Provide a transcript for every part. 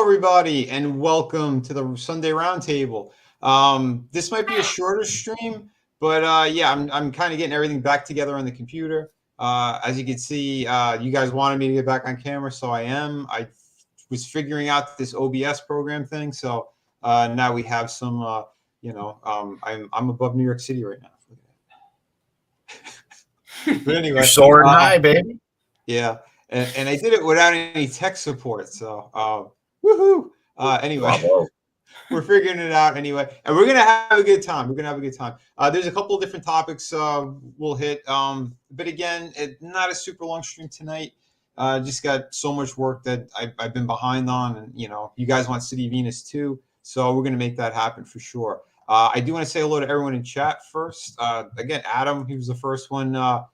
everybody, and welcome to the Sunday Roundtable. This might be a shorter stream, but yeah, I'm kind of getting everything back together on the computer. As you can see, you guys wanted me to get back on camera, so I am. I was figuring out this OBS program thing, so now we have some. I'm above New York City right now. But anyway, you're soaring high, baby. Yeah, and I did it without any tech support, so woohoo! Anyway, Bravo. we're figuring it out anyway, and we're gonna have a good time. We're gonna have a good time. There's a couple of different topics we'll hit, but again, not a super long stream tonight. Just got so much work that I've been behind on, and you guys want City Venus too, so we're gonna make that happen for sure. I do want to say hello to everyone in chat first. Again, Adam, he was the first one out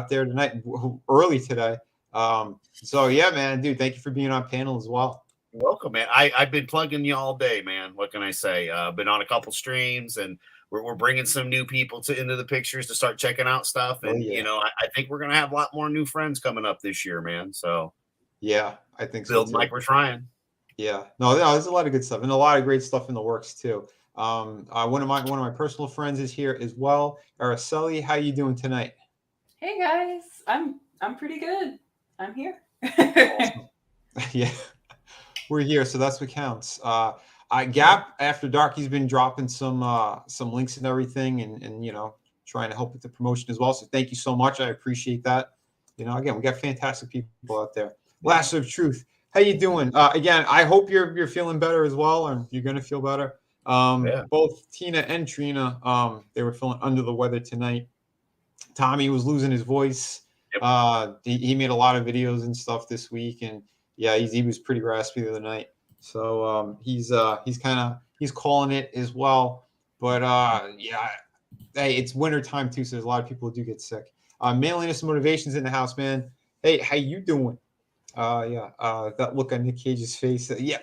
there tonight, early today. So yeah, man, dude, thank you for being on panel as well. You're welcome, man. I've been plugging you all day, man. What can I say? Been on a couple streams, and we're bringing some new people into the pictures to start checking out stuff. And yeah. I think we're gonna have a lot more new friends coming up this year, man. So yeah, I think so. Building like we're trying. Yeah, no, there's a lot of good stuff and a lot of great stuff in the works too. One of my personal friends is here as well. Araceli, how you doing tonight? Hey guys, I'm pretty good. I'm here. Awesome. Yeah, we're here, so that's what counts. Gap After Dark, he's been dropping some links and everything, and trying to help with the promotion as well. So thank you so much. I appreciate that. Again, we got fantastic people out there. Lasso of Truth, how you doing? Again, I hope you're feeling better as well, and you're gonna feel better. Both Tina and Trina, they were feeling under the weather tonight. Tommy was losing his voice. Yep. He made a lot of videos and stuff this week, and yeah, he was pretty raspy the other night. So he's calling it as well. But yeah, hey, it's winter time too, so there's a lot of people who do get sick. Manliness and Motivation's in the house, man. Hey, how you doing? That look on Nick Cage's face. Yeah.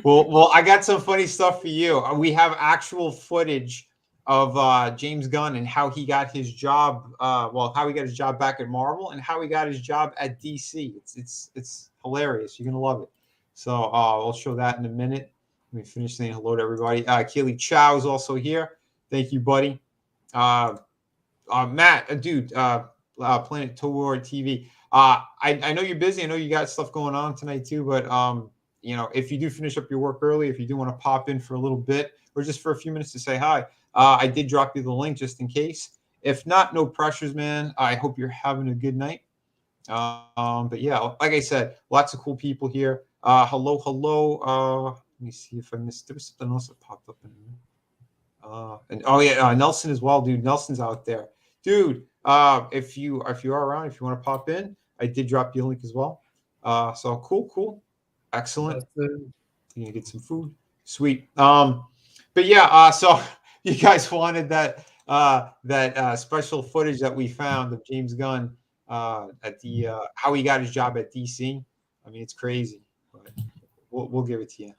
Well, I got some funny stuff for you. We have actual footage of James Gunn and how he got his job. How he got his job back at Marvel and how he got his job at DC. It's hilarious. You're gonna love it. So I'll show that in a minute. Let me finish saying hello to everybody. Keely Chow is also here. Thank you, buddy. Matt, dude, Planet Tour TV. I know you're busy. I know you got stuff going on tonight too, but if you do finish up your work early, if you do want to pop in for a little bit or just for a few minutes to say hi, I did drop you the link just in case. If not, no pressures, man. I hope you're having a good night. But yeah, like I said, lots of cool people here. Hello. Let me see if I missed. There was something else that popped up in here. Nelson as well, dude. Nelson's out there, dude. If you are around, if you want to pop in, I did drop you a link as well. So cool. Excellent. You're gonna get some food. Sweet. But yeah, so you guys wanted that special footage that we found of James Gunn at the how he got his job at DC. I mean, it's crazy, but we'll give it to you.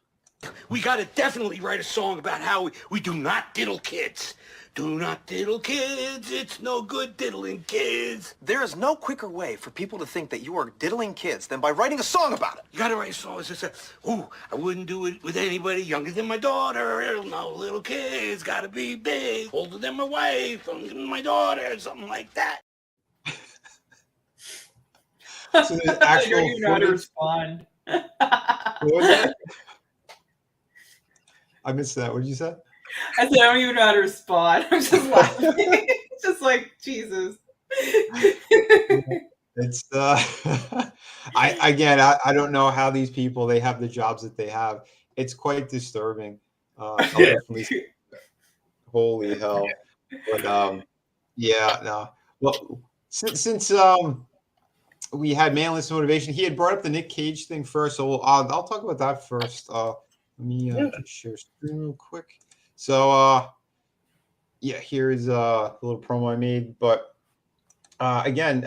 We got to definitely write a song about how we do not diddle kids. Do not diddle kids. It's no good diddling kids. There is no quicker way for people to think that you are diddling kids than by writing a song about it. You got to write a song that says, I wouldn't do it with anybody younger than my daughter. No little kids, got to be big, older than my wife, older than my daughter, something like that. So there's actual you know how to respond. What was that? I missed that. What did you say? I said I don't even know how to respond. I'm just laughing. It's just like Jesus. It's I don't know how these people they have the jobs that they have. It's quite disturbing. Holy hell! But yeah, no. Well, since we had Manliness Motivation, he had brought up the Nick Cage thing first, so I'll talk about that first. Let me just share screen real quick. So, here is a little promo I made. But again,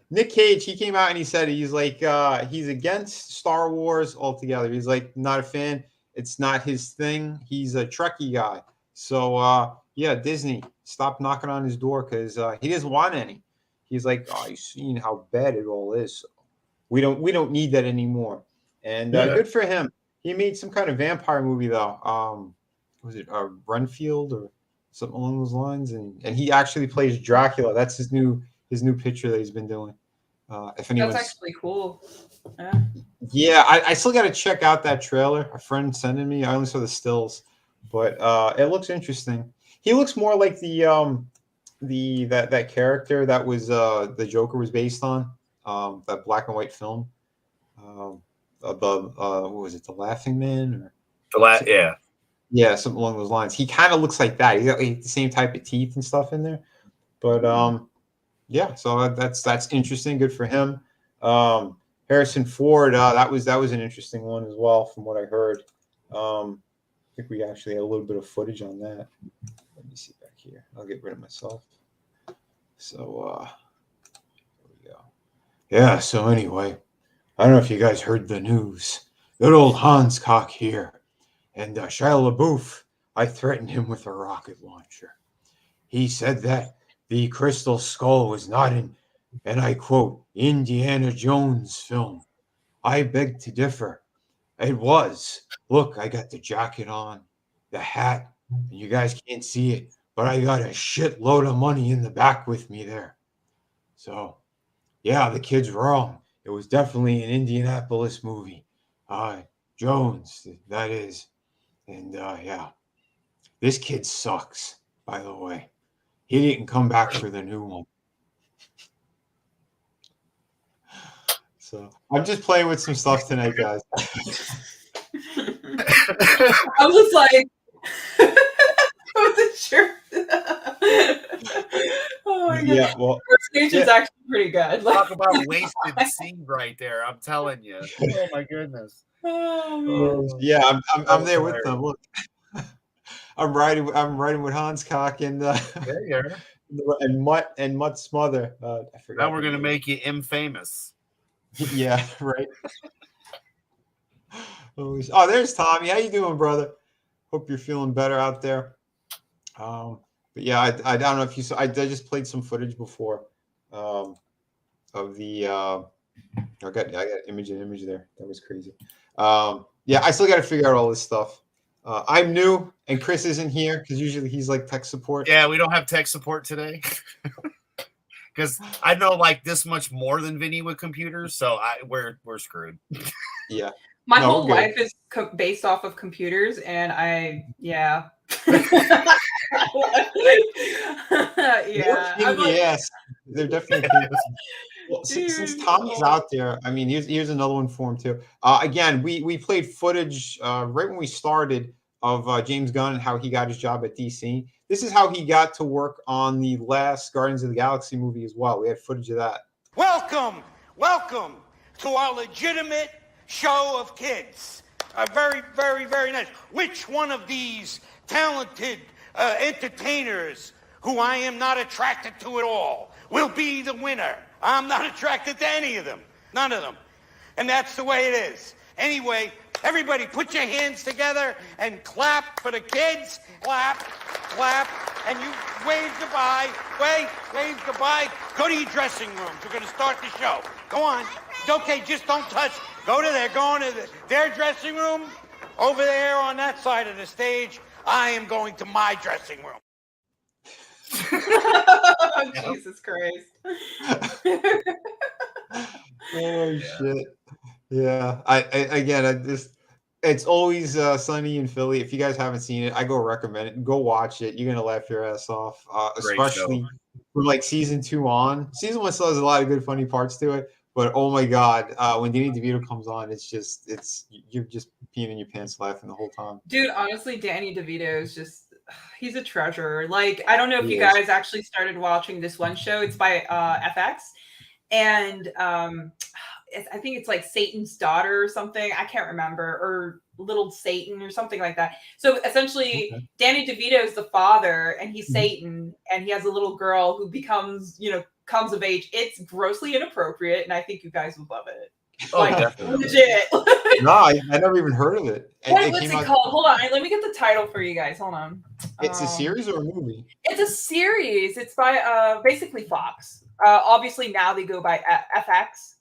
Nick Cage, he came out and he said he's like he's against Star Wars altogether. He's like not a fan. It's not his thing. He's a Trekkie guy. So Disney, stop knocking on his door because he doesn't want any. He's like, you've seen how bad it all is. So we don't need that anymore. and good for him. He made some kind of vampire movie though. Was it Renfield or something along those lines? And he actually plays Dracula. That's his new picture that he's been doing. If anyone's That's actually cool. Yeah. Yeah, I still got to check out that trailer. A friend sending me. I only saw the stills, but it looks interesting. He looks more like that character that was the Joker was based on, that black and white film. What was it, The Laughing Man or yeah, something along those lines. He kind of looks like that. He's got like the same type of teeth and stuff in there. But yeah, so that's interesting. Good for him. Harrison Ford, that was an interesting one as well, from what I heard. I think we actually had a little bit of footage on that. Let me see back here. I'll get rid of myself. So here we go. Yeah. So anyway, I don't know if you guys heard the news. Good old Hans Cock here, and Shia LaBeouf. I threatened him with a rocket launcher. He said that the Crystal Skull was not in, and I quote, Indiana Jones film. I beg to differ. It was. Look, I got the jacket on, the hat, and you guys can't see it, but I got a shitload of money in the back with me there. So, yeah, the kid's wrong. It was definitely an Indianapolis movie. Jones, that is. And yeah, this kid sucks, by the way. He didn't come back for the new one. So I'm just playing with some stuff tonight, guys. I was like, I wasn't sure. Oh my god! Yeah, well, First stage is actually pretty good. Talk about wasted seed right there. I'm telling you. Oh my goodness. Oh man. yeah, I'm there with them. Look, I'm riding with Hans Cock and and Mutt's mother. I forgot. Now we're gonna make you infamous. Yeah, right. Oh, there's Tommy. How you doing, brother? Hope you're feeling better out there. But yeah, I don't know if you saw. I just played some footage before of the. I got image there. That was crazy. Yeah, I still got to figure out all this stuff. I'm new, and Chris isn't here because usually he's like tech support. Yeah, we don't have tech support today. Because I know like this much more than Vinny with computers, so we're screwed. Yeah, my whole life is based off of computers, and yeah. Yes, they're definitely. Well, since Tommy's out there, I mean, here's another one for him too. Again, we played footage right when we started of James Gunn and how he got his job at DC. This is how he got to work on the last Guardians of the Galaxy movie as well. We had footage of that. Welcome to our legitimate show of kids. Very, very, very nice. Which one of these talented entertainers, who I am not attracted to at all, will be the winner? I'm not attracted to any of them. None of them. And that's the way it is. Anyway, everybody put your hands together and clap for the kids. Clap, clap, and you wave goodbye. Wave goodbye. Go to your dressing rooms. We're going to start the show. Go on. It's okay, just don't touch. Go to their dressing room. Over there on that side of the stage. I am going to my dressing room. Jesus Christ. Oh shit. Yeah. It's always Sunny in Philly. If you guys haven't seen it, I go recommend it. Go watch it. You're gonna laugh your ass off. Especially from like season 2 on. Season 1 still has a lot of good funny parts to it. But oh my god, when Danny DeVito comes on, you're just peeing in your pants laughing the whole time. Dude, honestly, Danny DeVito is he's a treasure. Like, I don't know if you guys actually started watching this one show. It's by FX. And I think it's like Satan's Daughter or something. I can't remember. Or Little Satan or something like that. So essentially, Danny DeVito is the father, and he's Satan, and he has a little girl who comes of age. It's grossly inappropriate, and I think you guys would love it. Oh, like, definitely. Legit. No, I never even heard of it. What's it called? Hold on. Let me get the title for you guys. Hold on. It's a series or a movie? It's a series. It's by basically Fox. Obviously now they go by FX,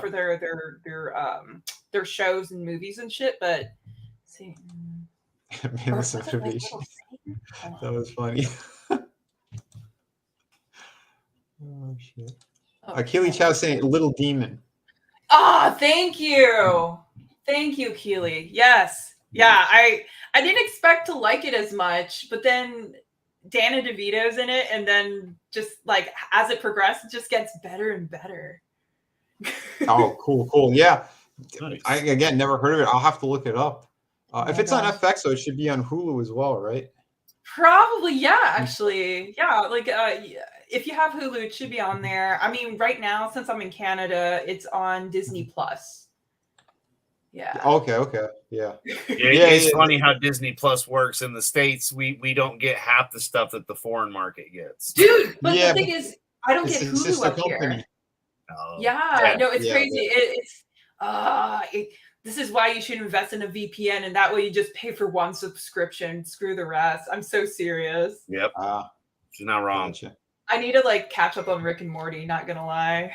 for their their shows and movies and shit. But see, Mindless motivation. That was funny. Oh shit. Keely Chow saying "Little Demon." Thank you, Keely. Yes, yeah. I didn't expect to like it as much, but then Danny DeVito's in it, and then just like as it progressed, it just gets better and better. Oh, cool. Yeah, Nice. I again never heard of it. I'll have to look it up. If it's on FX, so it should be on Hulu as well, right? Probably, yeah. Actually, yeah. Like, if you have Hulu, it should be on there. I mean, right now, since I'm in Canada, it's on Disney Plus. Yeah. Okay. Yeah. It's funny how Disney Plus works in the States. We don't get half the stuff that the foreign market gets. Dude, but the thing is, I don't get Hulu up here. Oh, No, it's crazy. This is why you should invest in a VPN, and that way you just pay for one subscription. Screw the rest. I'm so serious. Yep. She's not wrong. Gotcha. I need to like catch up on Rick and Morty. Not gonna lie.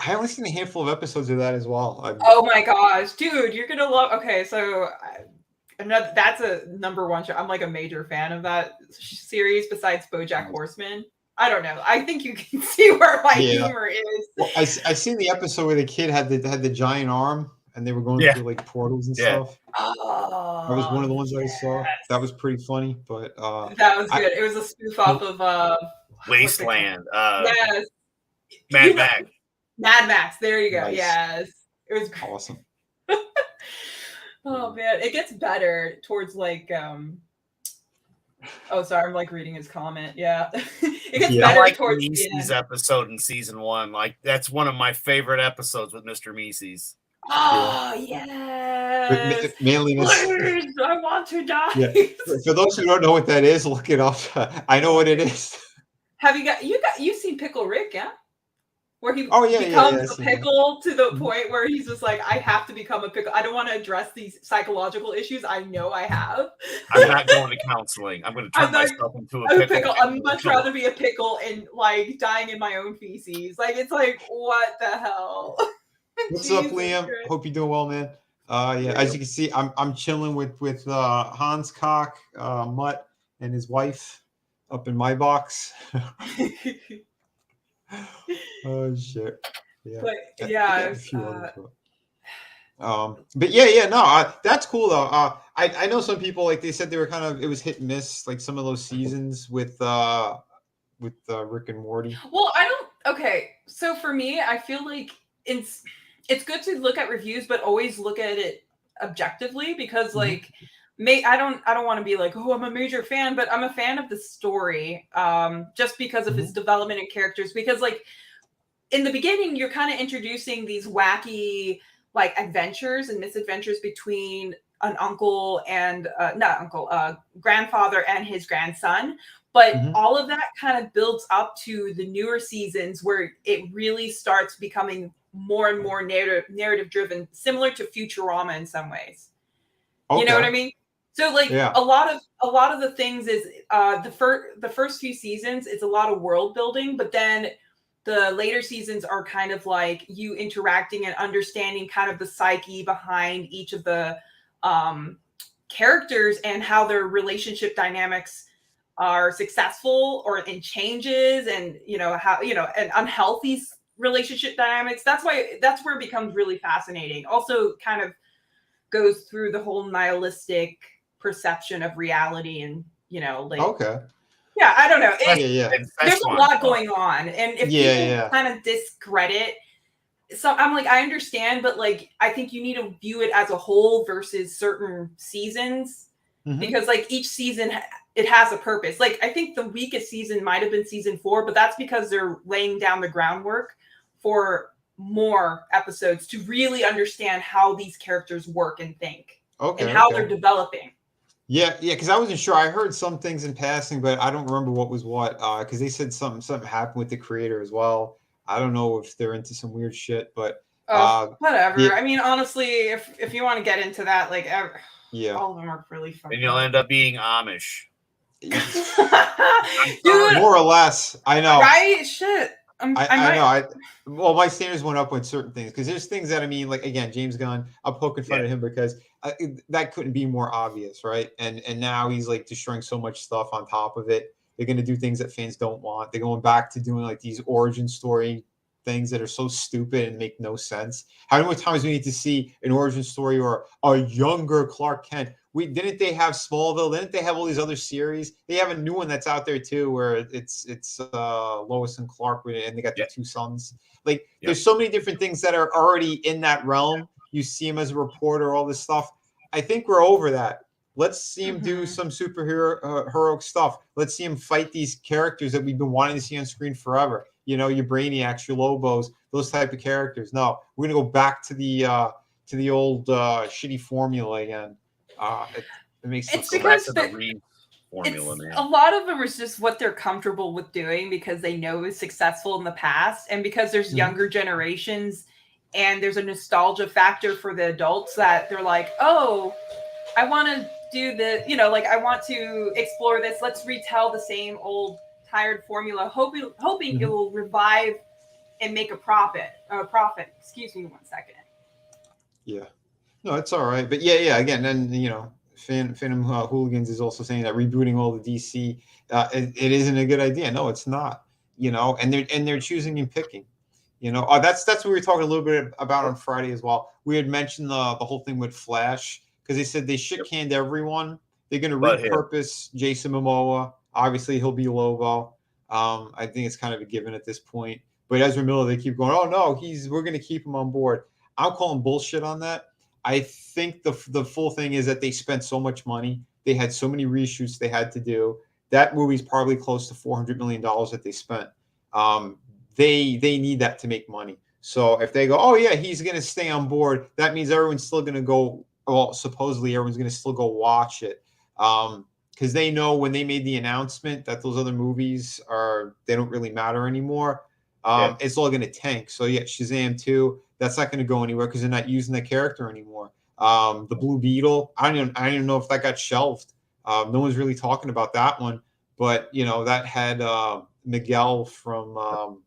I only seen a handful of episodes of that as well. Oh my gosh, dude, you're gonna love. Okay, so that's a #1 show. I'm like a major fan of that series. Besides BoJack Horseman, I don't know. I think you can see where my humor is. Well, I seen the episode where the kid had the giant arm and they were going through like portals and stuff. Oh, that was one of the ones I saw. That was pretty funny, but that was good. It was a spoof off of Wasteland. Yes, Mad Max. Mad Max. There you go. Nice. Yes, it was awesome. Oh man, it gets better towards like oh sorry, I'm like reading his comment. Yeah. It gets better like towards Macy's episode in season 1. Like that's one of my favorite episodes with Mr. Macy's. Oh yes. Manliness. Please, I want to die. Yeah. For those who don't know what that is, look it up. I know what it is. Have you've seen Pickle Rick, yeah? Where he becomes a pickle to the point where he's just like, I have to become a pickle. I don't want to address these psychological issues I know I have. I'm not going to counseling. I'm going to turn myself into a pickle. I'd much rather be a pickle and like dying in my own feces. Like it's like, what the hell? What's up, Liam? Christ. Hope you're doing well, man. As you can see, I'm chilling with Hans Cock, Mutt, and his wife up in my box. Oh shit! Yeah, but that's cool though. I know some people like they said they were kind of it was hit and miss like some of those seasons with Rick and Morty. Well, okay. So for me, I feel like it's good to look at reviews, but always look at it objectively because like. I don't want to be like, oh, I'm a major fan, but I'm a fan of the story just because of its development and characters. Because like in the beginning, you're kind of introducing these wacky like adventures and misadventures between an uncle and grandfather and his grandson. But all of that kind of builds up to the newer seasons where it really starts becoming more and more narrative driven, similar to Futurama in some ways. Okay. You know what I mean? So like a lot of the things is the first few seasons it's a lot of world building, but then the later seasons are kind of like you interacting and understanding kind of the psyche behind each of the characters and how their relationship dynamics are successful or in changes and how and unhealthy relationship dynamics. That's where it becomes really fascinating. Also kind of goes through the whole nihilistic perception of reality and I don't know. There's a lot going on, and if people kind of discredit I'm like, I understand, but like I think you need to view it as a whole versus certain seasons because like each season it has a purpose. Like I think the weakest season might have been season 4, but that's because they're laying down the groundwork for more episodes to really understand how these characters work and think and how they're developing. Yeah, because I wasn't sure. I heard some things in passing, but I don't remember what was what. Because they said something happened with the creator as well. I don't know if they're into some weird shit, but whatever. Yeah. I mean, honestly, if you want to get into that, like, all of them are really fun. And you'll end up being Amish, dude. More or less, I know. Right? Shit. I know. Well, my standards went up with certain things because there's things that I mean, like again, James Gunn. I'm poking fun at him because that couldn't be more obvious, right? And now he's like destroying so much stuff on top of it. They're going to do things that fans don't want. They're going back to doing like these origin story things that are so stupid and make no sense. How many times we need to see an origin story or a younger Clark Kent? Didn't they have Smallville? Didn't they have all these other series? They have a new one that's out there too, where it's Lois and Clark, and they got the two sons. Like there's so many different things that are already in that realm. You see him as a reporter, all this stuff. I think we're over that. Let's see him do some superhero heroic stuff. Let's see him fight these characters that we've been wanting to see on screen forever. You know, your Brainiacs, your Lobos, those type of characters. No, we're gonna go back to the old shitty formula again. It makes it's sense. because formula, man. A lot of them is just what they're comfortable with doing because they know is successful in the past, and because there's younger generations, and there's a nostalgia factor for the adults that they're like, oh, I want to do the, like I want to explore this. Let's retell the same old tired formula, hoping it will revive and make a profit. Excuse me 1 second. Yeah. No, it's all right. But yeah. Again, then Phantom Hooligans is also saying that rebooting all the DC, it isn't a good idea. No, it's not. And they're choosing and picking. That's what we were talking a little bit about on Friday as well. We had mentioned the whole thing with Flash because they said they shit-canned everyone. They're going to repurpose Jason Momoa. Obviously, he'll be Lobo. I think it's kind of a given at this point. But Ezra Miller, they keep going, oh no, we're going to keep him on board. I'm calling bullshit on that. I think the full thing is that they spent so much money. They had so many reshoots they had to do. That movie's probably close to $400 million that they spent. They need that to make money. So if they go, oh yeah, he's going to stay on board, that means everyone's still going to go. Well, supposedly everyone's going to still go watch it because they know when they made the announcement that those other movies they don't really matter anymore. It's all going to tank. So yeah, Shazam 2. That's not going to go anywhere because they're not using the character anymore. The Blue Beetle, I don't even know if that got shelved. No one's really talking about that one, but that had Miguel from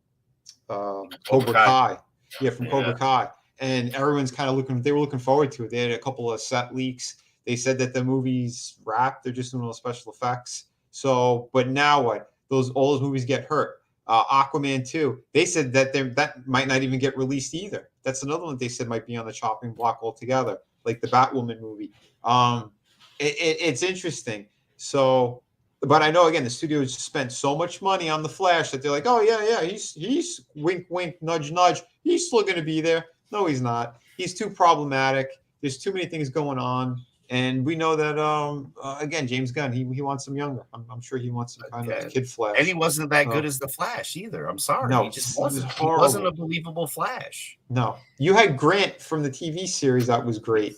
Cobra Kai. Yeah, from Cobra Kai, and everyone's kind of they were looking forward to it. They had a couple of set leaks. They said that the movie's wrapped. They're just doing all special effects. So, but now what? All those movies get hurt. Aquaman 2, they said that might not even get released either. That's another one they said might be on the chopping block altogether, like the Batwoman movie. It's interesting. So, but I know again the studio just spent so much money on the Flash that they're like, oh yeah, he's wink wink nudge nudge. He's still going to be there. No, he's not. He's too problematic. There's too many things going on. And we know that, again, James Gunn, he wants him younger. I'm sure he wants some kind of kid Flash. And he wasn't that good as the Flash either. I'm sorry. No, he just wasn't. He wasn't a believable Flash. No. You had Grant from the TV series that was great,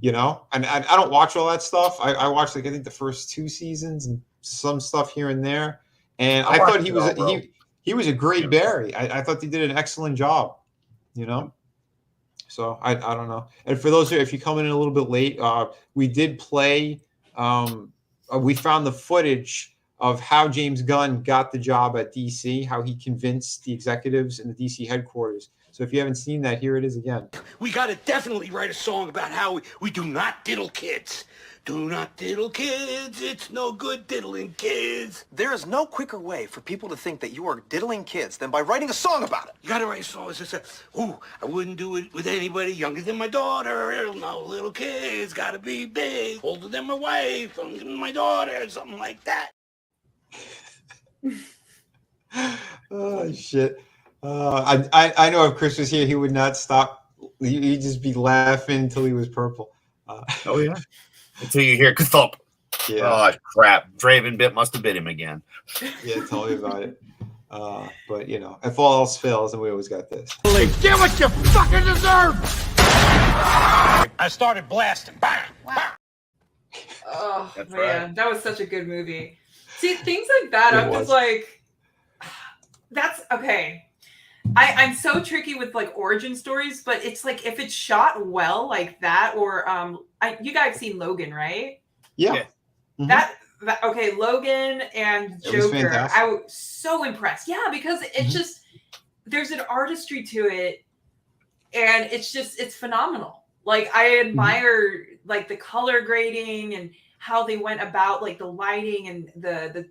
And I don't watch all that stuff. I watched, I think, the first 2 seasons and some stuff here and there. And I thought he was a great Barry. I thought they did an excellent job, So I don't know. And for those if you come in a little bit late, we did play. We found the footage of how James Gunn got the job at DC, how he convinced the executives in the DC headquarters. So if you haven't seen that, here it is again. We got to definitely write a song about how we do not diddle kids. Do not diddle kids. It's no good diddling kids. There is no quicker way for people to think that you are diddling kids than by writing a song about it. You got to write a song that says, I wouldn't do it with anybody younger than my daughter. No little kids, got to be big, older than my wife, younger than my daughter, something like that. Oh, shit. I know if Chris was here, he would not stop. He'd just be laughing until he was purple. Oh, yeah. Until you hear thump. Yeah. Oh, crap. Draven bit must have bit him again. Yeah, tell me about it. But, if all else fails, then we always got this. Get what you fucking deserve! I started blasting. Bang! Wow. Oh, that's man. Right. That was such a good movie. See, things like that, I'm just like, that's okay. I'm so tricky with like origin stories, but it's like if it's shot well like that, or you guys seen Logan, right? Yeah. Mm-hmm. That okay, Logan and Joker. I was so impressed. Yeah, because it's just there's an artistry to it, and it's phenomenal. Like, I admire like the color grading and how they went about like the lighting and the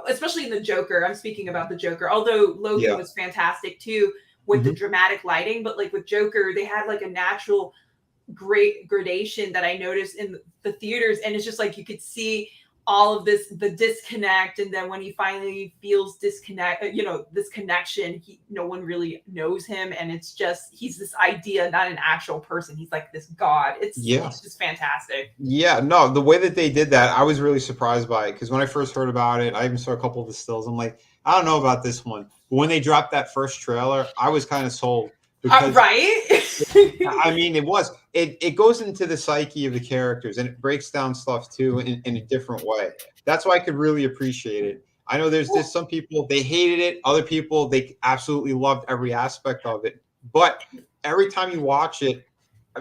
especially in the Joker. I'm speaking about the Joker, although Logan was fantastic too with the dramatic lighting, but like with Joker, they had like a natural great gradation that I noticed in the theaters, and it's just like you could see all of this, the disconnect, and then when he finally feels this connection, no one really knows him, and it's just he's this idea, not an actual person. He's like this god. It's just fantastic. Yeah, no, the way that they did that, I was really surprised by it, because when I first heard about it, I even saw a couple of the stills. I'm like, I don't know about this one, but when they dropped that first trailer, I was kind of sold. Because, right? I mean, it goes into the psyche of the characters, and it breaks down stuff too in a different way. That's why I could really appreciate it. I know there's some people, they hated it. Other people, they absolutely loved every aspect of it. But every time you watch it,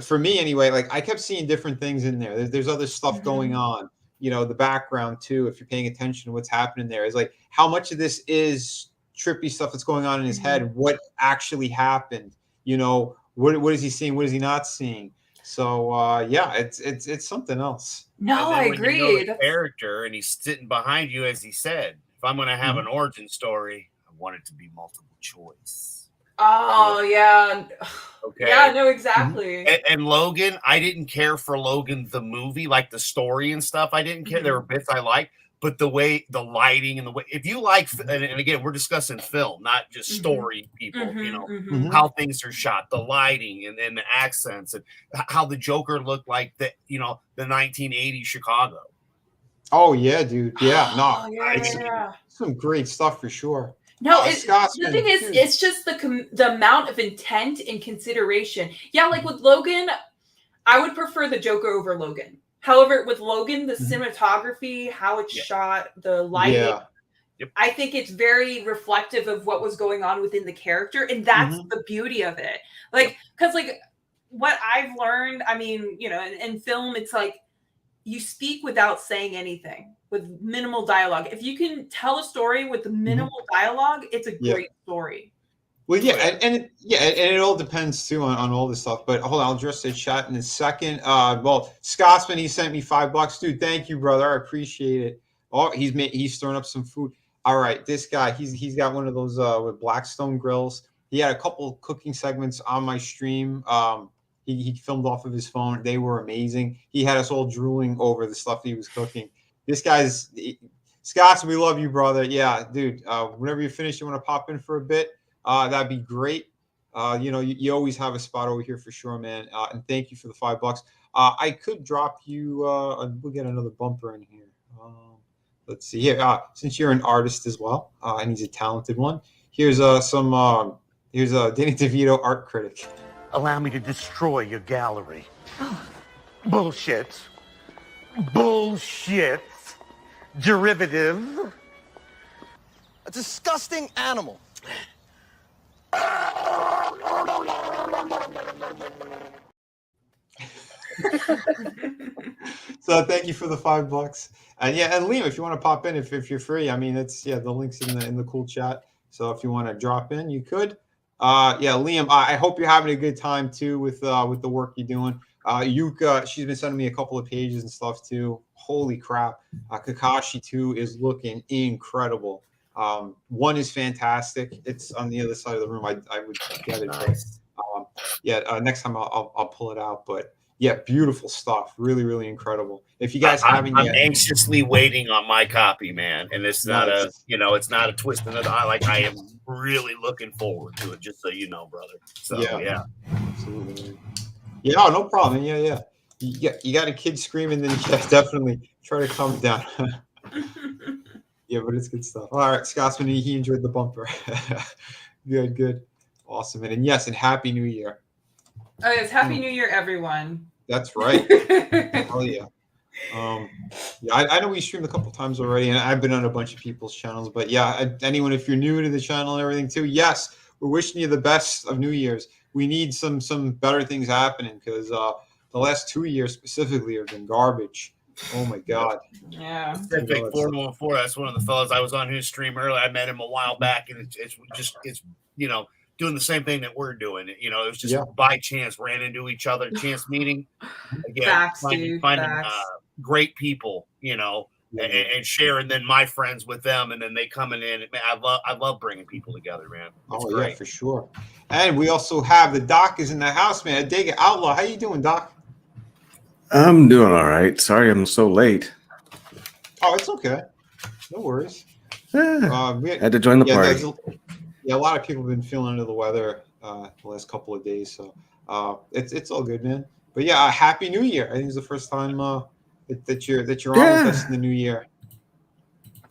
for me anyway, like I kept seeing different things in there. There's other stuff going on, the background too. If you're paying attention to what's happening there, is like how much of this is trippy stuff that's going on in his head, what actually happened. What is he seeing? What is he not seeing? So it's something else. No, I agree. You know the character, and he's sitting behind you, as he said. If I'm going to have an origin story, I want it to be multiple choice. Oh yeah. Okay. Yeah. No. Exactly. And Logan, I didn't care for Logan the movie, like the story and stuff. I didn't care. There were bits I liked. But the way, the lighting and the way, if you like, and again, we're discussing film, not just story people, how things are shot, the lighting and the accents, and how the Joker looked like the 1980s Chicago. Oh yeah, dude. Yeah. No, some great stuff for sure. No, the thing is, it's just the amount of intent and consideration. Yeah, like with Logan, I would prefer the Joker over Logan. However, with Logan, the cinematography, how it's shot, the lighting, I think it's very reflective of what was going on within the character. And that's the beauty of it. Like, because like what I've learned, I mean, in film, it's like you speak without saying anything, with minimal dialogue. If you can tell a story with minimal dialogue, it's a great story. Well, and it all depends too on all this stuff. But hold on, I'll address the chat in a second. Well, Scotsman, he sent me $5, dude. Thank you, brother. I appreciate it. Oh, he's stirring up some food. All right, this guy, he's got one of those with Blackstone grills. He had a couple of cooking segments on my stream. He filmed off of his phone. They were amazing. He had us all drooling over the stuff he was cooking. This guy's Scotsman. We love you, brother. Yeah, dude. Whenever you finish, you want to pop in for a bit. That'd be great. You always have a spot over here for sure, man. And thank you for the $5. I could drop you. We'll get another bumper in here. Let's see here. Since you're an artist as well, and he's a talented one. Here's Danny DeVito, art critic. Allow me to destroy your gallery. Bullshit. Derivative. A disgusting animal. So thank you for the $5. And Liam, if you want to pop in, if you're free, I mean, it's the link's in the cool chat. So if you want to drop in, you could. Liam, I hope you're having a good time too with the work you're doing. Yuka, she's been sending me a couple of pages and stuff too. Holy crap. Kakashi 2 is looking incredible. 1 is fantastic. It's on the other side of the room. I would get it. Nice. Next time I'll pull it out. But yeah, beautiful stuff. Really, really incredible. If you guys haven't I'm yet, anxiously waiting on my copy, man. And it's not it's not a twist in the eye. Like, I am really looking forward to it, just so you know, brother. So yeah. Absolutely. Yeah, no problem. Yeah. You got a kid screaming, then definitely try to calm it down. Yeah, but it's good stuff. All right, Scotsman, he enjoyed the bumper. Good. Awesome. And yes, and Happy New Year. Oh, it's Happy New Year, everyone. That's right. Oh, yeah. I know we streamed a couple times already, and I've been on a bunch of people's channels. But yeah, anyone, if you're new to the channel and everything too, yes, we're wishing you the best of New Year's. We need some better things happening, because the last 2 years specifically have been garbage. Oh my God. Yeah. Pacific 414. That's one of the fellas I was on his stream earlier. I met him a while back, and it's doing the same thing that we're doing. It was just by chance, ran into each other, chance meeting. Again, Facts, finding great people, and sharing then my friends with them, and then they coming in. Man, I love bringing people together, man. It's great. Yeah, for sure. And we also have the Doc is in the house, man. Adega Outlaw. How you doing, Doc? I'm doing all right. Sorry I'm so late. Oh, it's okay. No worries. Had to join the party. A lot of people have been feeling under the weather the last couple of days, so it's all good, man. But yeah, Happy New Year! I think it's the first time that you're on with us in the new year.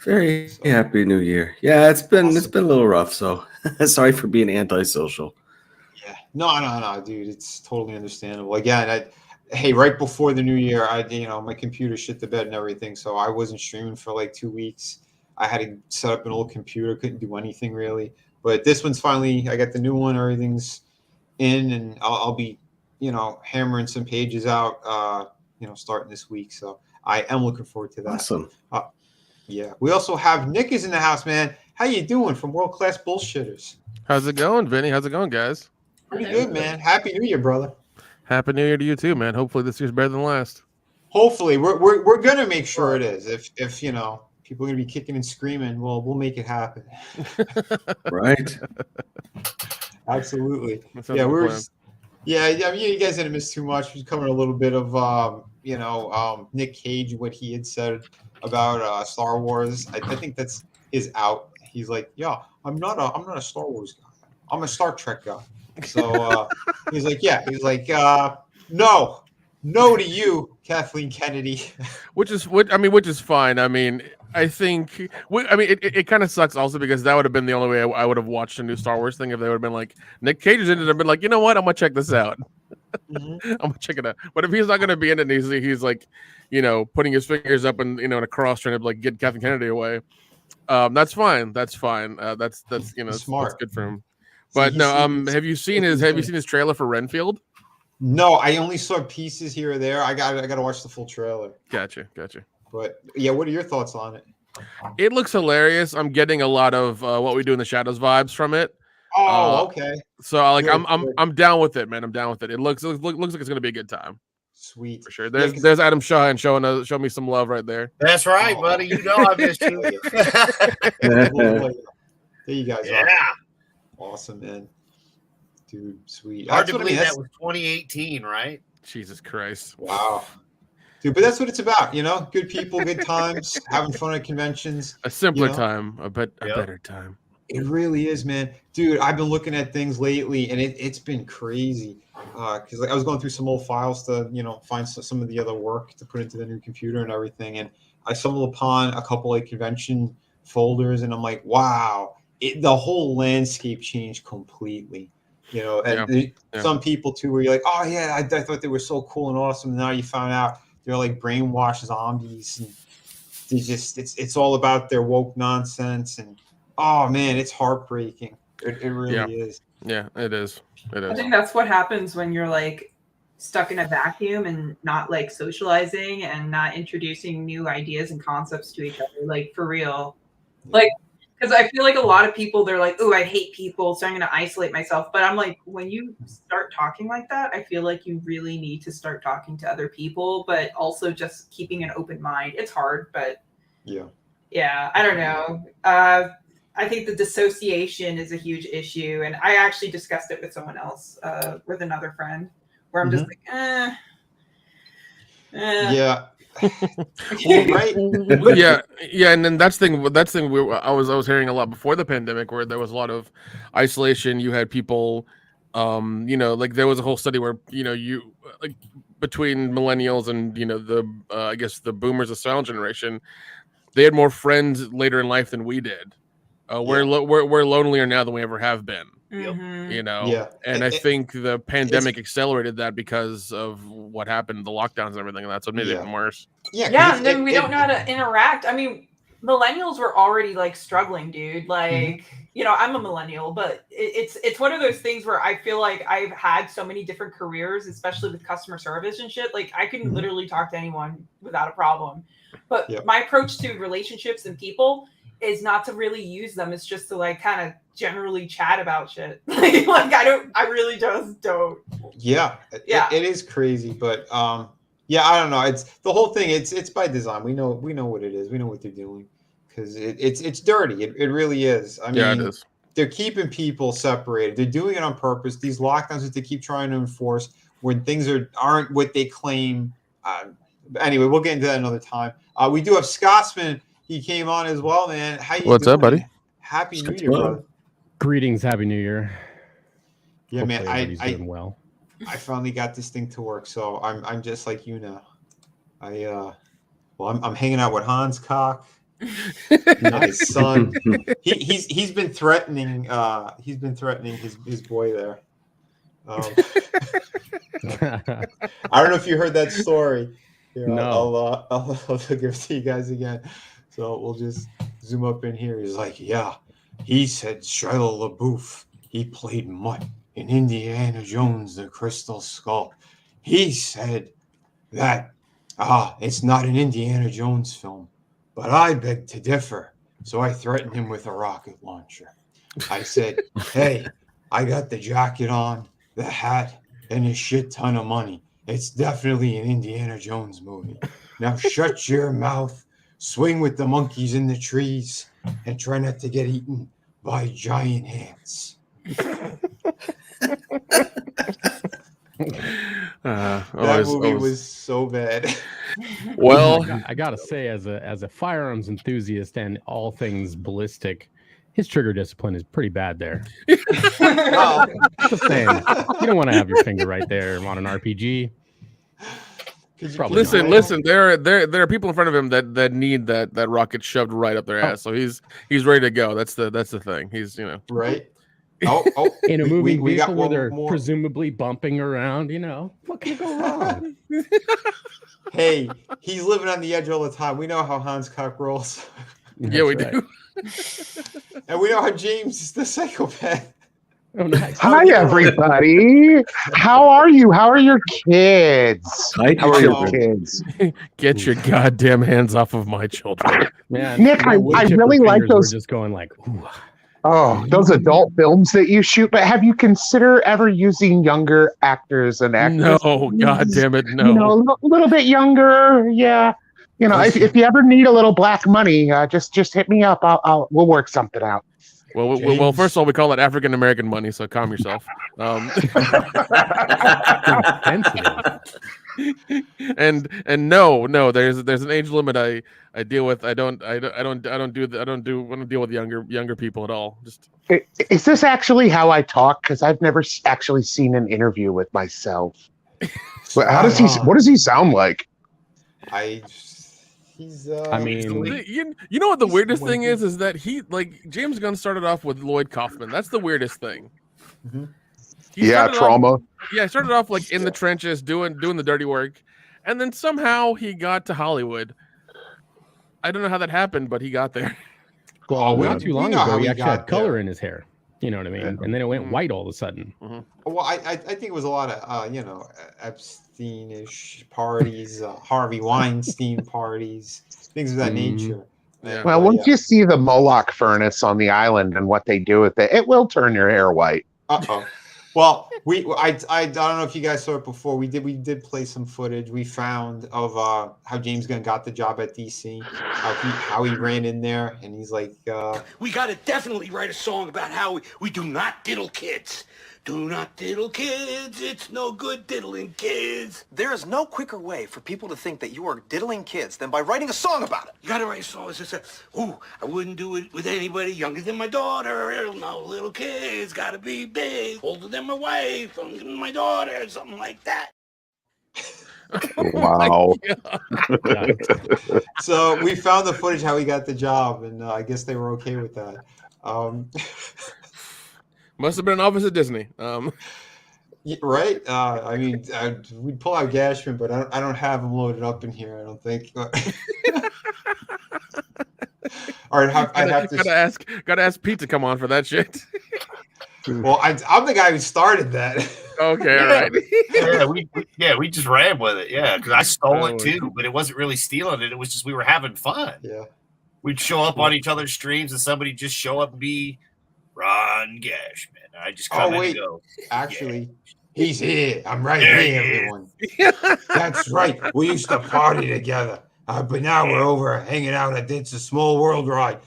Very happy New Year. Yeah, it's been a little rough, so sorry for being antisocial. Yeah, no, dude, it's totally understandable. Again, hey, right before the new year, my computer shit the bed and everything, so I wasn't streaming for like 2 weeks. I had to set up an old computer, couldn't do anything really. But this one's finally, I got the new one, everything's in, and I'll be, hammering some pages out, starting this week. So I am looking forward to that. Awesome. Yeah. We also have Nick is in the house, man. How you doing from World Class Bullshitters? How's it going, Vinny? How's it going, guys? Pretty good, man. Happy New Year, brother. Happy New Year to you too, man. Hopefully this year's better than last. Hopefully, we're gonna make sure it is. If people are gonna be kicking and screaming, well, we'll make it happen. Right. Absolutely. Yeah, I mean, you guys didn't miss too much. We're covering a little bit of Nick Cage, what he had said about Star Wars. I think that's his out. He's like, yeah, I'm not a Star Wars guy. I'm a Star Trek guy. So he's like, no to you, Kathleen Kennedy. which is fine. I mean, I think it kind of sucks also because that would have been the only way I would have watched a new Star Wars thing if they would have been like Nick Cage is in it and been like, you know what, I'm gonna check this out. I'm gonna check it out. But if he's not gonna be in it, and he's like, putting his fingers up and in a cross trying to like get Kathleen Kennedy away. That's fine. That's fine. That's smart. That's good for him. But no, have you seen his trailer for Renfield? No, I only saw pieces here or there. I gotta watch the full trailer. Gotcha. But yeah, what are your thoughts on it? It looks hilarious. I'm getting a lot of What We Do in the Shadows vibes from it. Oh, okay. So I'm down with it, man. I'm down with it. It looks like it's gonna be a good time. Sweet. For sure. There's Adam Shaw and showing me some love right there. That's right, buddy. You know I missed you. There you guys are. Yeah. Awesome, man. Dude, sweet. Hard to believe that was 2018, right? Jesus Christ. Wow. Dude, but that's what it's about, good people, good times, having fun at conventions. A simpler time, a better time. It really is, man. Dude, I've been looking at things lately, and it's been crazy. Because I was going through some old files to, find some of the other work to put into the new computer and everything, and I stumbled upon a couple of convention folders, and I'm like, wow, the whole landscape changed completely. Some people too, where you're like, oh yeah, I thought they were so cool and awesome. And now you found out they're like brainwashed zombies, and they just it's all about their woke nonsense. And oh man, it's heartbreaking. It really is. Yeah, it is. I think that's what happens when you're like stuck in a vacuum and not like socializing and not introducing new ideas and concepts to each other. Like for real, because I feel like a lot of people, they're like, oh, I hate people, so I'm going to isolate myself. But I'm like, when you start talking like that, I feel like you really need to start talking to other people, but also just keeping an open mind. It's hard, but yeah, I don't know. I think the dissociation is a huge issue. And I actually discussed it with someone else, with another friend, where I'm just like, Yeah. Well, right. Yeah, and then that's thing I was hearing a lot before the pandemic, where there was a lot of isolation. You had people, like there was a whole study where you like between millennials and the I guess the boomers, the silent generation, they had more friends later in life than we did. We're lonelier now than we ever have been. And I think the pandemic accelerated that because of what happened, the lockdowns and everything, and that's what made it even worse. And then we don't know how to interact. I mean, millennials were already like struggling, dude. Like, you know, I'm a millennial, but it's one of those things where I feel like I've had so many different careers, especially with customer service and shit. Like, I can literally talk to anyone without a problem. But my approach to relationships and people is not to really use them. It's just to like kind of generally chat about shit. like I really just don't. Yeah, it is crazy, but yeah, I don't know. It's the whole thing. It's by design. We know what it is. We know what they're doing because it's dirty. It really is. I mean, it is. They're keeping people separated. They're doing it on purpose. These lockdowns that they keep trying to enforce when things aren't what they claim. Anyway, we'll get into that another time. We do have Scotsman. He came on as well, man. How you What's doing? up, buddy? Happy New Year, brother. Greetings, Happy New Year. Yeah, Hopefully man. everybody's doing well. I finally got this thing to work, so I'm just like you now. I'm hanging out with Hans Cock, my son. He's been threatening his boy there. I don't know if you heard that story. Here, No. I'll give it to you guys again. So we'll just zoom up in here. He's like, yeah, he said Shia LaBeouf. He played Mutt in Indiana Jones, the Crystal Skull. He said that it's not an Indiana Jones film, but I beg to differ. So I threatened him with a rocket launcher. I said, hey, I got the jacket on, the hat, and a shit ton of money. It's definitely an Indiana Jones movie. Now shut your mouth, swing with the monkeys in the trees, and try not to get eaten by giant ants. That movie was so bad. Well, I gotta say, as a firearms enthusiast and all things ballistic, his trigger discipline is pretty bad there. Just saying, you don't want to have your finger right there on an RPG. Listen. There are people in front of him that need that rocket shoved right up their ass. So he's ready to go. That's the thing. He's right. In a moving vehicle where they're presumably bumping around, what can go wrong? Hey, he's living on the edge all the time. We know how Hans Cock rolls. Yeah, we do. And we know how James is the psychopath. Oh, nice. Hi, everybody. How are you? How are your kids? How are your kids? Get your goddamn hands off of my children. Man, Nick, I really like those. We're just going like, ooh. Oh, those adult films that you shoot. But have you considered ever using younger actors and actors? No, God damn it, no. A little bit younger, yeah. If you ever need a little black money, just hit me up. We'll work something out. Well, first of all, we call it African American money, so calm yourself. And no, there's an age limit I deal with. I don't want to deal with younger people at all. Just is this actually how I talk? Because I've never actually seen an interview with myself. But what does he sound like? I mean, you know what the weirdest thing is that he James Gunn started off with Lloyd Kaufman. That's the weirdest thing. Mm-hmm. Trauma. He started off in the trenches doing the dirty work, and then somehow he got to Hollywood. I don't know how that happened, but he got there. Well, not too long ago, he actually had color in his hair. You know what I mean? Yeah. And then it went white all of a sudden. Mm-hmm. Well, I think it was a lot of Epstein-ish parties, Harvey Weinstein parties, things of that nature. Yeah. Well, once you see the Moloch furnace on the island and what they do with it, it will turn your hair white. Well, I don't know if you guys saw it before. We did play some footage we found of how James Gunn got the job at DC, how he ran in there, and he's like, we got to definitely write a song about how we do not diddle kids. Do not diddle kids. It's no good diddling kids. There is no quicker way for people to think that you are diddling kids than by writing a song about it. You gotta write a song that says, I wouldn't do it with anybody younger than my daughter. No little kids, gotta be big, older than my wife, older than my daughter, something like that. Wow. So we found the footage how he got the job, and I guess they were okay with that. Must have been an office at Disney. Right? I mean, we'd pull out Gashman, but I don't have him loaded up in here, I don't think. Or I'd have to. Gotta ask Pete to come on for that shit. Well, I'm the guy who started that. Okay, all right. we just ran with it. Yeah, because I stole it too, but it wasn't really stealing it. It was just we were having fun. Yeah. We'd show up on each other's streams, and somebody just show up and be Ron Gashman. I just come in and go. Actually, he's here. I'm right here, everyone. That's right. We used to party together, but now we're over hanging out at It's a Small World ride.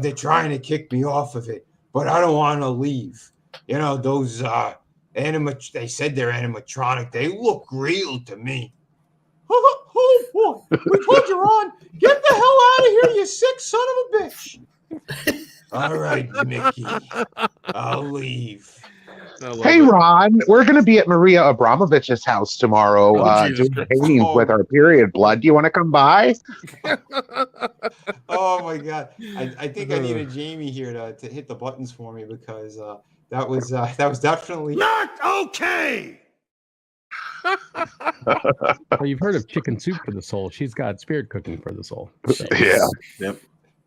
They're trying to kick me off of it, but I don't want to leave. You know, those they said they're animatronic. They look real to me. Oh, boy. We told you, Ron. Get the hell out of here, you sick son of a bitch. All right, Mickey. I'll leave. Hey, Ron, we're going to be at Maria Abramovich's house tomorrow doing paintings with our period blood. Do you want to come by? Oh, my God. I think I needed Jamie here to hit the buttons for me because that was definitely not okay. Well, you've heard of chicken soup for the soul. She's got spirit cooking for the soul. So. Yeah. Yep.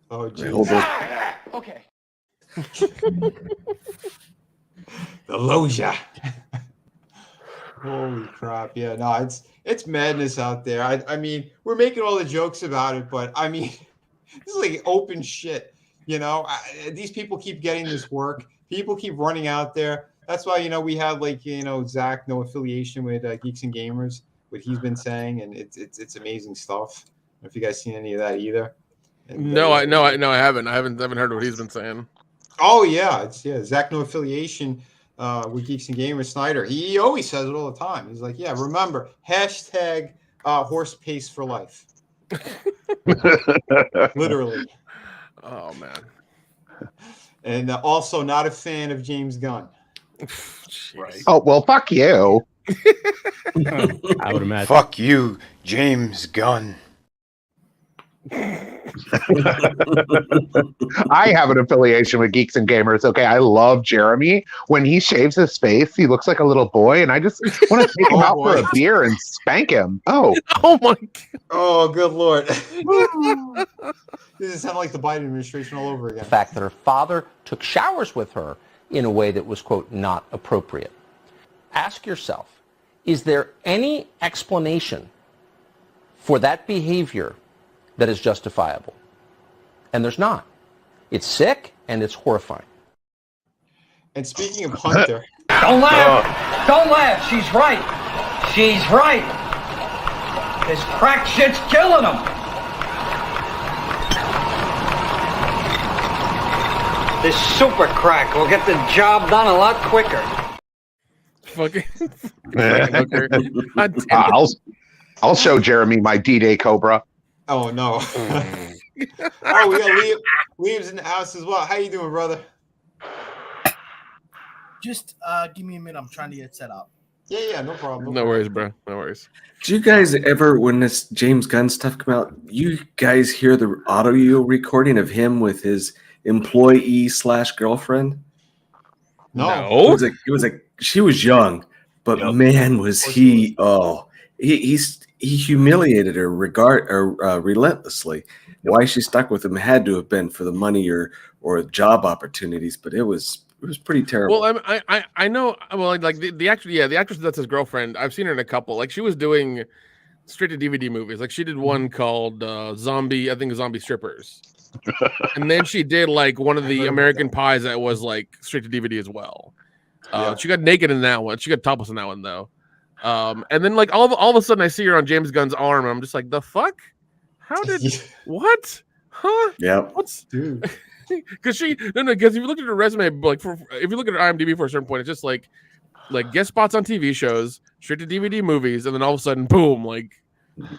Oh, geez. Okay. The Loja. Holy crap. Yeah, no, it's madness out there. I mean, we're making all the jokes about it, but I mean, this is like open shit. You know, these people keep getting this work. People keep running out there. That's why, we have Zach, no affiliation with Geeks and Gamers, what he's been saying, and it's amazing stuff. I don't know if you guys seen any of that either. And, No, I haven't. I haven't heard what he's been saying. Oh yeah, Zach, no affiliation with Geeks and Gamers. Snyder, he always says it all the time. He's like, yeah, remember #horse pace for life. Literally. Oh man. And also not a fan of James Gunn. Right. Oh, well, fuck you. I would imagine. Fuck you, James Gunn. I have an affiliation with Geeks and Gamers. Okay, I love Jeremy. When he shaves his face, he looks like a little boy, and I just want to take him out for a beer and spank him. Oh my God. Oh, good Lord. This is sound like the Biden administration all over again. The fact that her father took showers with her in a way that was, quote, not appropriate. Ask yourself, is there any explanation for that behavior that is justifiable? And there's not. It's sick and it's horrifying. And speaking of Hunter. Don't laugh. Don't laugh. She's right. She's right. This crack shit's killing him. This super crack will get the job done a lot quicker. Fucking. I'll show Jeremy my D-Day Cobra. Oh no. Oh, we got Liam's in the house as well. How you doing, brother? Just give me a minute. I'm trying to get set up. Yeah, no problem. No worries, bro. No worries. Do you guys ever, when this James Gunn stuff come out, you guys hear the audio recording of him with his employee/girlfriend? No. It was like she was young, but man, was he! Oh, he humiliated her relentlessly. Why she stuck with him had to have been for the money or job opportunities, but it was pretty terrible. Well, I know. Well, like the actress that's his girlfriend. I've seen her in a couple. Like she was doing straight to DVD movies. Like she did one called Zombie Strippers, and then she did like one of the American Pies that was like straight to DVD as well. She got naked in that one. She got topless in that one though. And then like all of a sudden I see her on James Gunn's arm. And I'm just like, the fuck? How did what? Huh? Yeah. What's dude? Because if you look at her resume, like if you look at her IMDb for a certain point, it's just like guest spots on TV shows, straight to DVD movies, and then all of a sudden, boom, like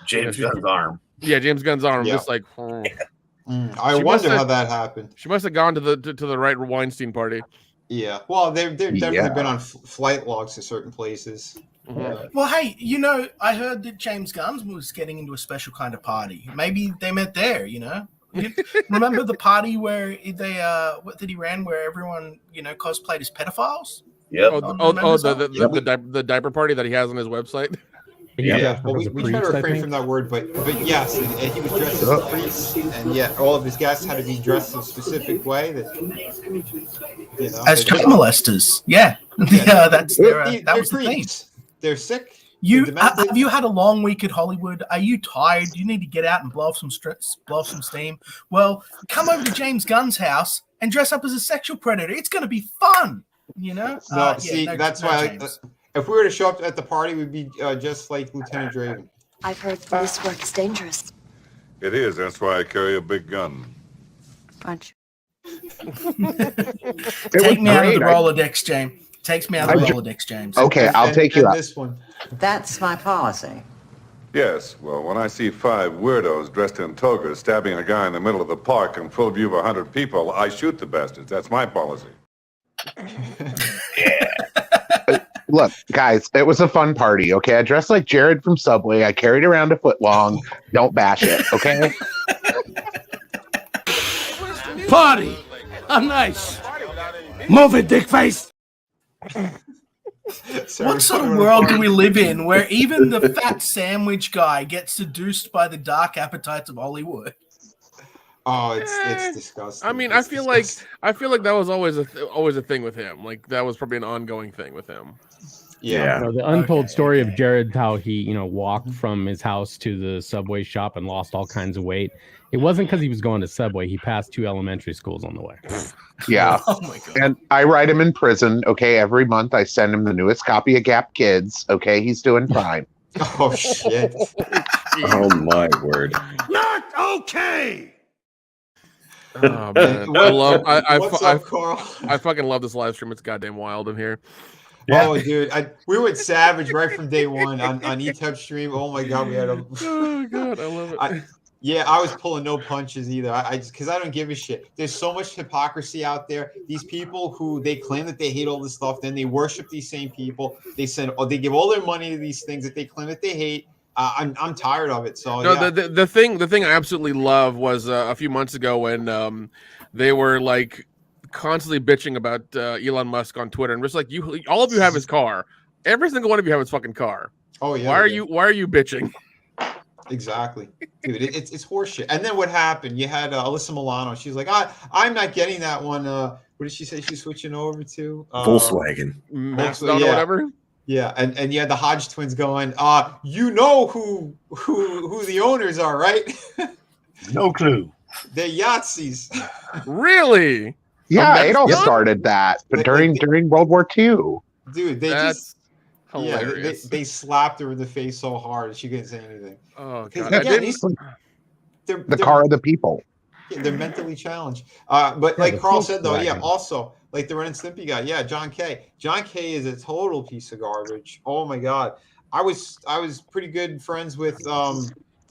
James Gunn's arm. Yeah, James Gunn's arm. Yeah. Just like I wonder how that happened. She must have gone to the right Weinstein party. Yeah. Well, they've definitely been on flight logs to certain places. Mm-hmm. Well, hey, I heard that James Gunn was getting into a special kind of party. Maybe they met there, Remember the party where he ran where everyone, cosplayed as pedophiles? Yep. The diaper party that he has on his website. Yeah, well, we try to refrain from that word, but yes, and he was dressed as a priest, and yet all of his guests had to be dressed a specific way. That as child molesters. Yeah, yeah, that's that was the thing. They're sick. Have you had a long week at Hollywood? Are you tired? Do you need to get out and blow off some steam? Well, come over to James Gunn's house and dress up as a sexual predator. It's going to be fun. That's why. If we were to show up at the party, we'd be just like Lieutenant Draven. I've heard police work is dangerous. It is. That's why I carry a big gun. Aren't you? Take me out of the Rolodex, James. Takes me out of the Rolodex, James. Okay, I'll take you out. This one. That's my policy. Yes. Well, when I see 5 weirdos dressed in togas stabbing a guy in the middle of the park in full view of 100 people, I shoot the bastards. That's my policy. Look, guys, it was a fun party, okay? I dressed like Jared from Subway. I carried around a foot long. Don't bash it, okay? Party! I'm nice. Move it, dick face! What sort of world do we live in where even the fat sandwich guy gets seduced by the dark appetites of Hollywood? Oh, it's disgusting. I mean, I feel like that was always a thing with him. Like that was probably an ongoing thing with him. Yeah. So the untold story of Jared, how he, walked from his house to the Subway shop and lost all kinds of weight. It wasn't because he was going to Subway. He passed 2 elementary schools on the way. Yeah. Oh my God. And I write him in prison. Okay. Every month I send him the newest copy of Gap Kids. Okay. He's doing fine. Oh, shit. Oh, my word. Not okay! Oh, man. I fucking love this live stream. It's goddamn wild in here. Yeah. Oh, dude, we went savage right from day one on eTouch stream. Oh my God, we had a. Oh God, I love it. I was pulling no punches either. I just because I don't give a shit. There's so much hypocrisy out there. These people who they claim that they hate all this stuff, then they worship these same people. They give all their money to these things that they claim that they hate. I'm tired of it. So no, the thing I absolutely love was a few months ago when they were like constantly bitching about Elon Musk on Twitter and just like all of you have his car. Every single one of you have his fucking car. Oh yeah. Why are you bitching? Exactly, dude. It's horseshit. And then what happened? You had Alyssa Milano. She's like, I'm not getting that one. What did she say? She's switching over to Volkswagen, Mastodon or whatever. Yeah, and you had the Hodge twins going. You know who the owners are, right? No clue. They're Yahtzees. Really? Yeah, Adolf started that, but during World War II. Dude, that's hilarious. They slapped her in the face so hard she couldn't say anything. Oh God! They're the car of the people. Yeah, they're mentally challenged. But like Carl said, though, also like the Ren and Stimpy guy, John K. John K is a total piece of garbage. Oh my God, I was pretty good friends with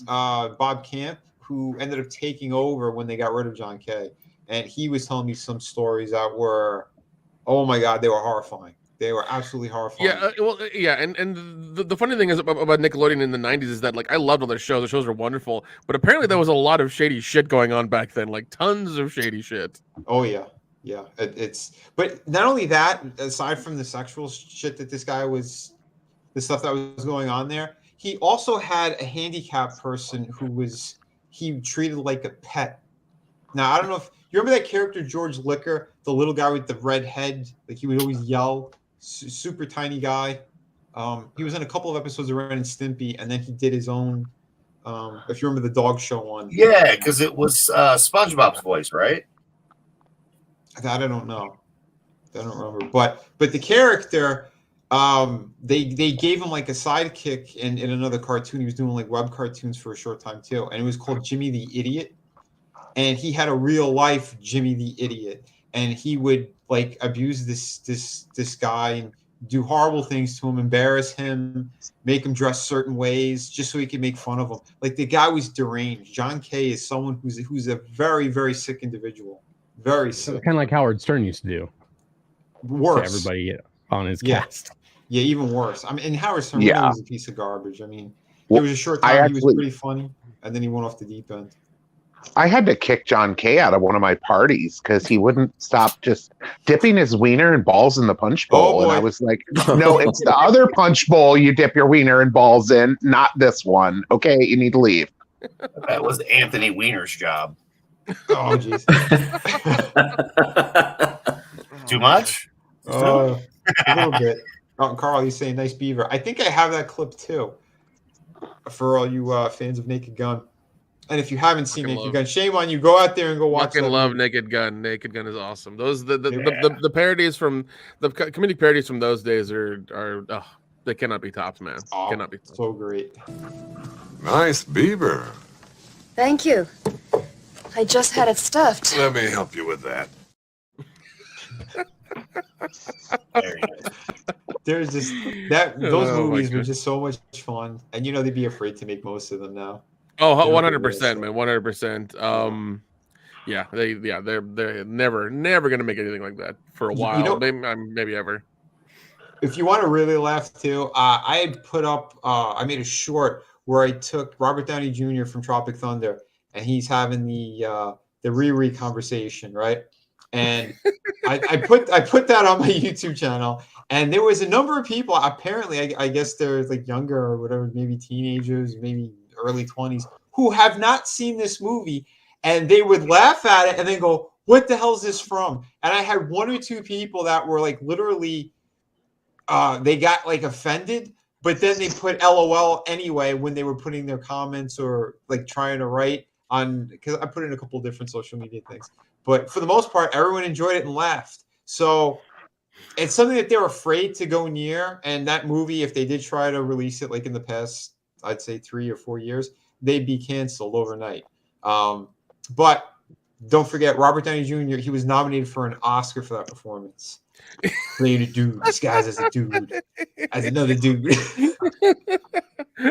Bob Camp, who ended up taking over when they got rid of John K. And he was telling me some stories that were, oh my God, they were horrifying. They were absolutely horrifying. Yeah, and the funny thing is about Nickelodeon in the 90s is that like I loved all their shows. The shows were wonderful, but apparently there was a lot of shady shit going on back then, like tons of shady shit. Oh yeah. But not only that, aside from the sexual shit that this guy was, the stuff that was going on there, he also had a handicapped person he treated like a pet. Now I don't know if you remember that character George Liquor, the little guy with the red head, like he would always yell, super tiny guy. He was in a couple of episodes of Ren and Stimpy, and then he did his own. If you remember the dog show one. Yeah, because it was SpongeBob's voice, right? That I don't know. I don't remember. But the character, they gave him like a sidekick in another cartoon. He was doing like web cartoons for a short time too, and it was called Jimmy the Idiot. And he had a real life Jimmy the Idiot, and he would like abuse this guy and do horrible things to him, embarrass him, make him dress certain ways just so he could make fun of him. Like the guy was deranged. John K is someone who's a very, very sick individual. Very sick. Kind of like Howard Stern used to do. Worse. To everybody on his cast. Yeah, even worse. I mean, and Howard Stern really was a piece of garbage. I mean, there was a short time he was pretty funny, and then he went off the deep end. I had to kick John Kay out of one of my parties because he wouldn't stop just dipping his wiener and balls in the punch bowl. And I was like, no, it's the other punch bowl you dip your wiener and balls in, not this one. Okay, you need to leave. That was Anthony Weiner's job. Oh, jeez. Too much? A little bit. Oh, Carl, you saying nice beaver. I think I have that clip too. For all you fans of Naked Gun. And if you haven't seen Naked Gun, shame on you. Go out there and go watch Fucking that love movie. Naked Gun. Naked Gun is awesome. Those the parodies from the comedic parodies from those days are they cannot be topped, man. Cannot be topped. So great. Nice beaver. Thank you. I just had it stuffed. Let me help you with that. There's just those Oh, my movies were God. just so much fun, and they'd be afraid to make most of them now. Oh, They don't 100%, man, 100%. They're never gonna make anything like that for a while. Maybe ever. If you want to really laugh too, I put up. I made a short where I took Robert Downey Jr. from Tropic Thunder, and he's having the Riri conversation, right? And I put that on my YouTube channel, and there was a number of people. Apparently, I guess they're like younger or whatever, maybe teenagers, maybe early 20s, who have not seen this movie, and they would laugh at it and then go, "What the hell is this from?" And I had one or two people that were like literally, they got like offended, but then they put LOL anyway when they were putting their comments or like trying to write on, because I put in a couple of different social media things. But for the most part, everyone enjoyed it and laughed. So it's something that they're afraid to go near. And that movie, if they did try to release it like in the past, I'd say 3 or 4 years, they'd be canceled overnight. But don't forget, Robert Downey Jr., he was nominated for an Oscar for that performance. Playing a dude, disguised as a dude, as another dude.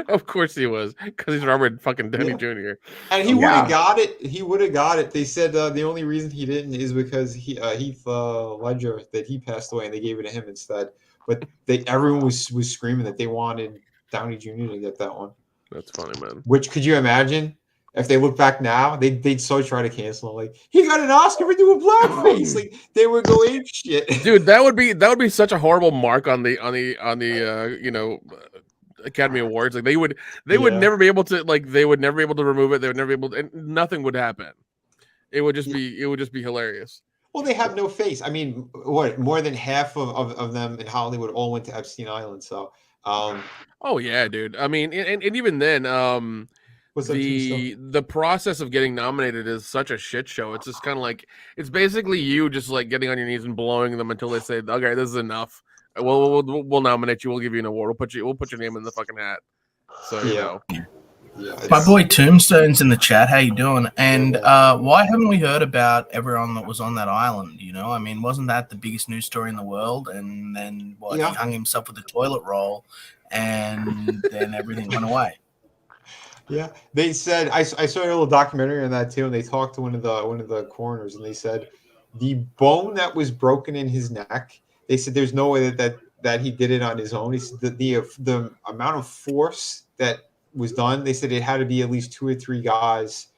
Of course he was, because he's Robert fucking Downey Jr. And he would have got it. He would have got it. They said the only reason he didn't is because Heath Ledger, that he passed away, and they gave it to him instead. But everyone was screaming that they wanted Downey Jr. to get that one. That's funny, man. Which, could you imagine if they look back now? They'd so try to cancel him. Like, he got an Oscar for doing blackface. Like, they would go ape shit. Dude, that would be such a horrible mark on the Academy Awards. Like they would never be able to remove it. They would never be able to, and nothing would happen. It would just be hilarious. Well, they have no face. I mean, what, more than half of them in Hollywood all went to Epstein Island. So oh yeah, dude. I mean, and even then, the process of getting nominated is such a shit show. It's just kind of like, it's basically you just like getting on your knees and blowing them until they say, okay, this is enough. We'll nominate you. We'll give you an award. We'll put your name in the fucking hat. So you know. Yeah, my boy Tombstone's in the chat. How you doing? And why haven't we heard about everyone that was on that island? You know, I mean, wasn't that the biggest news story in the world? And then he hung himself with a toilet roll, and then everything went away. Yeah, they said I saw a little documentary on that too, and they talked to one of the coroners, and they said the bone that was broken in his neck. They said there's no way that he did it on his own. He said the amount of force that was done. They said it had to be at least 2 or 3 guys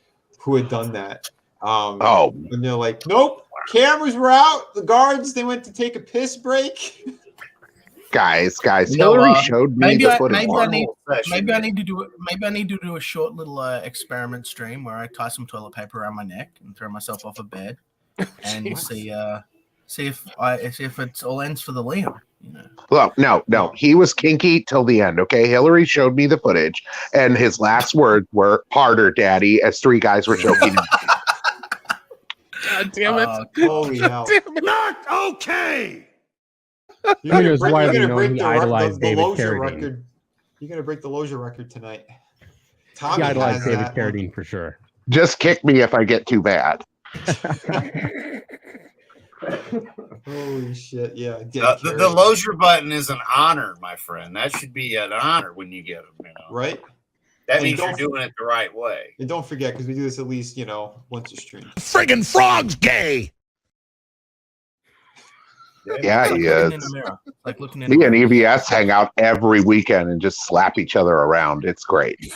who had done that. And they're like, nope, cameras were out. The guards, they went to take a piss break. Guys, Hillary showed me the footage. Maybe I need to do a short little experiment stream where I tie some toilet paper around my neck and throw myself off a bed and see if it all ends for the Liam. You know. Well, no, he was kinky till the end. Okay, Hillary showed me the footage, and his last words were "harder, daddy," as 3 guys were choking him. God damn it! Holy hell! Not okay. You're gonna break he idolized David Lozier Carradine. record. You're gonna break the Lozier record tonight. He Tommy idolized has David that one. Carradine for sure. Just kick me if I get too bad. Holy shit! Yeah, the Lozier button is an honor, my friend. That should be an honor when you get them. You know, right? That And means you're doing it the right way. And don't forget, because we do this at least once a stream. Friggin' frog's gay. Yeah, It's he like looking is. in a mirror. Like looking in a Me and mirror. EVS hang out every weekend and just slap each other around. It's great.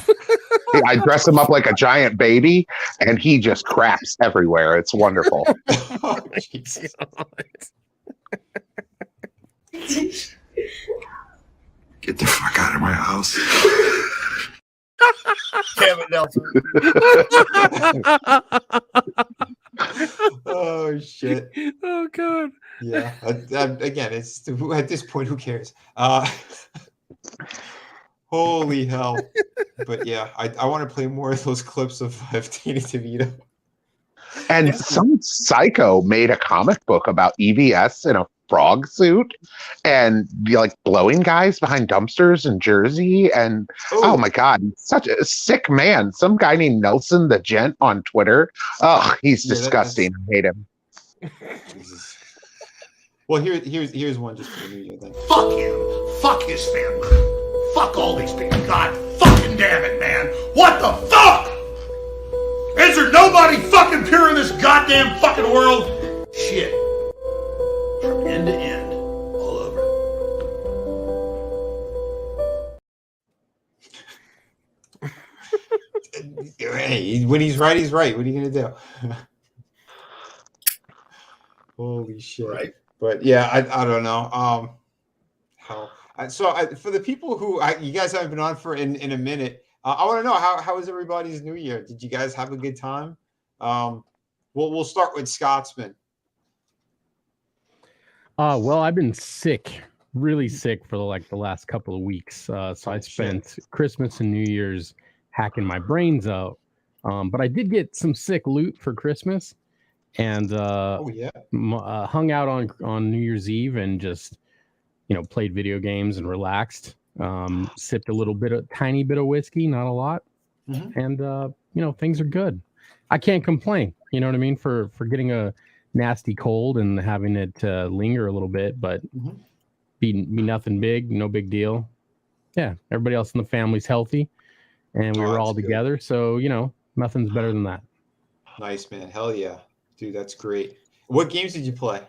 I dress him up like a giant baby, and he just craps everywhere. It's wonderful. Oh, Jesus. Get the fuck out of my house. Kevin Nelson. Oh shit. Oh god. Yeah. Again, it's at this point, who cares? Holy hell. But yeah, I want to play more of those clips of Danny DeVito. And some psycho made a comic book about EVS in a frog suit and like blowing guys behind dumpsters in Jersey. And oh my God, he's such a sick man. Some guy named Nelson the Gent on Twitter. Oh, he's disgusting. I hate him. Jesus. Well, here's one just for the new year then. Fuck him. Fuck his family. Fuck all these people. God fucking damn it, man. What the fuck? Is there nobody fucking pure in this goddamn fucking world? Shit. From end to end. All over. Hey, when he's right, he's right. What are you gonna do? Holy shit. Right. But yeah, I don't know. For the people who you guys haven't been on for in a minute, I want to know how was everybody's New Year? Did you guys have a good time? We'll start with Scotsman. Well, I've been sick, really sick for the last couple of weeks. So I spent Christmas and New Year's hacking my brains out. But I did get some sick loot for Christmas, and hung out on New Year's Eve and just played video games and relaxed. Sipped a tiny bit of whiskey, not a lot, and things are good. I can't complain. You know what I mean? For getting a nasty cold and having it linger a little bit, but be nothing big, no big deal. Yeah, everybody else in the family's healthy, and we were all together. Good. So nothing's better than that. Nice, man. Hell yeah, dude. That's great. What games did you play?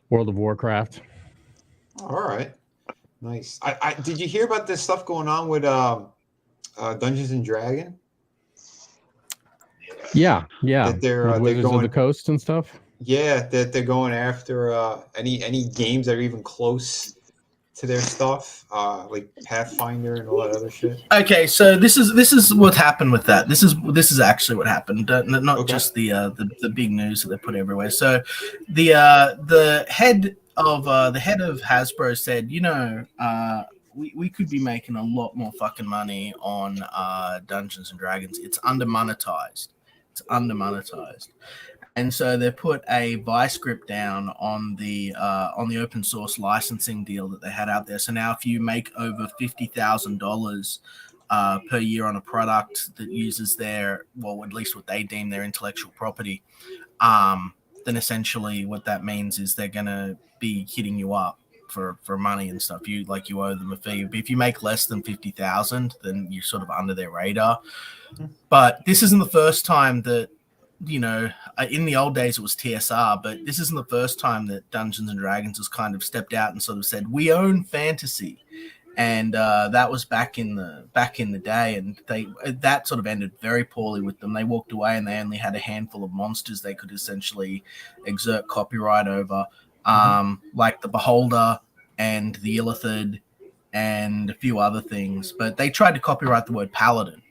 World of Warcraft. All right. Nice. I did you hear about this stuff going on with Dungeons and Dragons? Yeah. That they're Wizards going of the Coast and stuff. Yeah, that they're going after any games that are even close to their stuff, like Pathfinder and all that other shit. Okay, so this is what happened with that. This is actually what happened. Not just the big news that they put everywhere. So the head of Hasbro said, we could be making a lot more fucking money on Dungeons and Dragons. It's under-monetized. And so they put a buy script down on the open source licensing deal that they had out there. So now if you make over $50,000 per year on a product that uses at least what they deem their intellectual property, then essentially what that means is they're gonna be hitting you up for money and stuff. You owe them a fee. But if you make less than 50,000, then you're sort of under their radar. But this isn't the first time that, in the old days it was TSR, but this isn't the first time that Dungeons and Dragons has kind of stepped out and sort of said, we own fantasy. And that was back in the day, and that sort of ended very poorly with them. They walked away and they only had a handful of monsters they could essentially exert copyright over, like the Beholder and the Illithid and a few other things. But they tried to copyright the word paladin.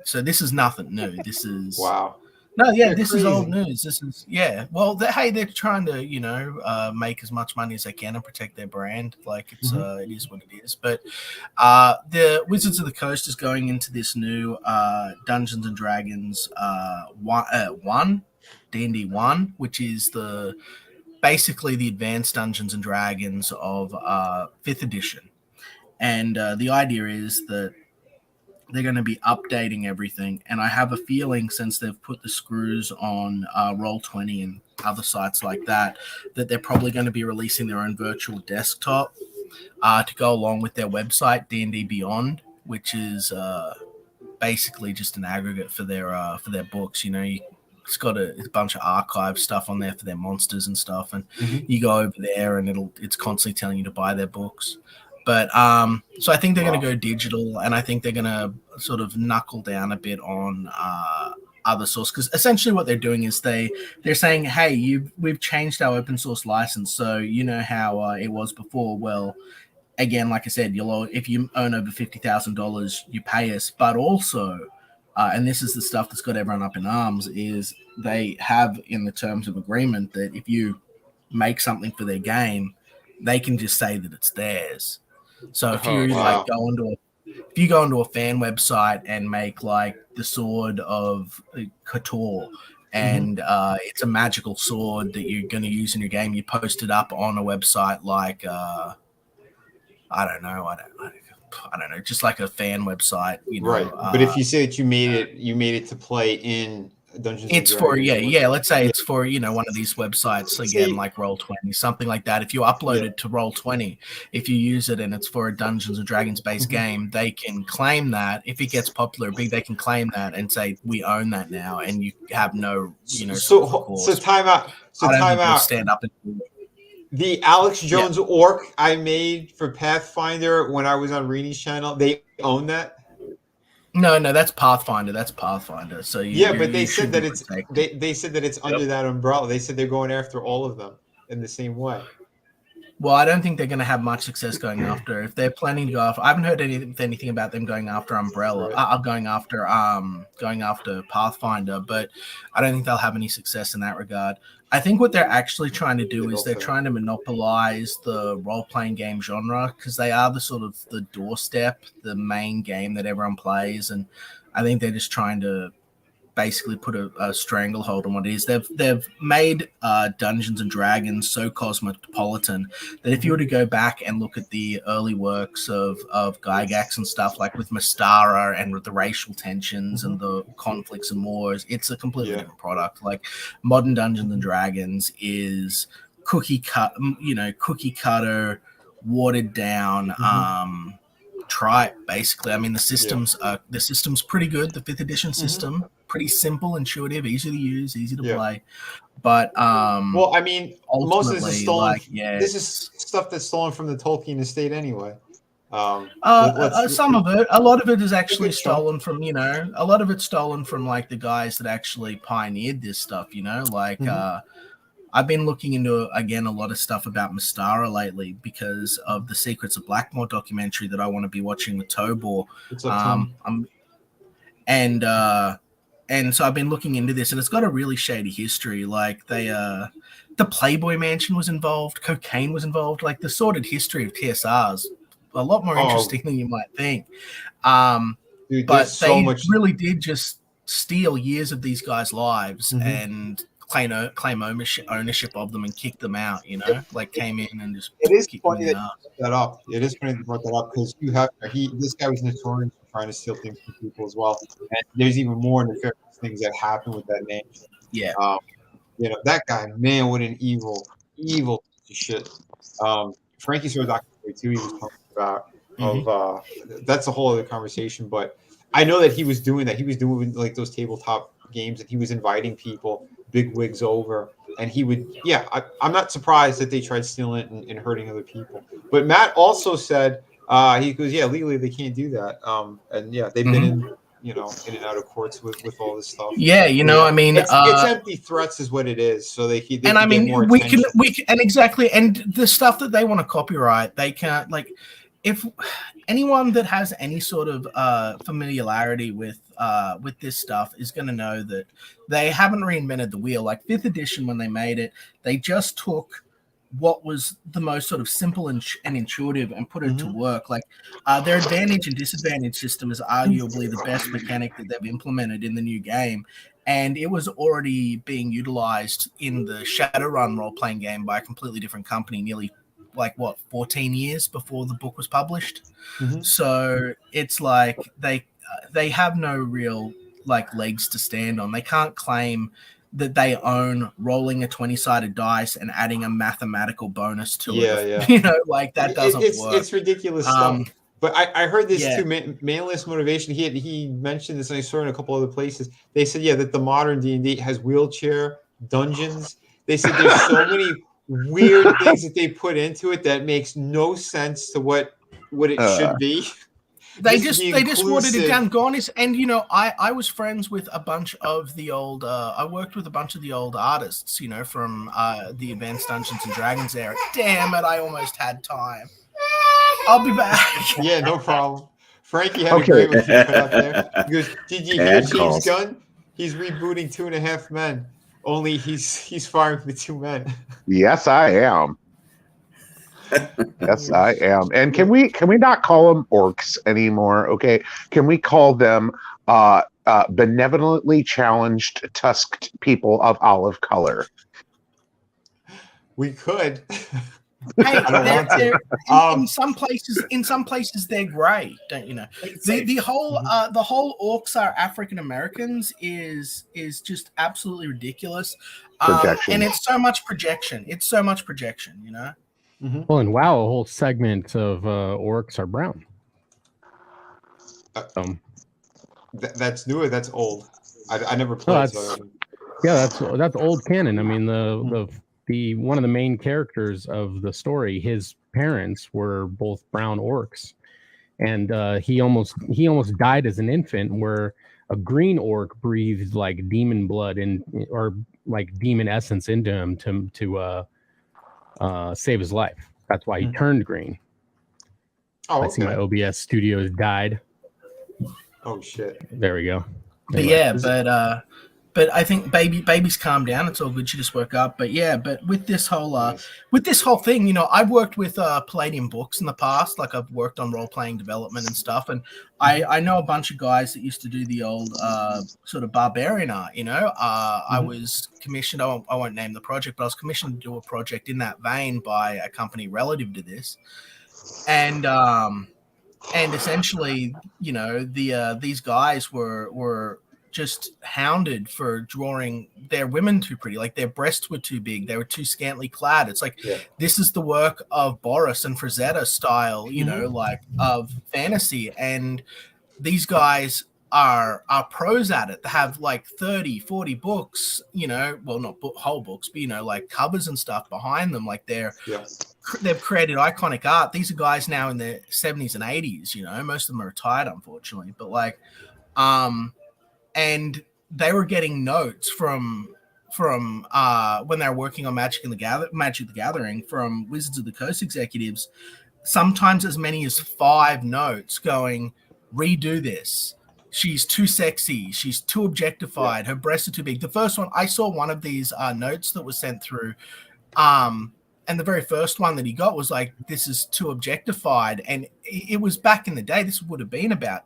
So this is nothing new. This is wow. No, yeah, this is old news. This is Well, they're trying to make as much money as they can and protect their brand. It is what it is. But the Wizards of the Coast is going into this new Dungeons and Dragons D&D 1, which is basically the advanced Dungeons and Dragons of 5th edition. And the idea is that they're going to be updating everything, and I have a feeling, since they've put the screws on Roll20 and other sites like that, that they're probably going to be releasing their own virtual desktop to go along with their website, D&D Beyond, which is basically just an aggregate for their books. it's got a bunch of archive stuff on there for their monsters and stuff, and Mhm. you go over there and it's constantly telling you to buy their books. But so I think they're going to go digital, and I think they're going to sort of knuckle down a bit on other source, because essentially what they're doing is they're saying, hey, we've changed our open source license, so you know how it was before. Well, again, like I said, if you own over $50,000, you pay us, but also. And this is the stuff that's got everyone up in arms, is they have in the terms of agreement that if you make something for their game, they can just say that it's theirs. So if you if you go into a fan website and make like the sword of Kotor, and it's a magical sword that you're going to use in your game, you post it up on a website like I don't know, just like a fan website, you know. Right, but if you say that you made it to play in Dungeons It's and for Dragons, let's say it's for one of these websites again, like Roll20, something like that. If you upload it to Roll20, if you use it and it's for a Dungeons and Dragons based game, they can claim that if it gets popular big, they can claim that and say we own that now, and you have no so time out. So time out. Stand up and do it. The Alex Jones orc I made for Pathfinder when I was on Reenie's channel, they own that? No, that's Pathfinder. So but they said that it's they said that it's under that umbrella. They said they're going after all of them in the same way. Well, I don't think they're going to have much success going after. If they're planning to go after, I haven't heard anything about them going after Umbrella. Going after Pathfinder, but I don't think they'll have any success in that regard. I think what they're actually trying to do is they're trying to monopolize the role-playing game genre, because they are the sort of the doorstep, the main game that everyone plays, and I think they're just trying to basically put a stranglehold on what it is. They've made Dungeons and Dragons so cosmopolitan that if you were to go back and look at the early works of Gygax and stuff, like with Mystara and with the racial tensions and the conflicts and wars, it's a completely different product. Like modern Dungeons and Dragons is cookie cutter, watered down, tripe, basically. I mean, the system's pretty good. The 5th edition system, pretty simple, intuitive, easy to use, easy to play. But well, I mean, most of this is stolen. Like, this is stuff that's stolen from the Tolkien estate anyway. Some of it, a lot of it is actually stolen from, a lot of it's stolen from like the guys that actually pioneered this stuff, like I've been looking into, again, a lot of stuff about Mystara lately because of the Secrets of Blackmore documentary that I want to be watching with Tobor. And so I've been looking into this, and it's got a really shady history. Like the Playboy Mansion was involved, cocaine was involved. Like the sordid history of TSRs, a lot more interesting than you might think. Dude, but they really did just steal years of these guys' lives and claim ownership of them and kick them out, like came in and just it is funny that you brought that up. It is funny that you brought that up because this guy was notorious for trying to steal things from people as well. And there's even more nefarious things that happen with that name. Yeah. That guy, man, what an evil piece of shit. Frankie saw a documentary too he was talking about that's a whole other conversation, but I know that he was doing that. He was doing like those tabletop games and he was inviting people, big wigs over, and he would I'm not surprised that they tried stealing it and hurting other people. But Matt also said he goes, legally they can't do that. And they've been in in and out of courts with all this stuff. I mean, it's empty threats is what it is. So they and I mean, we can and exactly, and the stuff that they want to copyright, they can't. Like, if anyone that has any sort of familiarity with this stuff is going to know that they haven't reinvented the wheel. Like 5th edition, when they made it, they just took what was the most sort of simple and intuitive and put it to work. Like their advantage and disadvantage system is arguably the best mechanic that they've implemented in the new game. And it was already being utilized in the Shadowrun role-playing game by a completely different company nearly 14 years before the book was published. So it's like they have no real legs to stand on. They can't claim that they own rolling a 20-sided dice and adding a mathematical bonus to it. That doesn't work. It's ridiculous stuff. But I heard this too. Mainless motivation. He mentioned this, and I saw it in a couple other places. They said, that the modern D&D has wheelchair dungeons. They said there's so many weird things that they put into it that makes no sense to what it should be. They just watered it down. And I was friends with a bunch of the old. I worked with a bunch of the old artists, from the Advanced Dungeons and Dragons era. Damn it! I almost had time. I'll be back. Yeah, no problem. Frankie had a great one cut out there. He goes, "Did you hear James Gunn? He's rebooting 2.5 Men. Only he's firing the 2 men." Yes, I am. Yes, I am. And can we not call them orcs anymore? Okay, can we call them benevolently challenged tusked people of olive color? We could. Hey, in some places they're grey, don't you know? The whole orcs are African Americans is just absolutely ridiculous. And it's so much projection. Well, and wow, a whole segment of orcs are brown. That's new or that's old? I never played. That's old canon. I mean, the one of the main characters of the story, his parents were both brown orcs, and he almost died as an infant, where a green orc breathed like demon blood or like demon essence into him to save his life. That's why he turned green. Oh, okay. I see my OBS studios died. Oh shit! There we go. Anyway. But I think baby's calmed down. It's all good. She just woke up. But with this whole thing, I've worked with Palladium Books in the past. Like I've worked on role playing development and stuff. And I know a bunch of guys that used to do the old sort of barbarian art. I was commissioned. I won't name the project, but I was commissioned to do a project in that vein by a company relative to this. And essentially, these guys were just hounded for drawing their women too pretty, like their breasts were too big, they were too scantily clad. It's like this is the work of Boris and Frazetta style, like of fantasy, and these guys are pros at it. They have like 30-40 books, well, not whole books, but like covers and stuff behind them. Like they've created iconic art. These are guys now in their 70s and 80s. Most of them are retired, unfortunately, but like and they were getting notes from when they were working on Magic the Gathering from Wizards of the Coast executives, sometimes as many as 5 notes going, redo this. She's too sexy. She's too objectified. Her breasts are too big. The first one, I saw one of these notes that was sent through. And the very first one that he got was like, this is too objectified. And it was back in the day. This would have been about,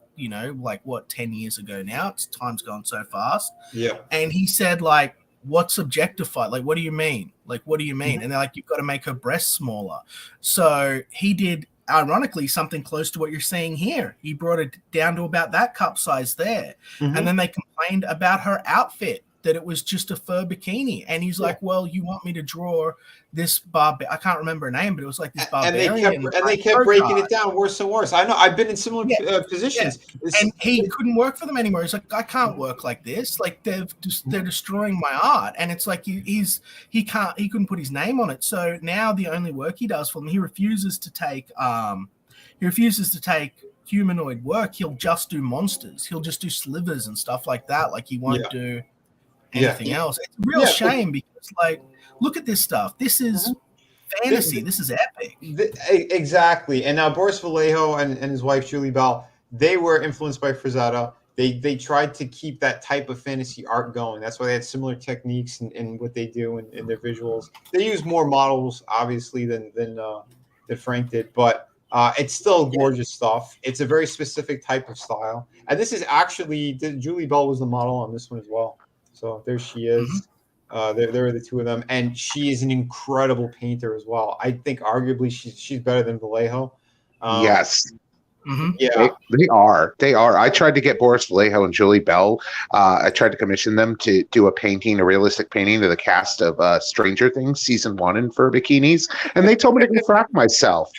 10 years ago now. Time's gone so fast. Yeah. And he said, like, what's objectified? Like, what do you mean? Mm-hmm. And they're like, you've got to make her breasts smaller. So he did, ironically, something close to what you're seeing here. He brought it down to about that cup size there. Mm-hmm. And then they complained about her outfit, that it was just a fur bikini. And he's like, well, you want me to draw this I can't remember her name, but it was like this barbarian. And they kept breaking it down worse and worse. I know, I've been in similar positions. Yeah. And he couldn't work for them anymore. He's like, I can't work like this. Like they're destroying my art. And it's like he couldn't put his name on it. So now the only work he does for them, he refuses to take humanoid work. He'll just do monsters. He'll just do slivers and stuff like that. Like he won't do anything else. It's a real shame because, like, look at this stuff. This is fantasy. This is epic. Exactly. And now Boris Vallejo and his wife Julie Bell, they were influenced by Frazetta. They tried to keep that type of fantasy art going. That's why they had similar techniques in what they do in their visuals. They use more models, obviously, than Frank did, but it's still gorgeous stuff. It's a very specific type of style. And this is actually, Julie Bell was the model on this one as well. So there she is. Mm-hmm. There are the two of them, and she is an incredible painter as well. I think arguably she's better than Vallejo. Yes. Mm-hmm. Yeah, they are. I tried to get Boris Vallejo and Julie Bell. I tried to commission them to do a realistic painting of the cast of Stranger Things season 1 in fur bikinis, and they told me to go frack myself.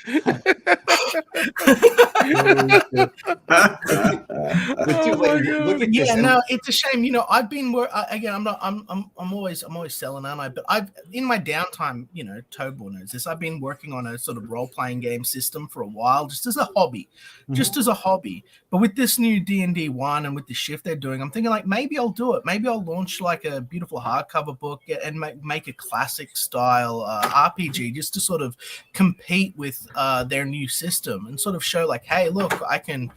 No, it's a shame. You know, I've been again. I'm always selling, aren't I? But I've in my downtime, you know, Tobor knows this. I've been working on a sort of role playing game system for a while, just as a hobby, But with this new D&D 1 and with the shift they're doing, I'm thinking like maybe I'll do it. Maybe I'll launch like a beautiful hardcover book and make a classic style RPG just to sort of compete with their new system and sort of show like, hey, look, I can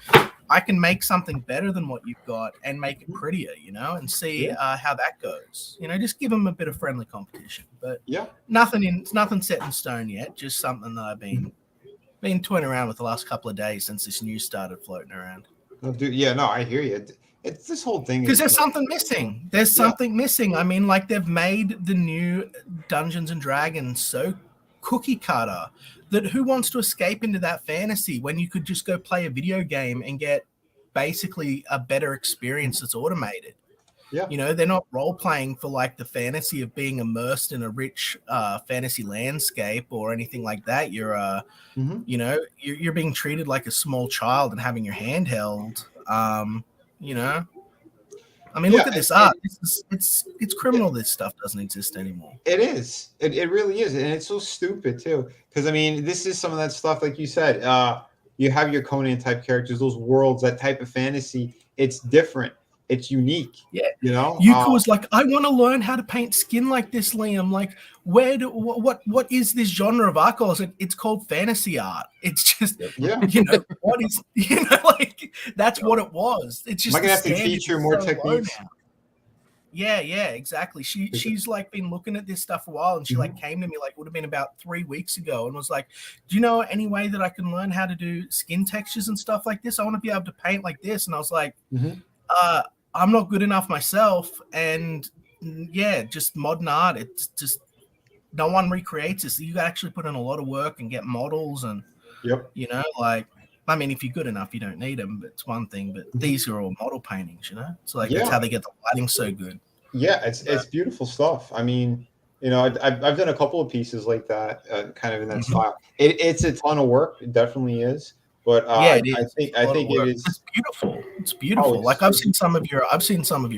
make something better than what you've got and make it prettier, you know, and see how that goes. You know, just give them a bit of friendly competition. But nothing set in stone yet. Just something that I've been toying around with the last couple of days since this news started floating around. Oh, dude, no, I hear you. It's this whole thing because there's something missing. There's something missing. I mean, like they've made the new Dungeons and Dragons so cookie cutter that who wants to escape into that fantasy when you could just go play a video game and get basically a better experience that's automated. Yeah. You know, they're not role playing for like the fantasy of being immersed in a rich fantasy landscape or anything like that. You're you know, you're being treated like a small child and having your hand held. You know, I mean, look at this art. It's criminal. This stuff doesn't exist anymore. It is. It really is, and it's so stupid too. Because I mean, this is some of that stuff, like you said. You have your Conan type characters, those worlds, that type of fantasy. It's different. It's unique. Yeah, you know. Yuka was like, I want to learn how to paint skin like this, Liam. Like, what is this genre of art called? It's called fantasy art. It's just, you know, what is, you know, like that's what it was. It's just. Am I gonna have to teach her more techniques? Yeah, exactly. She's like been looking at this stuff for a while, and she like came to me like it would have been about 3 weeks ago, and was like, "Do you know any way that I can learn how to do skin textures and stuff like this? I want to be able to paint like this." And I was like, I'm not good enough myself, and just modern art. It's just no one recreates this. You actually put in a lot of work and get models, and you know, like I mean, if you're good enough, you don't need them. But it's one thing. But these are all model paintings, you know. So like that's how they get the lighting so good. Yeah, it's beautiful stuff. I mean, you know, I've done a couple of pieces like that, kind of in that style. It's a ton of work. It definitely is. But I think it is. It's beautiful. It's beautiful. Like I've seen some of your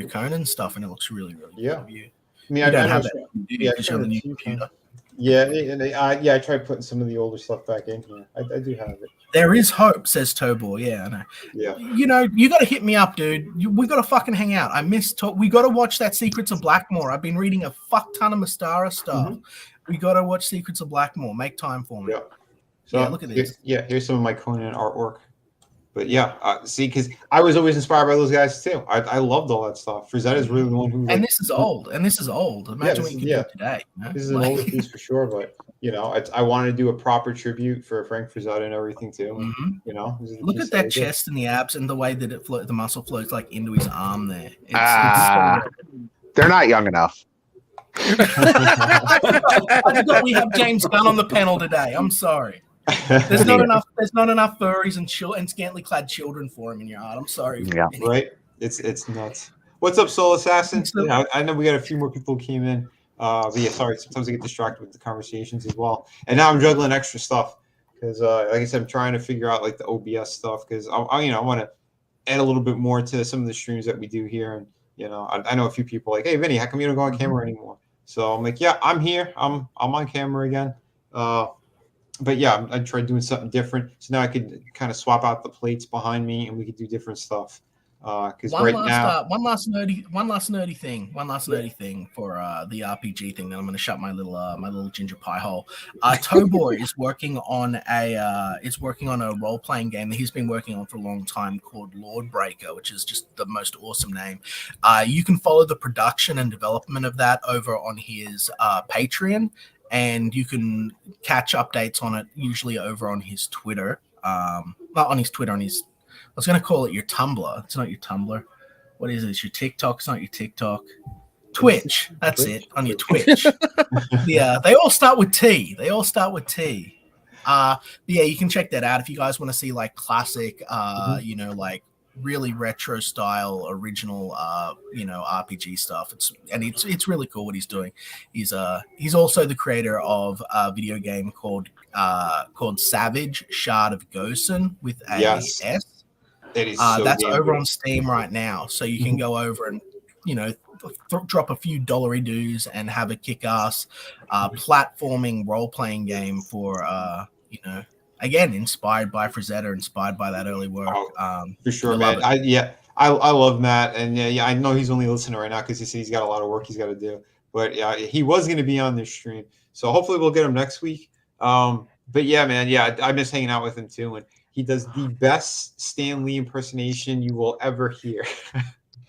Conan stuff, and it looks really, really good. I mean, I don't have that because you're on the new computer. I tried putting some of the older stuff back in here. I do have it. There is hope, says Tobor. Yeah, I know. Yeah. You know, you got to hit me up, dude. We got to fucking hang out. We got to watch that Secrets of Blackmore. I've been reading a fuck ton of Mystara stuff. We got to watch Secrets of Blackmore. Make time for me. Yeah. So look at this. Here's some of my Conan artwork. But see, because I was always inspired by those guys too. I loved all that stuff. Frazetta is really the one who. And this is old. Imagine what you can do today. You know? This is an older piece for sure, but you know, I wanted to do a proper tribute for Frank Frazetta and everything too. You know, look at that chest and the abs and the way that the muscle flows like into his arm there. They're not young enough. We have James Gunn on the panel today. I'm sorry. There's not enough furries and scantily clad children for him in your art. I'm sorry. Yeah, right. It's nuts. What's up, Soul Assassin? I know we got a few more people who came in. But yeah, sorry. Sometimes I get distracted with the conversations as well. And now I'm juggling extra stuff because, like I said, I'm trying to figure out like the OBS stuff because I want to add a little bit more to some of the streams that we do here. And you know, I know a few people like, hey, Vinny, how come you don't go on camera anymore? So I'm like, yeah, I'm here. I'm on camera again. But yeah, I tried doing something different. So now I could kind of swap out the plates behind me, and we could do different stuff. Because one last nerdy thing for the RPG thing. Then I'm going to shut my little ginger pie hole. Tobor is working on a role playing game that he's been working on for a long time called Lord Breaker, which is just the most awesome name. You can follow the production and development of that over on his Patreon. And you can catch updates on it usually over on his Twitter. Not on his Twitter, I was going to call it your Tumblr. It's not your Tumblr. What is it? It's your TikTok. It's not your TikTok. Twitch. That's it. On your Twitch. Yeah, they all start with T. But yeah, you can check that out if you guys want to see like classic, you know, like really retro style, original, RPG stuff. It's really cool what he's doing. He's also the creator of a video game called Savage Shard of Gosen with a Yes. S. It is so that's damn over good. on Steam right now, so you can go over and drop a few dollary dues and have a kick-ass platforming role-playing game for again, inspired by Frazetta, inspired by that early work. For sure, you'll man. love it. I love Matt, and I know he's only listening right now because he's got a lot of work he's got to do. But he was going to be on this stream, so hopefully we'll get him next week. But yeah, man, I miss hanging out with him too, and he does the best Stan Lee impersonation you will ever hear.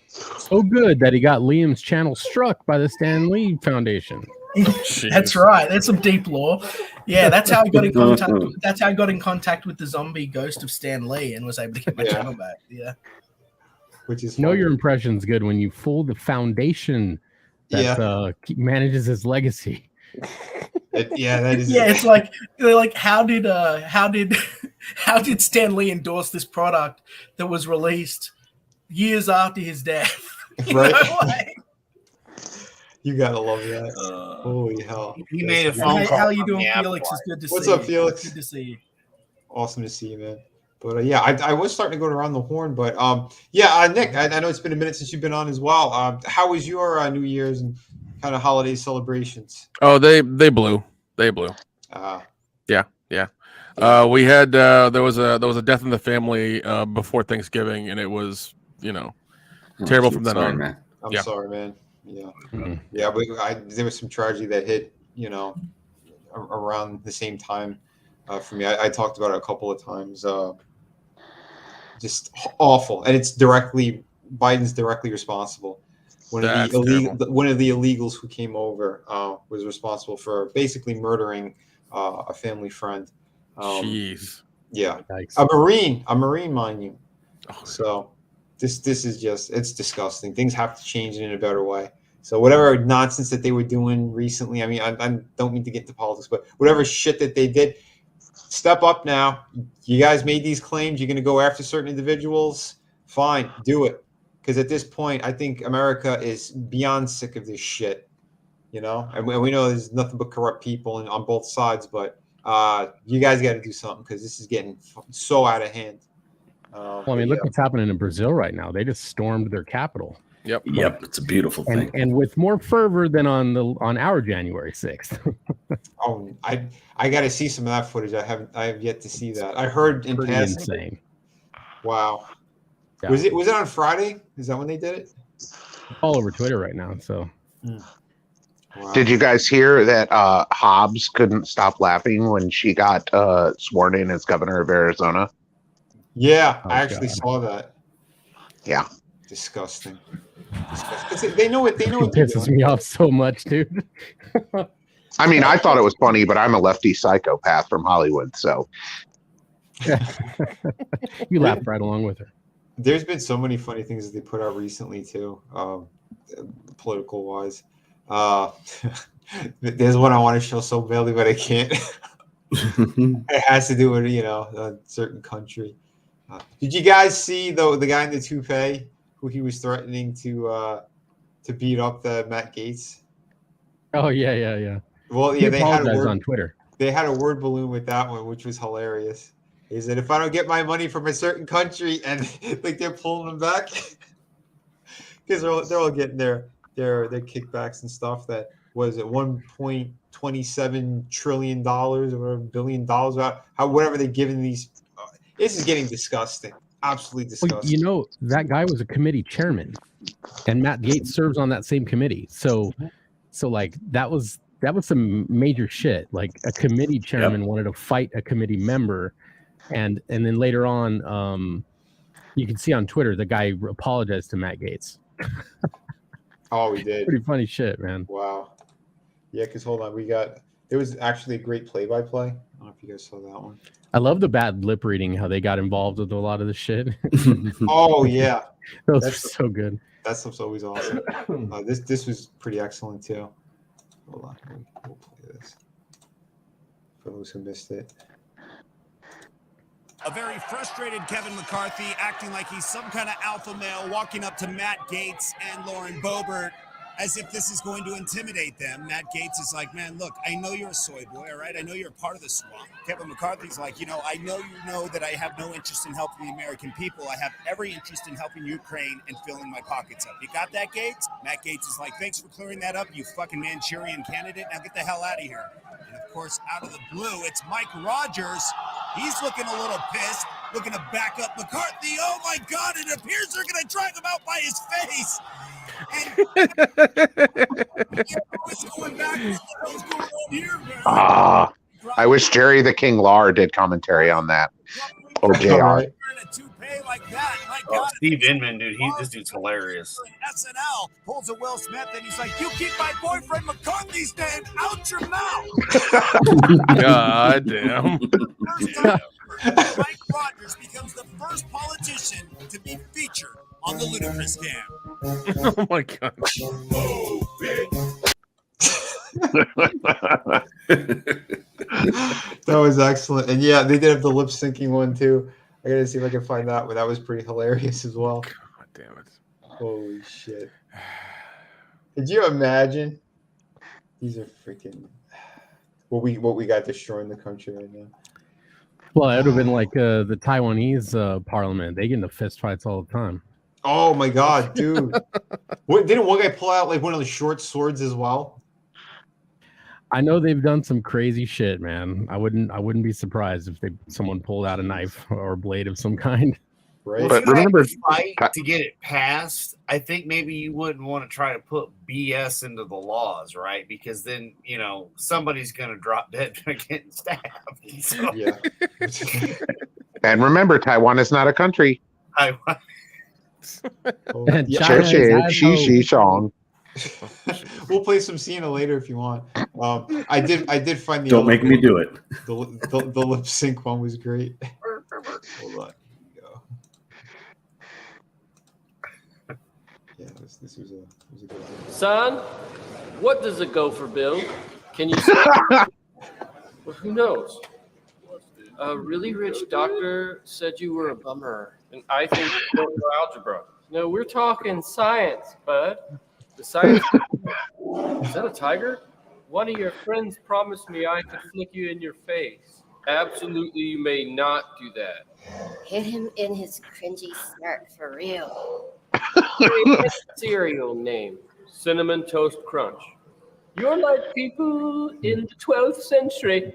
So good that he got Liam's channel struck by the Stan Lee Foundation. That's right. That's some deep lore. Yeah, that's how I got in contact. That's how I got in contact with the zombie ghost of Stan Lee and was able to get my channel back. Yeah, which is know your impression's good when you fool the foundation that manages his legacy. That is. Yeah, it's like they're like, how did Stan Lee endorse this product that was released years after his death? Right. You gotta love that. Holy hell. He made a phone call. How you doing, Felix? It's good to see you. What's up, Felix? Good to see you. Awesome to see you, man. But I was starting to go around the horn. But Nick, I know it's been a minute since you've been on as well. How was your New Year's and kind of holiday celebrations? Oh, they blew. They blew. Yeah. We had there was a death in the family before Thanksgiving, and it was terrible from then on. Man. I'm sorry, man. Yeah, yeah, but there was some tragedy that hit, around the same time for me. I talked about it a couple of times. Just awful, and Biden's directly responsible. One of the illegals who came over was responsible for basically murdering a family friend. Jeez. Yeah, a Marine, mind you. So this is it's disgusting. Things have to change in a better way. So whatever nonsense that they were doing recently, I mean, I don't mean to get into politics, but whatever shit that they did, step up now. You guys made these claims. You're going to go after certain individuals. Fine, do it. Because at this point, I think America is beyond sick of this shit. And we know there's nothing but corrupt people on both sides, but you guys got to do something because this is getting so out of hand. Well, I mean, look what's happening in Brazil right now. They just stormed their capital. Yep. It's a beautiful thing, and with more fervor than on our January 6th. Oh, I got to see some of that footage. I have yet to see that. I heard in passing. Insane. Wow. Yeah. Was it on Friday? Is that when they did it? All over Twitter right now. So. Wow. Did you guys hear that Hobbs couldn't stop laughing when she got sworn in as governor of Arizona? Yeah, I actually saw that. Yeah. Disgusting. They know what It pisses me off so much, dude. I mean, I thought it was funny, but I'm a lefty psychopath from Hollywood, so you laughed right along with her. There's been so many funny things that they put out recently too, political wise. There's one I want to show so badly, but I can't. It has to do with a certain country. Did you guys see the guy in the toupee who he was threatening to beat up the Matt Gaetz? Oh yeah. Well, he they had on Twitter. They had a word balloon with that one, which was hilarious. He said, "If I don't get my money from a certain country," and like they're pulling them back because they're all getting their kickbacks and stuff. That was at $1.27 trillion or whatever, $billion. Whatever they're giving these. This is getting disgusting. Absolutely disgusting. Well, that guy was a committee chairman, and Matt Gaetz serves on that same committee. So like that was some major shit. Like a committee chairman wanted to fight a committee member, and then later on, you can see on Twitter the guy apologized to Matt Gaetz. Oh, he did. Pretty funny shit, man. Wow. Yeah, because hold on, there was actually a great play-by-play. I don't know if you guys saw that one. I love the bad lip reading, how they got involved with a lot of the shit. Oh yeah, those are so good. That stuff's always awesome. This was pretty excellent too. Hold on, we'll play this for those who missed it. A very frustrated Kevin McCarthy acting like he's some kind of alpha male, walking up to Matt Gaetz and Lauren Boebert as if this is going to intimidate them. Matt Gaetz is like, man, look, I know you're a soy boy, all right? I know you're a part of the swamp. Kevin McCarthy's like, I know you know that I have no interest in helping the American people. I have every interest in helping Ukraine and filling my pockets up. You got that, Gaetz? Matt Gaetz is like, thanks for clearing that up, you fucking Manchurian candidate. Now get the hell out of here. And of course, out of the blue, it's Mike Rogers. He's looking a little pissed, looking to back up McCarthy. Oh my God, it appears they're going to drag him out by his face. I wish Jerry the King Lawler did commentary on that. Or JR. Oh, Steve Inman, dude, this dude's hilarious. SNL pulls a Will Smith and he's like, you keep my boyfriend McCarthy's name out your mouth. God damn. Mike Rogers becomes the first politician to be featured on the Ludicrous Cam. Oh my God. That was excellent. And yeah, they did have the lip syncing one too. I gotta see if I can find that one. That was pretty hilarious as well. God damn it. Holy shit. Could you imagine? These are freaking what we got destroying the country right now. Well, it would have been like the Taiwanese parliament. They get into fist fights all the time. Oh my God, dude. Didn't one guy pull out like one of the short swords as well? I know they've done some crazy shit, man. I wouldn't be surprised if someone pulled out a knife or a blade of some kind. Right. Well, But if you had remember- to fight to get it passed, I think maybe you wouldn't want to try to put BS into the laws, right? Because then, somebody's going to drop dead by getting stabbed. So, Yeah. And remember, Taiwan is not a country. And Yeah. China is at home. Shong. We'll play some Cena later if you want. I did find the Don't other make one. me do it. The lip sync one was great. Hold on. Here we go. Yeah, this was a good one. Son, what does a gopher build? Can you say? Well, who knows? A really rich doctor said you were a bummer, and I think you don't know algebra. No, we're talking science, bud. The science. Is that a tiger? One of your friends promised me I could flick you in your face. Absolutely, you may not do that. Hit him in his cringy snark for real. Cereal name, Cinnamon Toast Crunch. You're like people in the 12th century.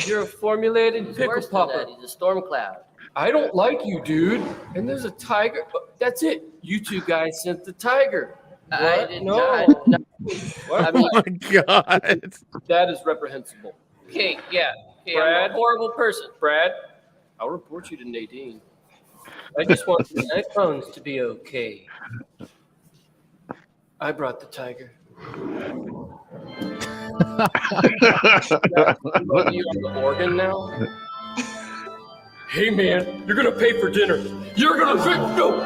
You're a formulated He's pickle worse than popper. that. He's a storm cloud. I don't like you, dude. And there's a tiger. That's it. You two guys sent the tiger. I What? did No. not. No. What? I mean- Oh my God. That is reprehensible. Okay, yeah. Okay, Brad? I'm a horrible person. Brad, I'll report you to Nadine. I just want the iPhones to be okay. I brought the tiger. You on the organ now? Hey man, you're gonna pay for dinner. You're gonna pay. No.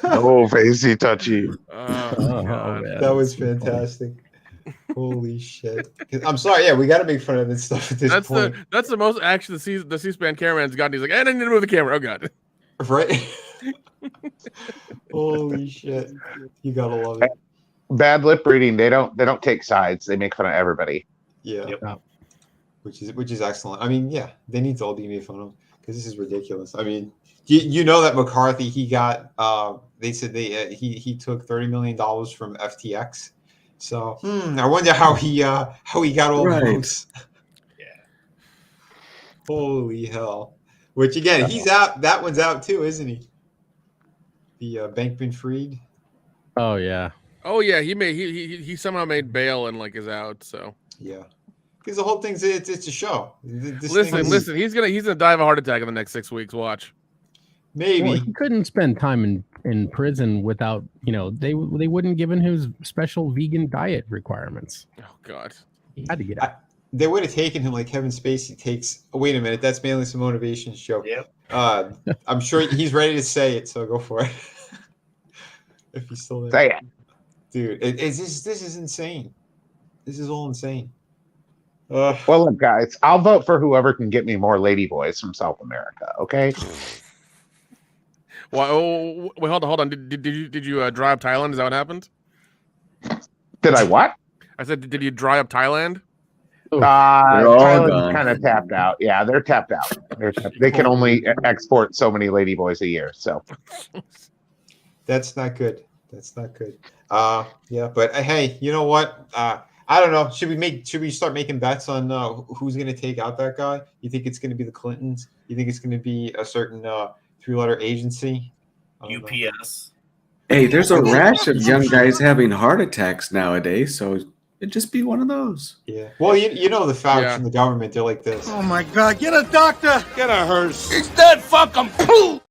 Oh, facey touchy. That was fantastic. Holy shit. I'm sorry. Yeah, we got to make fun of this stuff at this point. That's the most action the C-SPAN cameraman's gotten. He's like, I need to move the camera. Oh God. Right? Holy shit. You got to love it. Bad lip reading. They don't take sides. They make fun of everybody. Yeah. Which is excellent. I mean, yeah, they need to all be made fun of because this is ridiculous. I mean, you know that McCarthy, he got they said he took $30 million from FTX. So I wonder how he got all those. Yeah. Holy hell. Which again, he's out. That one's out too, isn't he? The Bankman-Fried. Oh yeah. Oh yeah, he somehow made bail and like is out. So yeah, because the whole thing's it's a show. Listen, he's gonna die of a heart attack in the next 6 weeks. Watch. Maybe well, he couldn't spend time in prison without they wouldn't give him his special vegan diet requirements. Oh God, he had to get out. They would have taken him like Kevin Spacey takes. Oh, wait a minute, that's mainly some motivation show. Yep. I'm sure he's ready to say it, so go for it. If he's still there. Say it. Dude, this is insane. This is all insane. Uh, Well, look, guys, I'll vote for whoever can get me more ladyboys from South America. Okay. Well, wait, hold on. Did you dry up Thailand? Is that what happened? Did I what? I said, did you dry up Thailand? They're all Thailand's gone. kind of tapped out. Yeah, they're tapped out. They can only export so many ladyboys a year. So that's not good. That's not good. Yeah, but hey, you know what? I don't know. Should we start making bets on who's going to take out that guy? You think it's going to be the Clintons? You think it's going to be a certain 3-letter agency? UPS. Hey, there's a rash of young guys having heart attacks nowadays, so it'd just be one of those. Yeah. Well, you know the Fauci from the government, they're like this. Oh my God! Get a doctor. Get a hearse. It's dead. Fucking poo.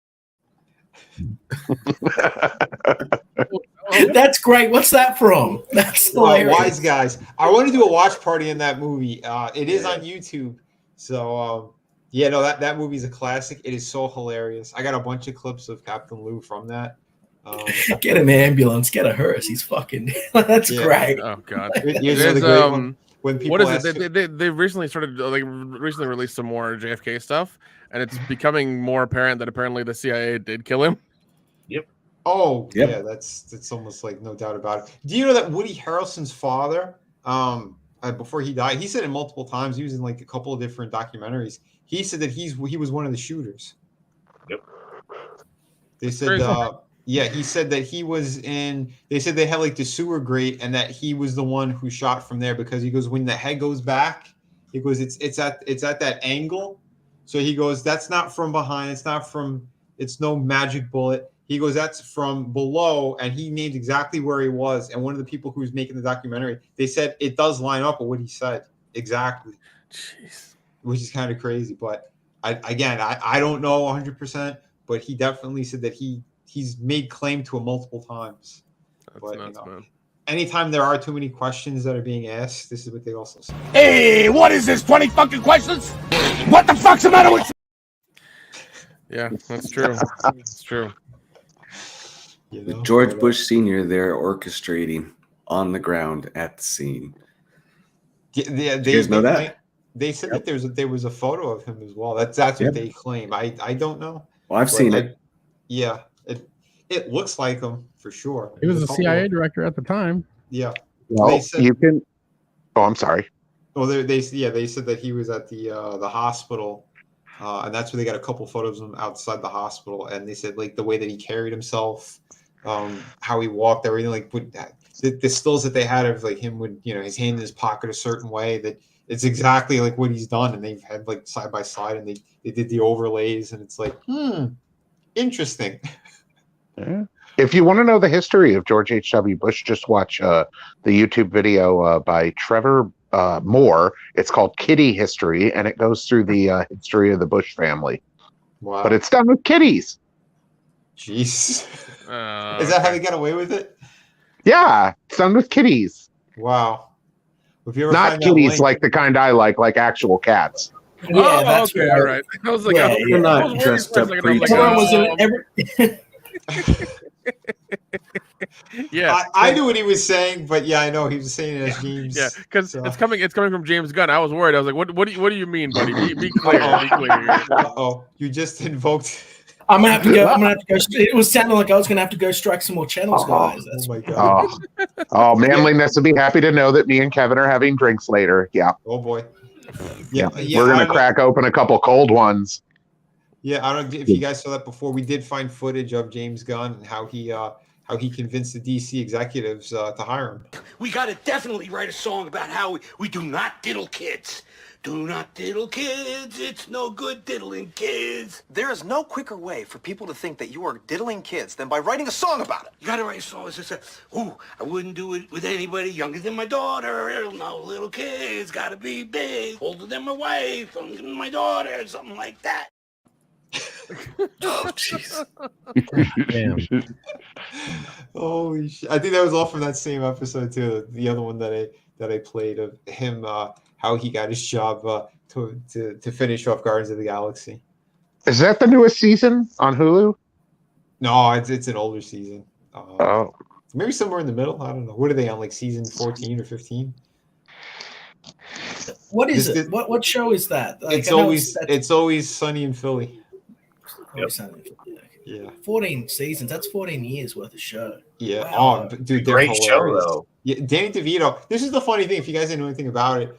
That's great. What's that from? That's hilarious. Wise Guys. I want to do a watch party in that movie. It is on YouTube. So, yeah, no, that movie's a classic. It is so hilarious. I got a bunch of clips of Captain Lou from that. Get an ambulance. Get a hearse. He's fucking. That's great. Oh God. When people what is it? They recently recently released some more JFK stuff, and it's becoming more apparent that apparently the CIA did kill him. Yep. Oh, Yep. yeah, that's almost like no doubt about it. Do you know that Woody Harrelson's father, before he died, he said it multiple times. He was in like a couple of different documentaries. He said that he was one of the shooters. Yep. They said, yeah, he said that he was in. They said they had like the sewer grate, and that he was the one who shot from there because he goes when the head goes back, he goes it's at that angle, so he goes that's not from behind, it's no magic bullet. He goes, that's from below, and he named exactly where he was. And one of the people who was making the documentary, they said it does line up with what he said exactly. Jeez. Which is kind of crazy. But I don't know 100%, but he definitely said that he's made claim to it multiple times. But man. Anytime there are too many questions that are being asked, this is what they also say. Hey, what is this? 20 fucking questions? What the fuck's the matter with? Yeah, that's true. That's true. You know, George Bush Sr. there orchestrating on the ground at the scene. Yeah, you guys know that? They said that there was a photo of him as well. That's what they claim. I don't know. Well, I've seen it. Yeah, it looks like him for sure. He was a CIA director at the time. Yeah. Well, you can. Oh, I'm sorry. Well, they said that he was at the hospital. And that's where they got a couple photos of him outside the hospital. And they said like the way that he carried himself, how he walked, everything like the stills that they had of like him with his hand in his pocket a certain way, that it's exactly like what he's done. And they've had like side by side, and they did the overlays, and it's like interesting. Yeah. If you want to know the history of George H.W. Bush, just watch the YouTube video by Trevor Moore. It's called Kitty History, and it goes through the history of the Bush family. Wow. But it's done with kitties. Jeez. Is that how they got away with it? Yeah, it's done with kitties. Wow. If you ever Not kitties like the kind I like actual cats. Yeah, that's okay, all right. I was like, you're not dressed up creatures. Yeah, I knew what he was saying, but yeah, I know he was saying it as James. Yeah, because it's coming from James Gunn. I was worried. I was like, what do you mean, buddy? Be clear. Be clear. Oh, you just invoked. I'm gonna have to go. It was sounding like I was gonna have to go strike some more channels, guys. Oh my god. Oh, manliness would be happy to know that me and Kevin are having drinks later. Yeah. Oh boy. Yeah. We're gonna crack open a couple cold ones. Yeah, I don't know if you guys saw that before. We did find footage of James Gunn and how he convinced the DC executives to hire him. We got to definitely write a song about how we do not diddle kids. Do not diddle kids. It's no good diddling kids. There is no quicker way for people to think that you are diddling kids than by writing a song about it. You got to write a song that says, "Ooh, I wouldn't do it with anybody younger than my daughter. No little kids, got to be big, older than my wife, younger than my daughter," something like that. Oh, jeez. Damn. Holy shit. I think that was all from that same episode too. The other one that I played of him, how he got his job to finish off Guardians of the Galaxy. Is that the newest season on Hulu? No, it's an older season. Maybe somewhere in the middle. I don't know. What are they on? Like season 14 or 15? What is it? What show is that? Like, it's always Sunny in Philly. Yeah. 14 seasons. That's 14 years worth of show. Yeah. Wow. Oh, dude, they're Great show, hilarious. though. Yeah, Danny DeVito. This is the funny thing. If you guys didn't know anything about it,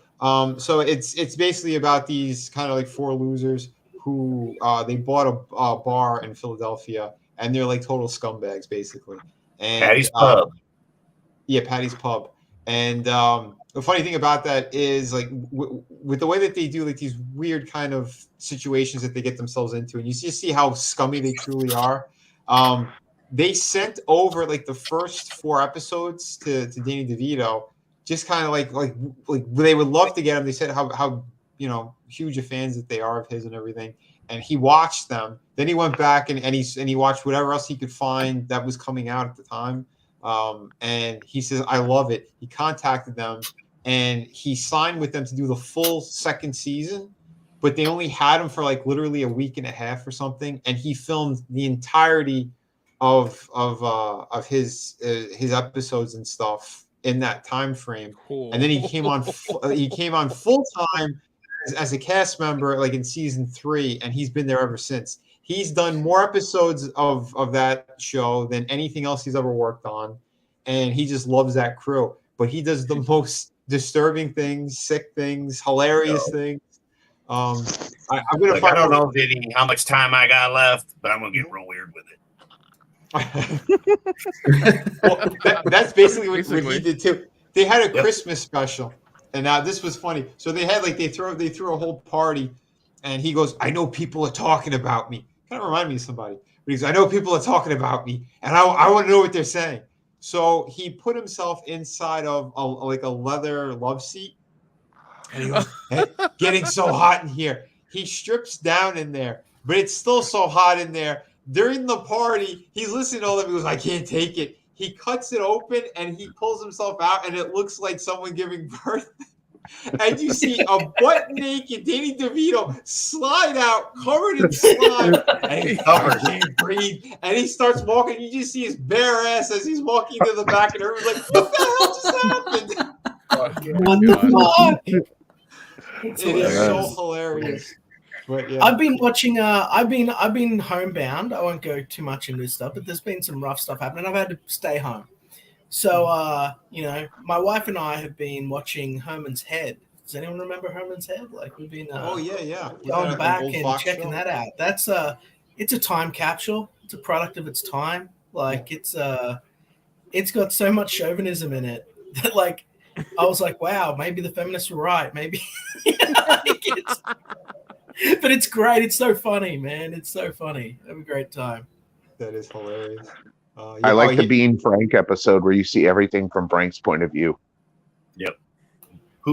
so it's basically about these kind of like four losers who they bought a bar in Philadelphia, and they're like total scumbags, basically. And Patty's Pub. Yeah, Patty's Pub. And the funny thing about that is, like, with the way that they do like these weird kind of situations that they get themselves into, and you just see how scummy they truly are. They sent over like the first 4 episodes to Danny DeVito, just kind of like they would love to get him. They said how huge of fans that they are of his and everything. And he watched them. Then he went back and he watched whatever else he could find that was coming out at the time. And he says, I love it. He contacted them and he signed with them to do the full second season, but they only had him for like literally a week and a half or something. And he filmed the entirety of his episodes and stuff in that time frame. Cool. And then he came on full time as a cast member, like in season 3, and he's been there ever since. He's done more episodes of that show than anything else he's ever worked on, and he just loves that crew. But he does the most disturbing things, sick things, hilarious things. I'm gonna. Look, I don't know, Vinny, how much time I got left, but I'm gonna get real weird with it. Well, that's basically what he did too. They had a Christmas special, and now this was funny. So they had they threw a whole party, and he goes, "I know people are talking about me." Kind of remind me of somebody. But he goes, "I know people are talking about me, and I want to know what they're saying." So he put himself inside of a leather love seat, and he goes, "Hey, getting so hot in here." He strips down in there, but it's still so hot in there. During the party, he's listening to all of them. He goes, "I can't take it." He cuts it open and he pulls himself out, and it looks like someone giving birth. And you see a butt-naked Danny DeVito slide out, covered in slime, and he can't breathe. And he starts walking. You just see his bare ass as he's walking to the back, and everyone's like, "What the hell just happened?" What the fuck? It is so hilarious. But yeah. I've been watching. I've been homebound. I won't go too much into this stuff, but there's been some rough stuff happening. I've had to stay home. So, my wife and I have been watching Herman's Head. Does anyone remember Herman's Head? Like we've been going back and checking that out. That's it's a time capsule. It's a product of its time. Like it's got so much chauvinism in it that like I was like, wow, maybe the feminists were right. Maybe. But it's great. It's so funny, man. It's so funny. Have a great time. That is hilarious. I like the Being Frank episode where you see everything from Frank's point of view. Yep.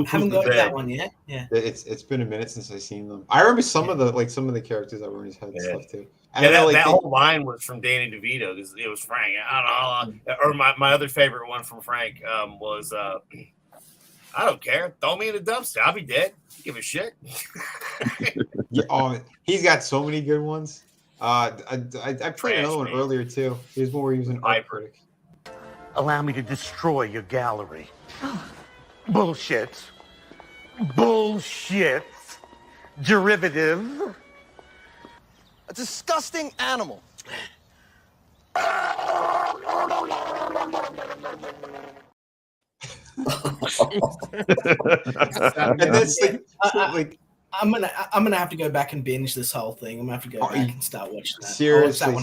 Haven't got that one yet. Yeah. It's been a minute since I've seen them. I remember some of the characters that were in his head and stuff too. And that whole line was from Danny DeVito because it was Frank. I don't know. Or my other favorite one from Frank was I don't care. Throw me in the dumpster. I'll be dead. Give a shit. He's got so many good ones. I played another one earlier too. Here's one where he was an art critic. Allow me to destroy your gallery. Bullshit. Bullshit. Derivative. A disgusting animal. And that's I'm gonna have to go back and binge this whole thing. I'm gonna have to go back and start watching that. Seriously.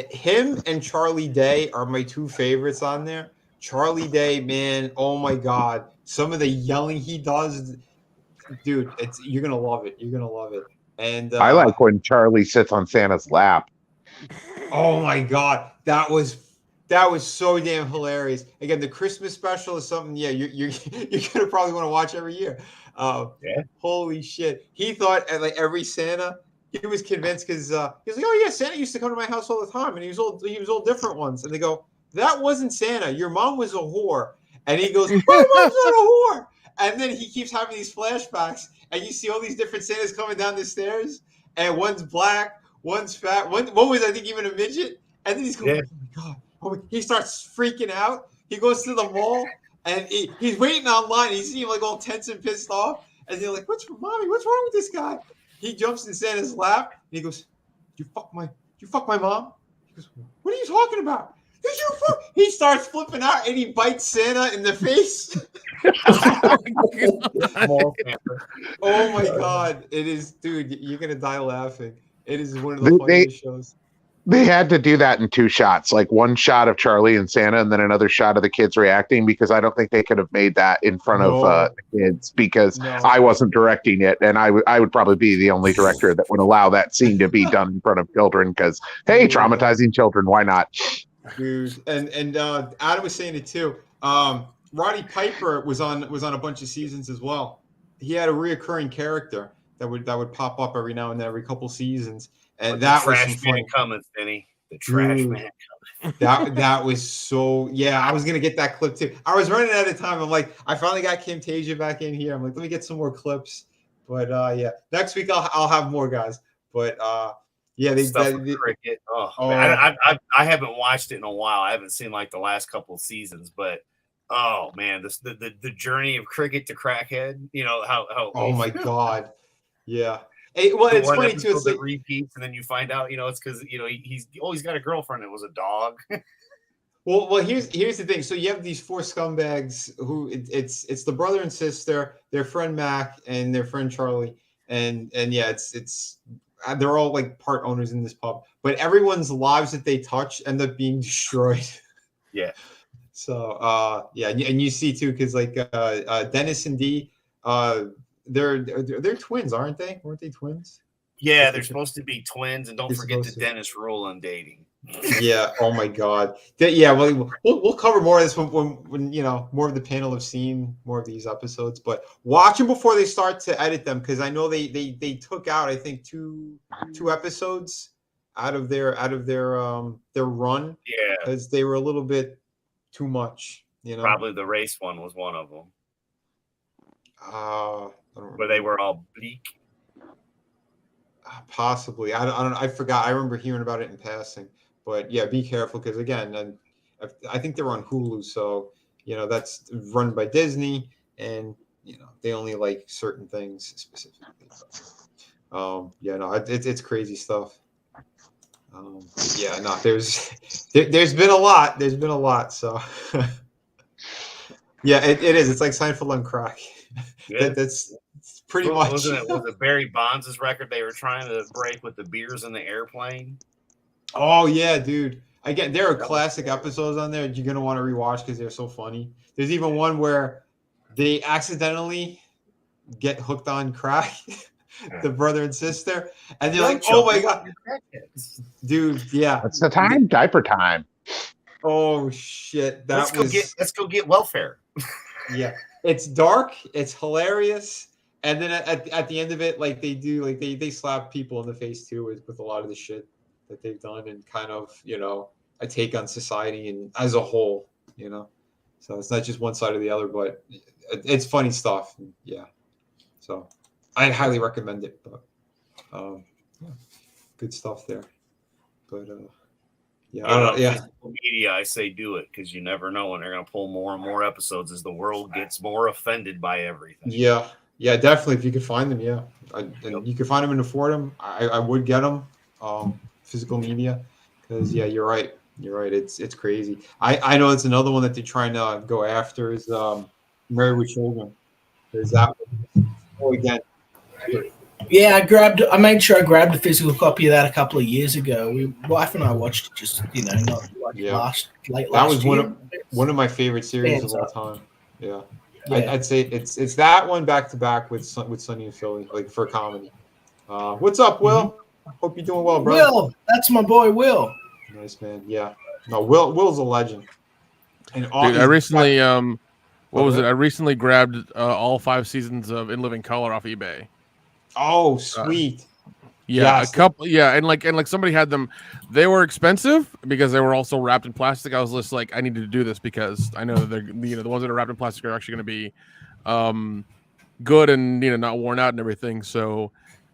Him and Charlie Day are my two favorites on there. Charlie Day, man, oh my god, some of the yelling he does, dude, you're gonna love it. You're gonna love it. And I like when Charlie sits on Santa's lap. Oh my god, that was so damn hilarious. Again, the Christmas special is something. Yeah, you're gonna probably want to watch every year. Holy shit! He thought like every Santa, he was convinced because he was like, "Oh yeah, Santa used to come to my house all the time, and he was all different ones." And they go, "That wasn't Santa. Your mom was a whore." And he goes, "My mom's not a whore." And then he keeps having these flashbacks, and you see all these different Santas coming down the stairs, and one's black, one's fat, one was I think even a midget, and then he's going, "Oh my god." He starts freaking out. He goes to the mall and he's waiting online. He's seeing like all tense and pissed off. And they're like, what's wrong with this guy? He jumps in Santa's lap and he goes, you fuck my mom? He goes, what are you talking about? He starts flipping out and he bites Santa in the face. Oh my god. It is, dude, you're gonna die laughing. It is one of the funniest shows. They had to do that in 2 shots, like one shot of Charlie and Santa and then another shot of the kids reacting, because I don't think they could have made that in front of the kids, because I wasn't directing it, and I would probably be the only director that would allow that scene to be done in front of children, because, hey, traumatizing children, why not? Dude, and Adam was saying it too. Roddy Piper was on a bunch of seasons as well. He had a reoccurring character that would pop up every now and then, every couple seasons. And that was some fun. Coming, Vinny. The trash man coming. That was so. Yeah, I was gonna get that clip too. I was running out of time. I'm like, I finally got Camtasia back in here. I'm like, let me get some more clips. But yeah, next week I'll have more, guys. But yeah, cricket. Man, I haven't watched it in a while. I haven't seen like the last couple of seasons, but oh man, the journey of cricket to crackhead. You know how oh my god, yeah. Hey, well, it's funny too. It's like repeats, and then you find out, it's because he's got a girlfriend that was a dog. well, here's the thing. So you have these 4 scumbags who it's the brother and sister, their friend Mac, and their friend Charlie, and yeah, it's they're all like part owners in this pub, but everyone's lives that they touch end up being destroyed. Yeah. So yeah, and you see too, because like Dennis and Dee, they're twins, aren't they? Weren't they twins? Yeah, they're supposed to be twins, and don't forget the Dennis rule on dating. Yeah. Oh my God. Yeah. Well, we'll cover more of this when more of the panel have seen more of these episodes. But watch them before they start to edit them, because I know they took out, I think, two episodes out of their run. Yeah, because they were a little bit too much. Probably the race one was one of them. Where they were all bleak. Possibly. I don't. I forgot. I remember hearing about it in passing. But yeah, be careful, because again, I think they're on Hulu, so that's run by Disney, and they only like certain things specifically. Yeah, no, it's crazy stuff. Yeah, no, there's been a lot. There's been a lot. So yeah, it is. It's like Seinfeld on crack. Yeah. That's pretty much. Was it Barry Bonds' record they were trying to break with the beers in the airplane? Oh yeah, dude. Again, there are classic episodes on there that you're gonna want to rewatch because they're so funny. There's even one where they accidentally get hooked on crack, the brother and sister, and they're like, "Oh my god, dude, yeah, it's the time, diaper time." Oh shit, let's go get welfare. Yeah, it's dark, it's hilarious, and then at the end of it, like they do, like they slap people in the face too with a lot of the shit that they've done, and kind of a take on society and as a whole, so it's not just one side or the other, but it's funny stuff. Yeah, so I'd highly recommend it. But yeah, good stuff there. But yeah, I don't know. Yeah, physical media, I say do it, because you never know when they're going to pull more and more episodes as the world gets more offended by everything. Yeah, definitely. If you could find them, yeah, and you can find them in the Fordham. I would get them. Physical media, because yeah, you're right. It's crazy. I know it's another one that they're trying to go after is Married with Children. There's that one. Oh, again. Yeah, I made sure I grabbed a physical copy of that a couple of years ago. Wife and I watched it just not like last year. That was one of my favorite series of all time. Yeah. I'd say it's that one back to back with Sunny and Philly, like for comedy. What's up, Will? Hope you're doing well, bro. Will, that's my boy, Will. Nice, man. Yeah. No, Will's a legend. And dude, I recently I recently grabbed all 5 seasons of In Living Color off eBay. Oh, sweet. Yeah, yes. A couple. Yeah, and like somebody had them. They were expensive because they were also wrapped in plastic. I was just like, I needed to do this because I know that they're the ones that are wrapped in plastic are actually going to be good and not worn out and everything. So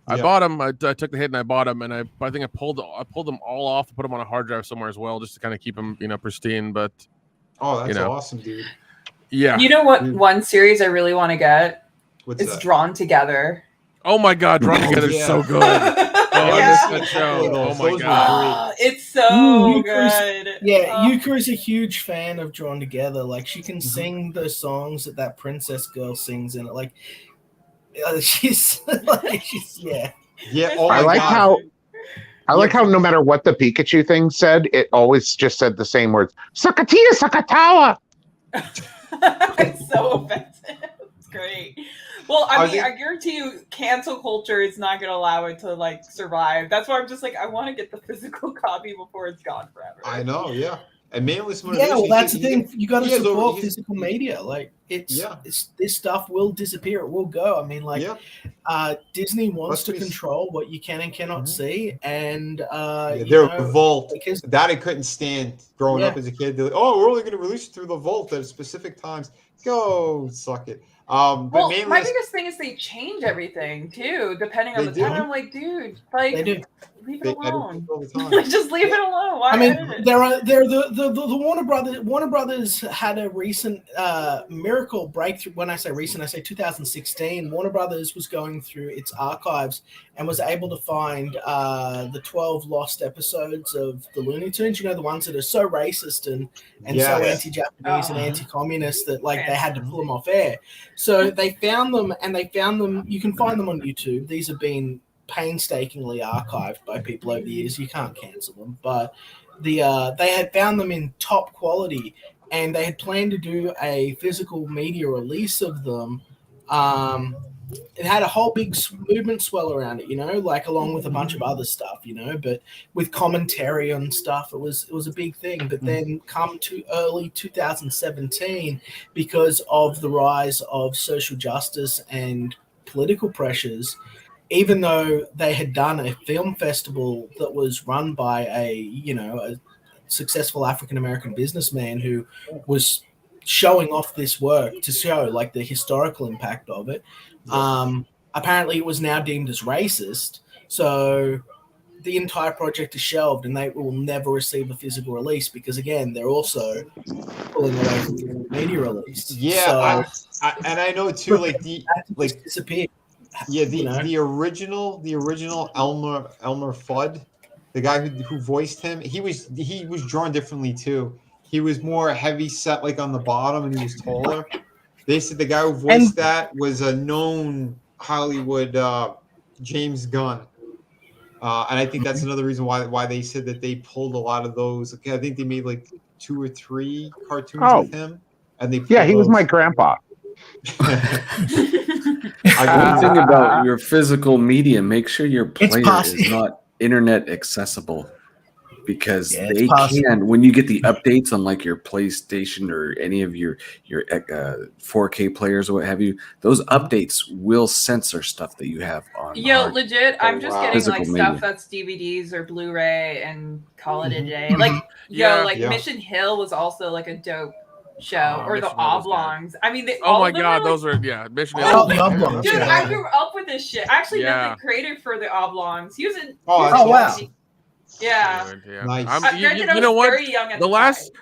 I bought them. I took the hit and I bought them, and I think I pulled them all off and put them on a hard drive somewhere as well, just to kind of keep them pristine. But that's awesome, dude. Yeah. You know what? One series I really want to get What's It's that? Drawn Together. Oh my God, Drawn Together is so good. I missed that show. Oh my God. It's so good. Yuka is a huge fan of Drawn Together. Like, she can Mm-hmm. sing the songs that princess girl sings in it. Like, she's yeah. Yeah. Oh I my like God. I like how no matter what the Pikachu thing said, it always just said the same words. Sakatia Sakatawa. It's so offensive. It's great. Well, I mean, I guarantee you, cancel culture is not going to allow it to like survive. That's why I'm just like, I want to get the physical copy before it's gone forever. I know, yeah. And mainly motivation. Yeah, well, that's the thing. You got to support physical media. Like, it's this stuff will disappear. It will go. I mean, like, Disney wants to control what you can and cannot see, and their vault that I couldn't stand growing up as a kid. They're like, oh, we're only going to release it through the vault at specific times. Go suck it. But well, mainly my biggest thing is they change everything too, depending on the time. I'm like, dude, like, leave it alone. Just leave it alone. Why I mean, edit it? the Warner Brothers. Warner Brothers had a recent miracle breakthrough. When I say recent, I say 2016. Warner Brothers was going through its archives and was able to find the 12 lost episodes of the Looney Tunes. You know, the ones that are so racist and so anti-Japanese and anti-communist that like they had to pull them off air. So they found them, and they found them. You can find them on YouTube. These have been painstakingly archived by people over the years. You can't cancel them, but they had found them in top quality, and they had planned to do a physical media release of them. It had a whole big movement swell around it, you know, like along with a bunch of other stuff, you know, but with commentary and stuff, it was a big thing. But then come to early 2017, because of the rise of social justice and political pressures, even though they had done a film festival that was run by a successful African-American businessman who was showing off this work to show like the historical impact of it. Apparently it was now deemed as racist. So the entire project is shelved, and they will never receive a physical release because, again, they're also pulling away from the media release. Yeah, so, I know too. Like disappeared. Yeah, the original Elmer Fudd, the guy who voiced him, he was drawn differently too. He was more heavy set, like on the bottom, and he was taller. They said the guy who voiced that was a known Hollywood James Gunn. And I think that's another reason why they said that they pulled a lot of those. I think they made like 2 or 3 cartoons with him, and they he was my grandpa. One thing about your physical media: make sure your player is not internet accessible, because they can. When you get the updates on like your PlayStation or any of your 4K players or what have you, those updates will censor stuff that you have on. Legit, I'm just getting physical like media. stuff that's DVDs or Blu-ray and call it a day. Like Mission Hill was also like a dope show, or the Oblongs. I mean, oh my God, those are Mission Hill. Oh, the Oblongs. Dude, I grew up with this shit. I actually met the creator for the Oblongs. He was in. Wow. Yeah. Nice. You know what? Very young at the last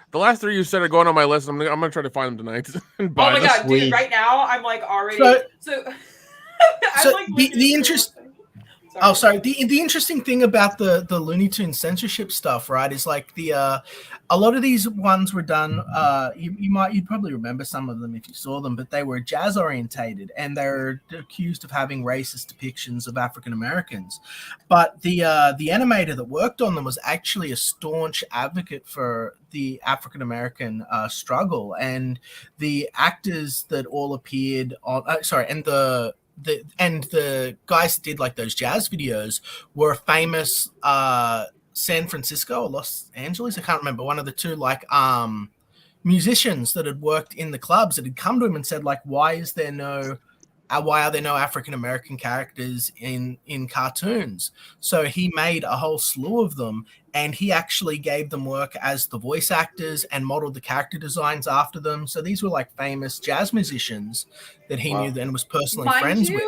3 you said are going on my list. I'm gonna try to find them tonight. Oh my God, dude! Right now, I'm like already so like the interest. Oh, sorry. The interesting thing about the Looney Tunes censorship stuff, right, is like a lot of these ones were done. You'd probably remember some of them if you saw them, but they were jazz orientated, and they're accused of having racist depictions of African Americans. But the animator that worked on them was actually a staunch advocate for the African American struggle, and the actors that all appeared on. The guys that did like those jazz videos were famous San Francisco or Los Angeles, I can't remember, one of the two, like musicians that had worked in the clubs that had come to him and said, like, why are there no African American characters in cartoons? So he made a whole slew of them, and he actually gave them work as the voice actors and modeled the character designs after them. So these were like famous jazz musicians that he knew and was personally friends with.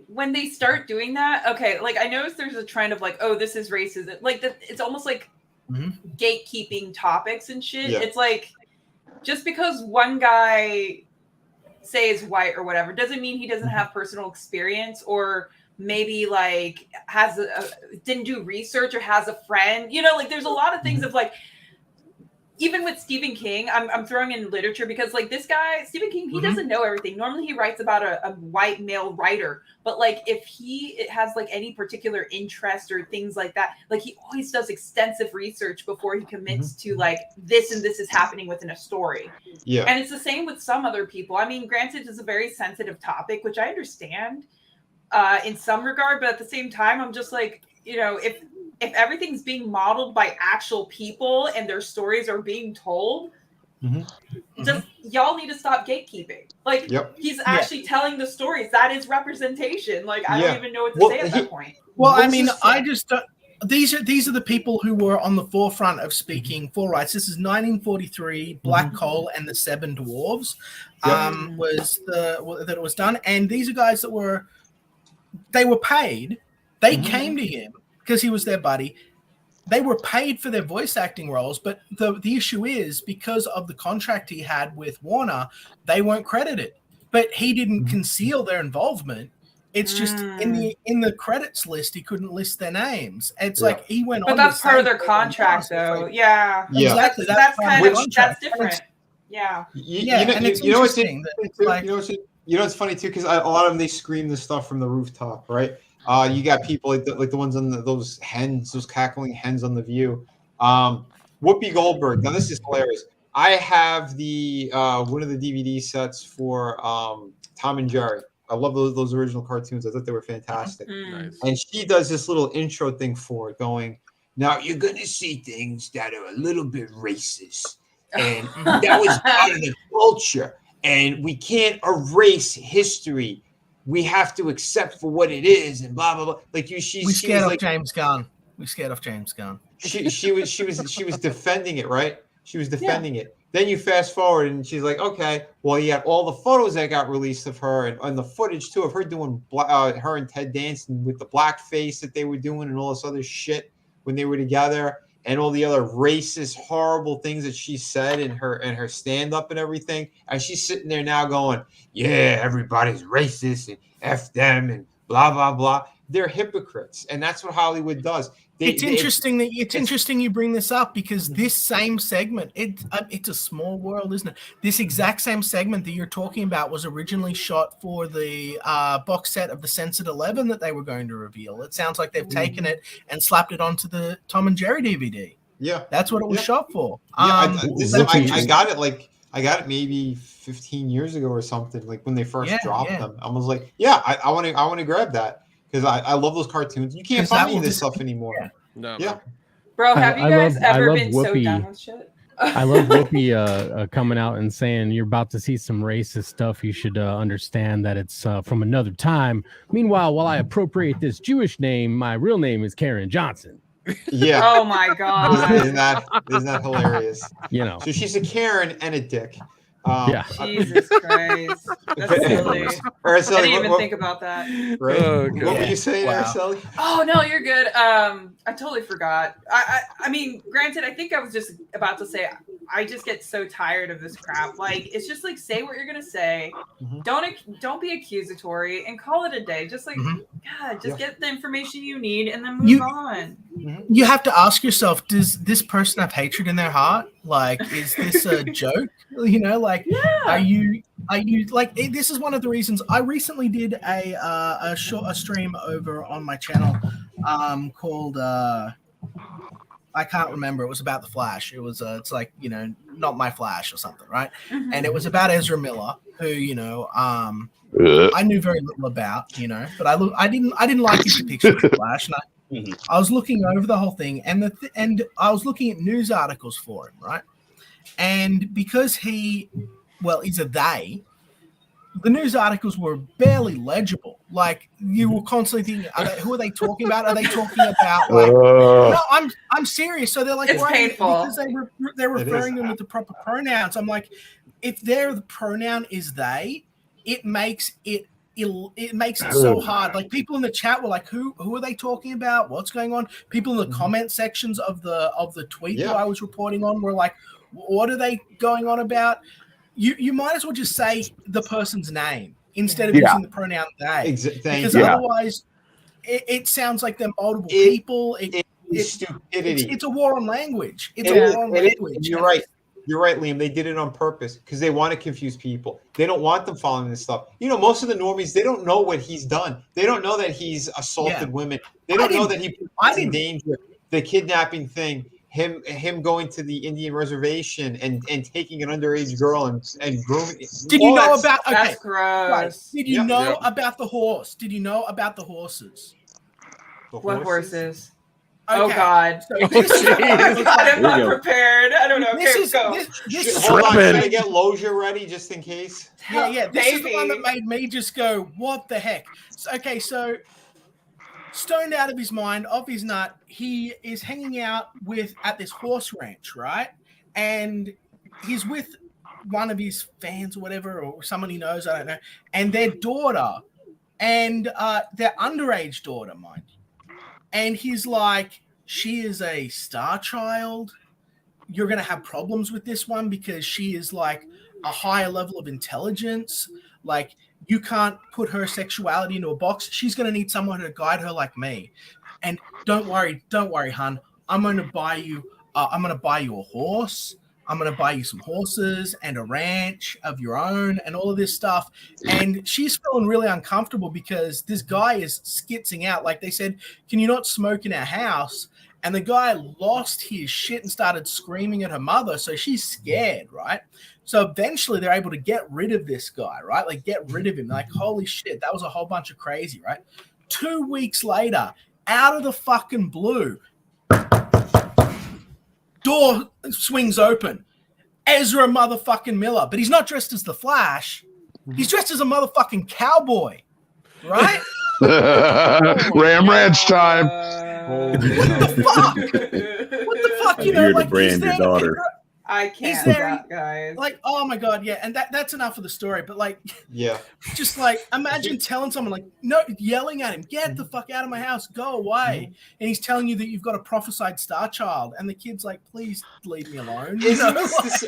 When they start doing that, okay, like I noticed there's a trend of like, oh, this is racist. Like it's almost like gatekeeping topics and shit. Yeah. It's like just because one guy say is white or whatever doesn't mean he doesn't have personal experience, or maybe like has didn't do research or has a friend, you know, like there's a lot of things of like, even with Stephen King, I'm throwing in literature because like this guy, Stephen King, he doesn't know everything. Normally he writes about a white male writer, but like if it has like any particular interest or things like that, like he always does extensive research before he commits to like this and this is happening within a story. Yeah. And it's the same with some other people. I mean, granted, it's a very sensitive topic, which I understand in some regard, but at the same time, I'm just like, you know, if everything's being modeled by actual people and their stories are being told, just y'all need to stop gatekeeping. Like he's actually telling the stories. That is representation. Like I don't even know what to say at that point. Well, I mean, I just these are the people who were on the forefront of speaking for rights. This is 1943. Black Coal and the Seven Dwarves was that it was done, and these are guys that were paid. They came to him because he was their buddy. They were paid for their voice acting roles, but the issue is because of the contract he had with Warner, they weren't credited. But he didn't conceal their involvement. It's just in the credits list, he couldn't list their names. It's like he went on. But that's part of their contract, though. Like, Exactly. That's kind of that's different. Yeah. And it's interesting. You know, it's funny too because a lot of them they scream this stuff from the rooftop, right? You got people like the ones on those cackling hens on The View. Whoopi Goldberg. Now this is hilarious. I have the one of the DVD sets for Tom and Jerry. I love those original cartoons. I thought they were fantastic. Nice. And she does this little intro thing for it, going, "Now you're gonna see things that are a little bit racist, and that was part of the culture, and we can't erase history. We have to accept for what it is," and blah blah blah. Like we scared off James Gunn. We scared off James Gunn. She was defending it, right? She was defending it. Then you fast forward, and she's like, "Okay, well, you had all the photos that got released of her, and the footage too of her doing her and Ted dancing with the blackface that they were doing, and all this other shit when they were together, and all the other racist, horrible things that she said in her stand up and everything." And she's sitting there now going, "Yeah, everybody's racist and F them and blah blah blah." They're hypocrites, and that's what Hollywood does. It's interesting you bring this up because this same segment, it's a small world, isn't it? This exact same segment that you're talking about was originally shot for the box set of the Censored 11 that they were going to reveal. It sounds like they've taken it and slapped it onto the Tom and Jerry DVD. Yeah, that's what it was shot for. I got it I got it maybe 15 years ago or something, like when they first dropped them. I was like, I want to grab that. Because I love those cartoons. You can't find any of this stuff anymore. No. Bro, have you guys ever been so done with shit? I love Whoopi coming out and saying you're about to see some racist stuff. You should understand that it's from another time. Meanwhile, while I appropriate this Jewish name, my real name is Karen Johnson. Yeah. Oh my God. Isn't that hilarious? You know. So she's a Karen and a dick. Jesus Christ. That's silly. I didn't even think about that. Right? What were you saying, Araceli? Oh, no, you're good. I totally forgot. I mean, granted, I think I was just about to say, I just get so tired of this crap. Like, it's just like, say what you're going to say. Don't be accusatory and call it a day. Just like, God, just get the information you need and then move on. You have to ask yourself, does this person have hatred in their heart? Like, is this a joke? You know, like, are you like, this is one of the reasons I recently did a stream over on my channel called I can't remember. It was about the Flash. It was it's like, you know, Not My Flash or something, right? And it was about Ezra Miller, who, you know, I knew very little about, you know, but I didn't like his depiction of the Flash, and I was looking over the whole thing, and I was looking at news articles for him, right? And because he's a they, the news articles were barely legible. Like, you were constantly thinking, who are they talking about? Are they talking about like? No, I'm serious. So they're like, it's painful because they're referring them with the proper pronouns. I'm like, if the pronoun is they, it makes it so hard. Like, people in the chat were like, who are they talking about? What's going on? People in the comment sections of the tweet that I was reporting on were like, what are they going on about? you might as well just say the person's name instead of using the pronoun they, because otherwise it sounds like they're multiple people. It's stupidity. It's a war on language. It's a war on language. You're right. You're right, Liam. They did it on purpose because they want to confuse people. They don't want them following this stuff. You know, most of the normies, they don't know what he's done. They don't know that he's assaulted women. They don't know that he puts in danger the kidnapping thing. Him going to the Indian reservation and taking an underage girl and grooming. Did you know about? Okay, That's gross. right. Did you know about the horse? Did you know about the horses? What horses? Okay. Oh God! So this, I'm not prepared. I don't know. Okay, go. This is hold on. Can I get Loja ready just in case? Yeah. This is the one that made me just go, "What the heck?" So stoned out of his mind, off his nut, he is hanging out at this horse ranch, right? And he's with one of his fans or whatever, or someone he knows, I don't know, and their daughter, and their underage daughter, mind you. And he's like, she is a star child. You're going to have problems with this one because she is like a higher level of intelligence. Like, you can't put her sexuality into a box. She's going to need someone to guide her like me. And don't worry, hun. I'm going to buy you a horse. I'm going to buy you some horses and a ranch of your own and all of this stuff. And she's feeling really uncomfortable because this guy is skitzing out. Like they said, can you not smoke in our house? And the guy lost his shit and started screaming at her mother. So she's scared, right? So eventually they're able to get rid of this guy, right? Like get rid of him. Like, holy shit, that was a whole bunch of crazy, right? 2 weeks later, out of the fucking blue, door swings open. Ezra motherfucking Miller. But he's not dressed as the Flash. He's dressed as a motherfucking cowboy. Right? Ram Ranch time. What the fuck? What the fuck? You know, You're like, to brand your daughter. I can't, guys. Like, oh my God, yeah. And that's enough of the story. But like, yeah, just like imagine telling someone like, no, yelling at him, get the fuck out of my house, go away. And he's telling you that you've got a prophesied star child, and the kid's like, please leave me alone.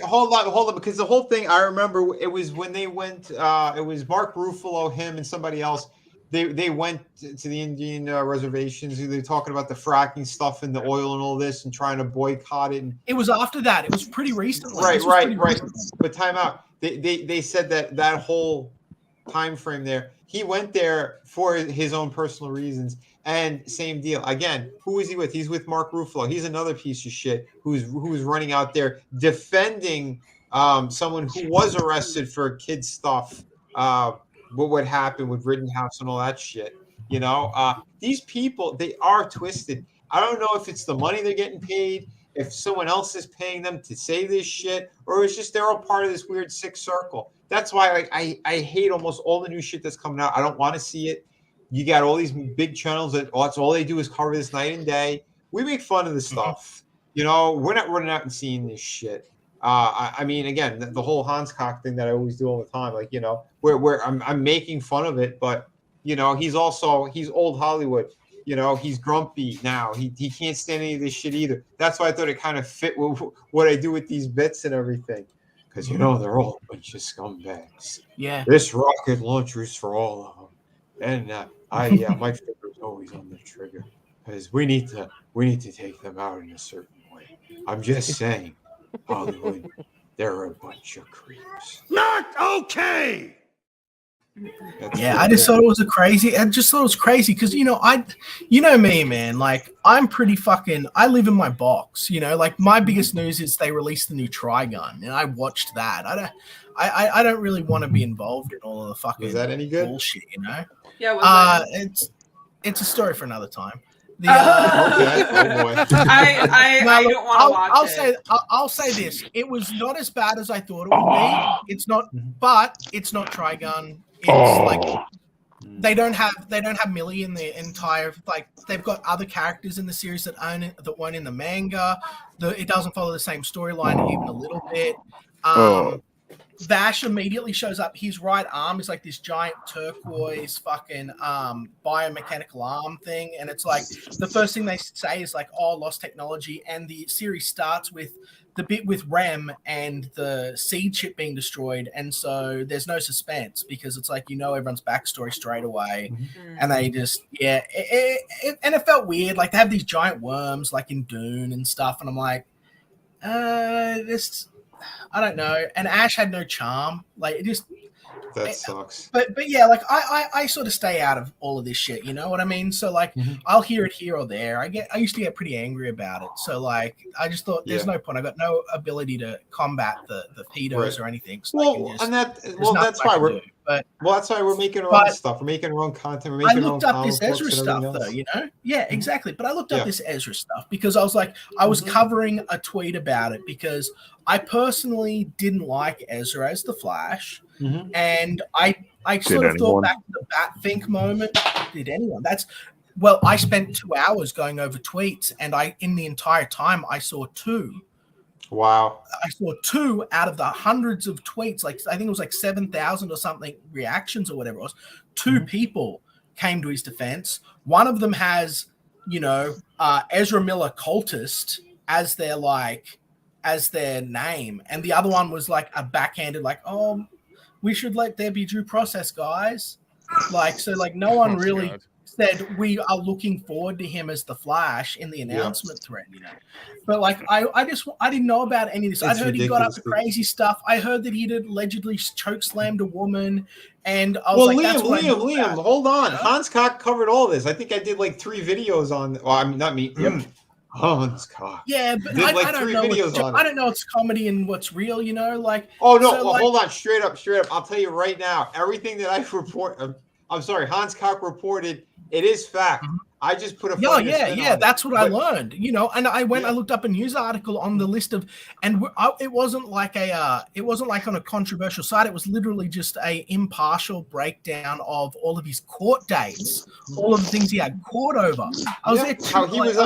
Hold on, because the whole thing I remember it was when they went. It was Mark Ruffalo, him, and somebody else. They went to the Indian reservations. They're talking about the fracking stuff and the oil and all this, and trying to boycott it. And it was after that. It was pretty recently. Right. But time out. They said that whole time frame there. He went there for his own personal reasons. And same deal. Again, who is he with? He's with Mark Ruffalo. He's another piece of shit who's running out there defending someone who was arrested for kid stuff. What would happen with Rittenhouse and all that shit. You know, these people, they are twisted. I don't know if it's the money they're getting paid, if someone else is paying them to say this shit, or it's just they're all part of this weird sick circle. That's why I hate almost all the new shit that's coming out. I don't want to see it. You got all these big channels that's all they do is cover this night and day. We make fun of this stuff. You know, we're not running out and seeing this shit. I mean, again, the whole Hanscock thing that I always do all the time, like, you know, where I'm making fun of it, but you know, he's old Hollywood. You know, he's grumpy now. He can't stand any of this shit either. That's why I thought it kind of fit with what I do with these bits and everything, because you know they're all a bunch of scumbags. Yeah, this rocket launcher is for all of them, and my finger's always on the trigger because we need to take them out in a certain way. I'm just saying. Hollywood, they're a bunch of creeps. Not okay. I just thought it was crazy because you know me, man. Like, I'm pretty fucking. I live in my box. You know, like my biggest news is they released the new Trigun, and I watched that. I don't really want to be involved in all of the fucking. Was that any good? Bullshit, you know. Yeah. It's a story for another time. Okay. Oh boy. I don't want to watch it. I'll say this: it was not as bad as I thought it would be. It's not, but it's not Trigun. It's like they don't have Millie in the entire, like, they've got other characters in the series that weren't in the manga. It doesn't follow the same storyline even a little bit. Vash immediately shows up. His right arm is like this giant turquoise fucking biomechanical arm thing, and it's like the first thing they say is like, "Oh, lost technology," and the series starts with the bit with Rem and the seed chip being destroyed, and so there's no suspense because it's like everyone's backstory straight away, and they just and it felt weird. Like they have these giant worms like in Dune and stuff, and I'm like, this. I don't know. And Ash had no charm. Like it just that sucks. But yeah, like I sort of stay out of all of this shit. You know what I mean? So like I'll hear it here or there. I used to get pretty angry about it. So like I just thought there's no point. I got no ability to combat the pedos or anything. So that's why we're that's why we're making our own stuff. We're making our own content. We're making I looked up this Ezra stuff though, Yeah, exactly. But I looked up this Ezra stuff because I was like, I was covering a tweet about it because I personally didn't like Ezra as the Flash. And I sort of thought back to the Batfink moment. Did anyone? I spent 2 hours going over tweets, and in the entire time I saw 2. Wow. I saw 2 out of the hundreds of tweets, like I think it was like 7,000 or something reactions or whatever it was. 2 people came to his defense. One of them has, Ezra Miller cultist as their name, and the other one was like a backhanded, like, oh, we should let there be due process, guys. No one really said we are looking forward to him as the Flash in the announcement thread, But like, I didn't know about any of this. I heard he got up to crazy stuff. I heard that he'd allegedly choke slammed a woman, and I was Liam, hold on. Hans Cock covered all this. I think I did like 3 videos on. Well, I mean, not me. Hans Cock. Yeah, but I don't know. I don't know it's comedy and what's real, Like, oh no, hold on, straight up. I'll tell you right now, everything that I report. I'm sorry, Hans Cock reported. It is fact. I just put a that's what I learned, and I looked up a news article on the list of, and it wasn't like on a controversial site. It was literally just a impartial breakdown of all of his court dates, all of the things he had court over. I was there.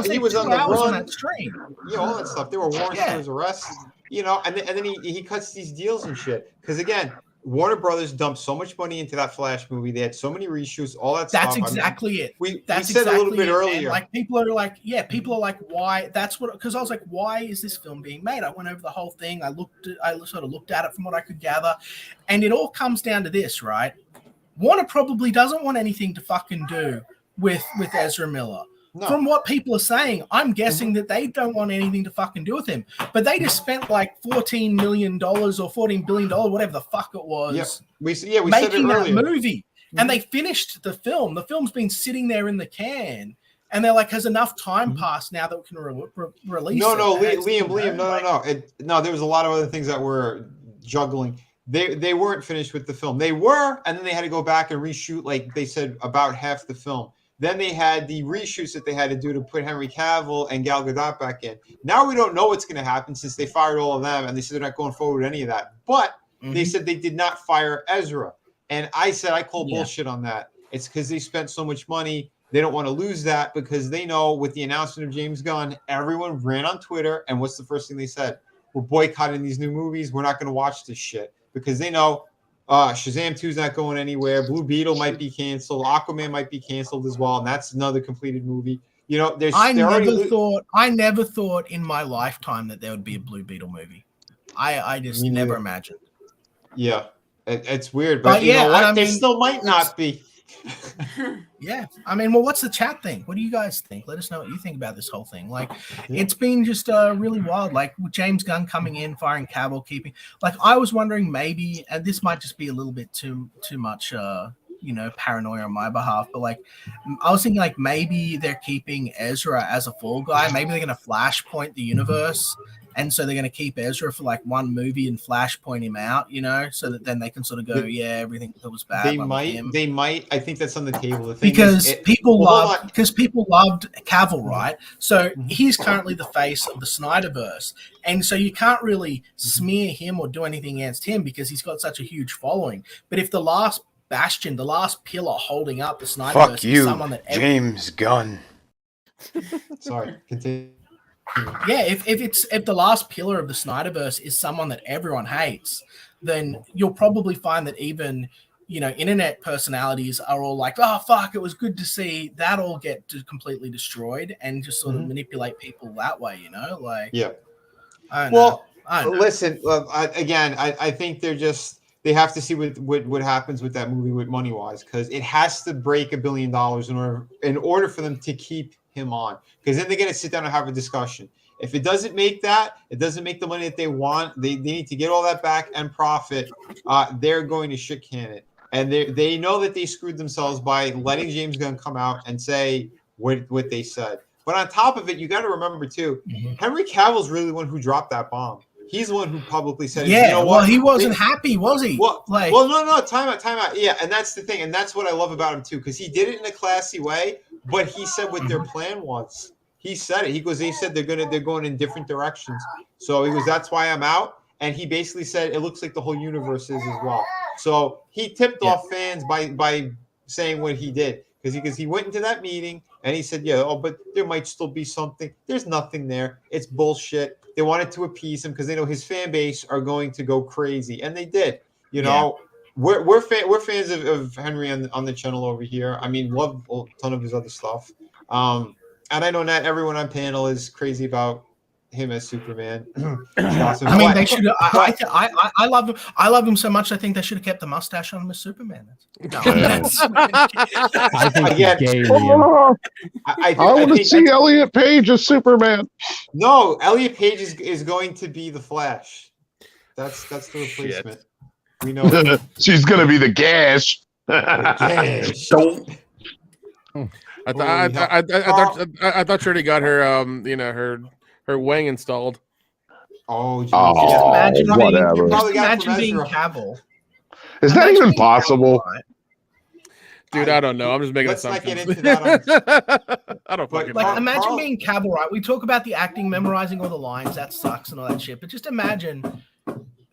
He was on the run on that stream. Yeah, all that stuff. There were warrants for his arrest. And then he cuts these deals and shit. Because again, Warner Brothers dumped so much money into that Flash movie. They had so many reshoots, all that stuff. That's exactly it. We said a little bit earlier. Man. Like people are like, why? That's what? Because I was like, why is this film being made? I went over the whole thing. I sort of looked at it from what I could gather, and it all comes down to this, right? Warner probably doesn't want anything to fucking do with Ezra Miller. No. From what people are saying, I'm guessing that they don't want anything to fucking do with him. But they just spent like $14 million or $14 billion, whatever the fuck it was. We said it making that earlier. movie. And they finished the film. The film's been sitting there in the can. And they're like, has enough time passed now that we can release it? Liam, no. There was a lot of other things that were juggling. They weren't finished with the film. They were, and then they had to go back and reshoot, like they said, about half the film. Then they had the reshoots that they had to do to put Henry Cavill and Gal Gadot back in. Now we don't know what's going to happen since they fired all of them, and they said they're not going forward with any of that. But they said they did not fire Ezra. And I said I call bullshit on that. It's because they spent so much money. They don't want to lose that because they know with the announcement of James Gunn, everyone ran on Twitter. And what's the first thing they said? We're boycotting these new movies. We're not going to watch this shit because they know Shazam 2 is not going anywhere. Blue Beetle might be canceled. Aquaman might be canceled as well, and that's another completed movie. I never thought in my lifetime that there would be a Blue Beetle movie. I just never imagined. Yeah, it's weird, but you know what? There still might not be. Yeah, I mean, well, what's the chat think? What do you guys think? Let us know what you think about this whole thing. Like, it's been just really wild. Like, with James Gunn coming in, firing Cavill, keeping. Like, I was wondering maybe, and this might just be a little bit too much, paranoia on my behalf. But like, I was thinking like maybe they're keeping Ezra as a fall guy. Maybe they're gonna flashpoint the universe. And so they're going to keep Ezra for like one movie and flashpoint him out, so that then they can sort of go, everything that was bad. They might. I think that's on the table. The thing because people loved Cavill, right? So he's currently the face of the Snyderverse, and so you can't really smear him or do anything against him because he's got such a huge following. But if the last bastion, the last pillar holding up the Snyderverse, is someone that James Gunn. Sorry, continue. Yeah, if the last pillar of the Snyderverse is someone that everyone hates, then you'll probably find that even internet personalities are all like, "Oh fuck, it was good to see that all get completely destroyed," and just sort of manipulate people that way. Yeah. I don't Well, know. listen. I think they have to see what happens with that movie with money wise, because it has to break $1 billion in order for them to keep him on. Because then they're gonna sit down and have a discussion. If it doesn't make that, it doesn't make the money that they want. They need to get all that back and profit. They're going to shit can it, and they know that they screwed themselves by letting James Gunn come out and say what they said. But on top of it, you got to remember too, Henry Cavill's really the one who dropped that bomb. He's the one who publicly said, "Yeah, you know what? Well, he wasn't happy, was he?" Well, no, time out. Yeah, and that's the thing, and that's what I love about him too, because he did it in a classy way. But he said what their plan was. He said it. He goes, they said they're going in different directions. So he goes, that's why I'm out. And he basically said it looks like the whole universe is as well. So he tipped off fans by saying what he did, because he went into that meeting and he said, but there might still be something. There's nothing there. It's bullshit. They wanted to appease him because they know his fan base are going to go crazy, and they did. We're fans of Henry on the channel over here. I mean, love a ton of his other stuff. And I know not everyone on panel is crazy about him as Superman. I mean, they should. I love him. I love him so much. I think they should have kept the mustache on him as Superman. I think he's gay, Liam. I want to see Elliot Page as Superman. No, Elliot Page is going to be the Flash. That's the replacement. We know she's going to be the Gash. I thought she already got her her wang installed. Oh, imagine being Cavill. Is that even possible? Dude, I don't know. I'm just making assumptions. Let's not get into that. I don't fucking know. Like, imagine being Cavill, right? We talk about the acting, memorizing all the lines. That sucks and all that shit. But just imagine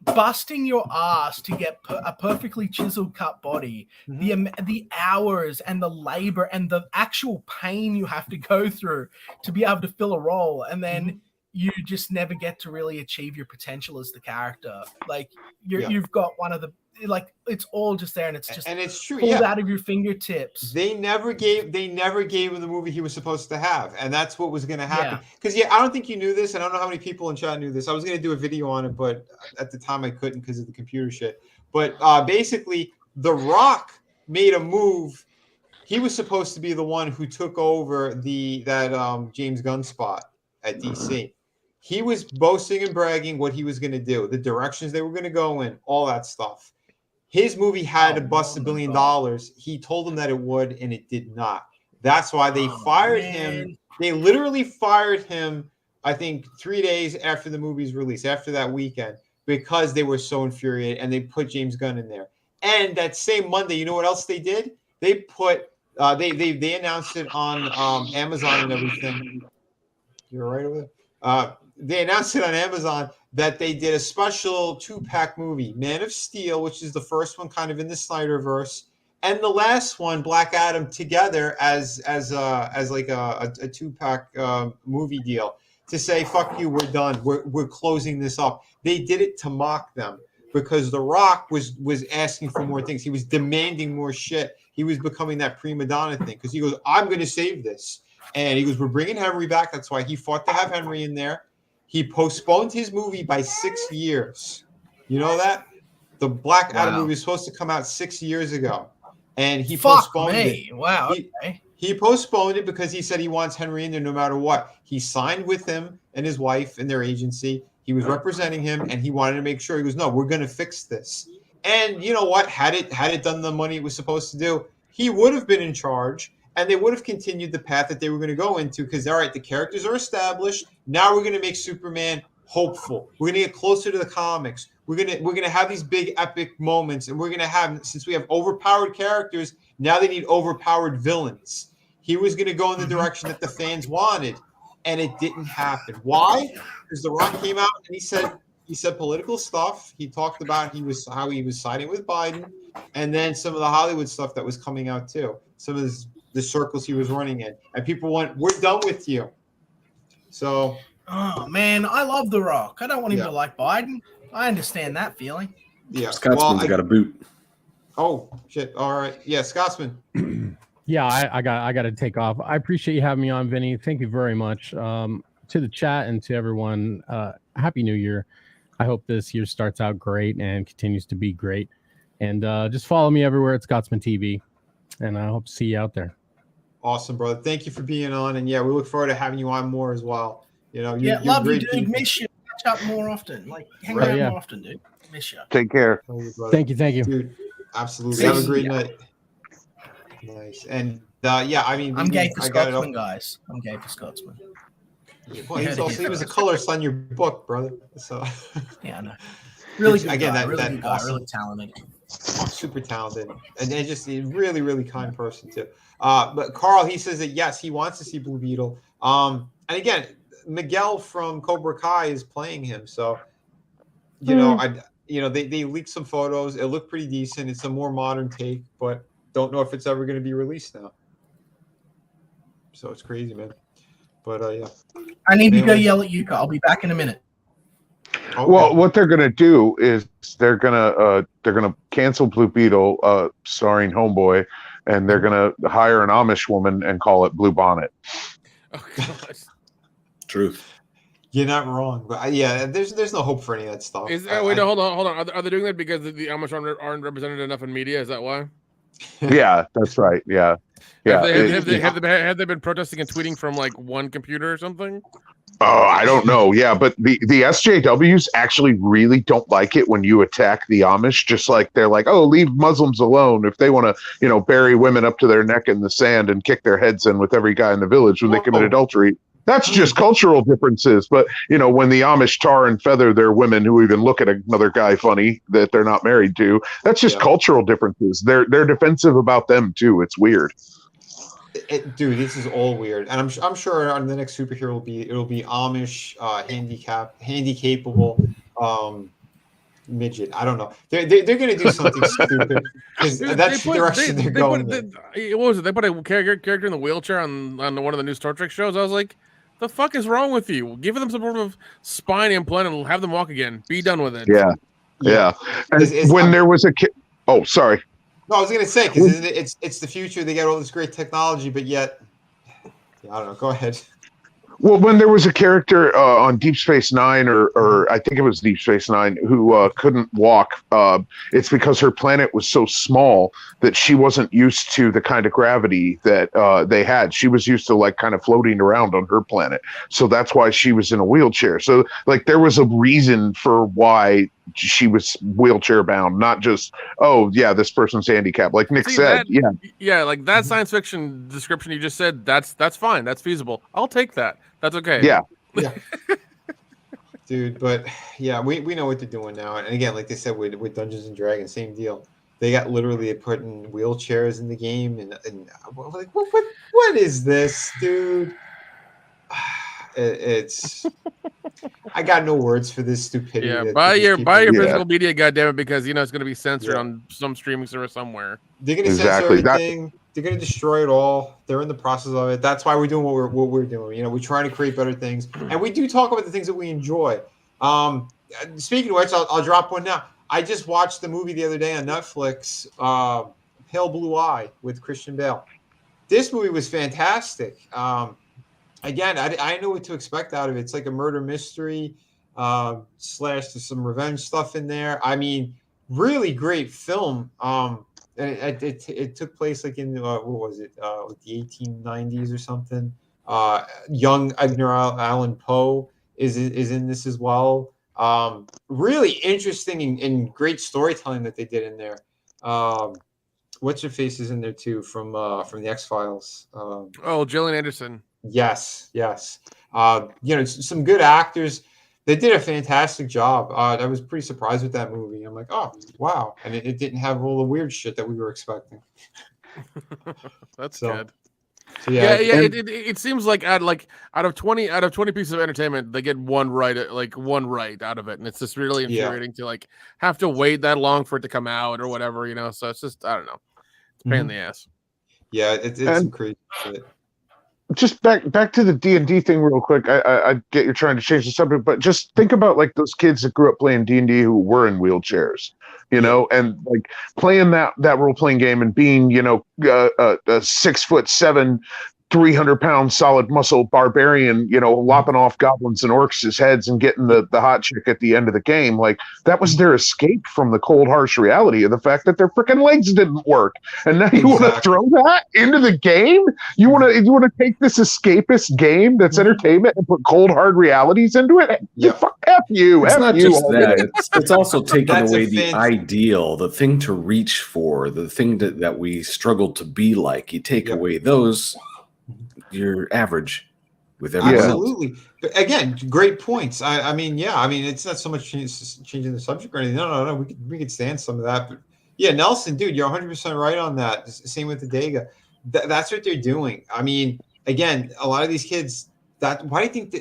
busting your ass to get a perfectly chiseled cut body, the hours and the labor and the actual pain you have to go through to be able to fill a role, and then you just never get to really achieve your potential as the character. Like you've got one of the, like, it's all just there, and it's just, and it's true, pulled out of your fingertips. They never gave him the movie he was supposed to have, and that's what was going to happen. Because I don't think you knew this, and I don't know how many people in chat knew this. I was going to do a video on it, but at the time I couldn't because of the computer shit. But basically, The Rock made a move. He was supposed to be the one who took over that James Gunn spot at DC. He was boasting and bragging what he was going to do, the directions they were going to go in, all that stuff. His movie had to bust $1 billion. He told them that it would, and it did not. That's why they fired him. They literally fired him, I think, 3 days after the movie's release, after that weekend, because they were so infuriated, and they put James Gunn in there. And that same Monday, you know what else they did? They put they announced it on Amazon and everything. You're right over there. They announced it on Amazon that they did a special 2-pack movie, Man of Steel, which is the first one kind of in the Snyderverse, and the last one, Black Adam, together as like a 2-pack movie deal to say, fuck you, we're done. We're closing this up. They did it to mock them because The Rock was asking for more things. He was demanding more shit. He was becoming that prima donna thing because he goes, I'm going to save this. And he goes, we're bringing Henry back. That's why he fought to have Henry in there. He postponed his movie by 6 years. You know that? The Black Adam movie was supposed to come out 6 years ago. And he postponed it. Wow. He postponed it because he said he wants Henry in there no matter what. He signed with him and his wife and their agency. He was representing him, and he wanted to make sure. He goes, no, we're going to fix this. And you know what? Had it done the money it was supposed to do, he would have been in charge. And they would have continued the path that they were going to go into because, all right, the characters are established. Now we're going to make Superman hopeful. We're going to get closer to the comics. We're going to have these big epic moments, and we're going to have, since we have overpowered characters, now they need overpowered villains. He was going to go in the direction that the fans wanted, and it didn't happen. Why? Because The Rock came out and he said political stuff. He talked about how he was siding with Biden, and then some of the Hollywood stuff that was coming out too. Some of the circles he was running in, and people went, "We're done with you." So Oh man, I love The Rock. I don't want him to like Biden. I understand that feeling. Yeah. Scotsman's got a boot. Oh shit! All right. Yeah, Scotsman. Yeah, I got to take off. I appreciate you having me on, Vinny. Thank you very much. To the chat and to everyone, Happy New Year. I hope this year starts out great and continues to be great. And just follow me everywhere at Scotsman TV. And I hope to see you out there. Awesome, brother. Thank you for being on. And yeah, we look forward to having you on more as well. You know, you're love you, great dude. people. Miss you. Catch up more often. Like, hang around more often, dude. Miss you. Take care. Thank you. Dude, absolutely. Have a great night. Nice. And yeah, I mean, I'm gay for I got it Scotsman, up. guys. I'm gay for Scotsman. Yeah, well, he was a colorist on your book, brother. So yeah, I know. Really good again, guy. that Really that good guy. awesome, Really talented. super talented, and just a really, really kind person too. But Carl, he says that yes, he wants to see Blue Beetle. And again, Miguel from Cobra Kai is playing him, so you know, they leaked some photos. It looked pretty decent. It's a more modern take, but don't know if it's ever going to be released now. So it's crazy, man. But yeah, I need to go yell at Yuka. I'll be back in a minute. Okay. Well, what they're gonna do is they're gonna cancel Blue Beetle, starring Homeboy, and they're gonna hire an Amish woman and call it Blue Bonnet. Oh God. Truth. You're not wrong, but yeah, there's no hope for any of that stuff. Wait, no, hold on. Are they doing that because the Amish aren't represented enough in media? Is that why? Yeah, that's right. Yeah. Have they been protesting and tweeting from like one computer or something? Oh, I don't know. Yeah, but the SJWs actually really don't like it when you attack the Amish. Just like they're like, oh, leave Muslims alone if they want to, bury women up to their neck in the sand and kick their heads in with every guy in the village when they commit adultery. That's just cultural differences. But when the Amish tar and feather their women who even look at another guy funny that they're not married to, that's just cultural differences. They're defensive about them too. It's weird. Dude, this is all weird, and I'm sure on the next superhero it'll be Amish, handicapable, midget. I don't know. They're gonna do something stupid because that's the direction they're going. What was it? They put a character in the wheelchair on one of the new Star Trek shows. I was like, the fuck is wrong with you? Give them some sort of spine implant and have them walk again. Be done with it. Yeah. And when there was a kid. Oh, sorry. No, I was going to say, because it's the future. They got all this great technology, but yet, I don't know. Go ahead. Well, when there was a character on Deep Space Nine, or I think it was Deep Space Nine, who couldn't walk, it's because her planet was so small that she wasn't used to the kind of gravity that they had. She was used to like kind of floating around on her planet. So that's why she was in a wheelchair. So like there was a reason for why she was wheelchair bound, not just, oh yeah, this person's handicapped. Like Nick said, like that science fiction description you just said, that's fine. That's feasible. I'll take that. That's okay. Yeah. Dude, but yeah, we know what they're doing now. And again, like they said with Dungeons and Dragons, same deal. They got literally putting wheelchairs in the game, and like what is this, dude? It's I got no words for this stupidity. Yeah, buy your physical media, goddammit, because it's going to be censored on some streaming service somewhere. They're going to censor everything. They're going to destroy it all. They're in the process of it. That's why we're doing what we're doing. We're trying to create better things, and we do talk about the things that we enjoy. Speaking of which, I'll drop one now. I just watched the movie the other day on Netflix, Pale Blue Eye with Christian Bale. This movie was fantastic. Again, I didn't know what to expect out of it. It's like a murder mystery / there's some revenge stuff in there. I mean, really great film. It took place like in what was it? Like the 1890s or something. Young Edgar Allan Poe is in this as well. Really interesting and great storytelling that they did in there. What's her face is in there too from the X-Files. Gillian Anderson. Yes. Some good actors. They did a fantastic job. I was pretty surprised with that movie. I'm like, oh wow, and it didn't have all the weird shit that we were expecting. That's good. So yeah. It seems like out of 20 pieces of entertainment, they get one right out of it, and it's just really infuriating to like have to wait that long for it to come out or whatever, So it's just, I don't know, it's a pain in the ass. Yeah, it's some crazy shit. just back to the D&D thing real quick. I get you're trying to change the subject, but just think about like those kids that grew up playing D&D who were in wheelchairs, and like playing that role playing game and being a 6'7", 300-pound solid muscle barbarian, lopping off goblins and orcs' heads and getting the hot chick at the end of the game. Like that was their escape from the cold, harsh reality of the fact that their freaking legs didn't work. And now you want to throw that into the game? You want to take this escapist game that's entertainment and put cold, hard realities into it? Yeah. F you. It's F not you just that. It's also taking That's away a the ideal, the thing to reach for, the thing that we struggle to be like. You take away those, you're average with everyone Absolutely. But again, great points. I mean, it's not so much changing the subject or anything. No. We could stand some of that. But yeah, Nelson, dude, you're 100% right on that. Same with the Dega. That's what they're doing. I mean, again, a lot of these kids, why do you think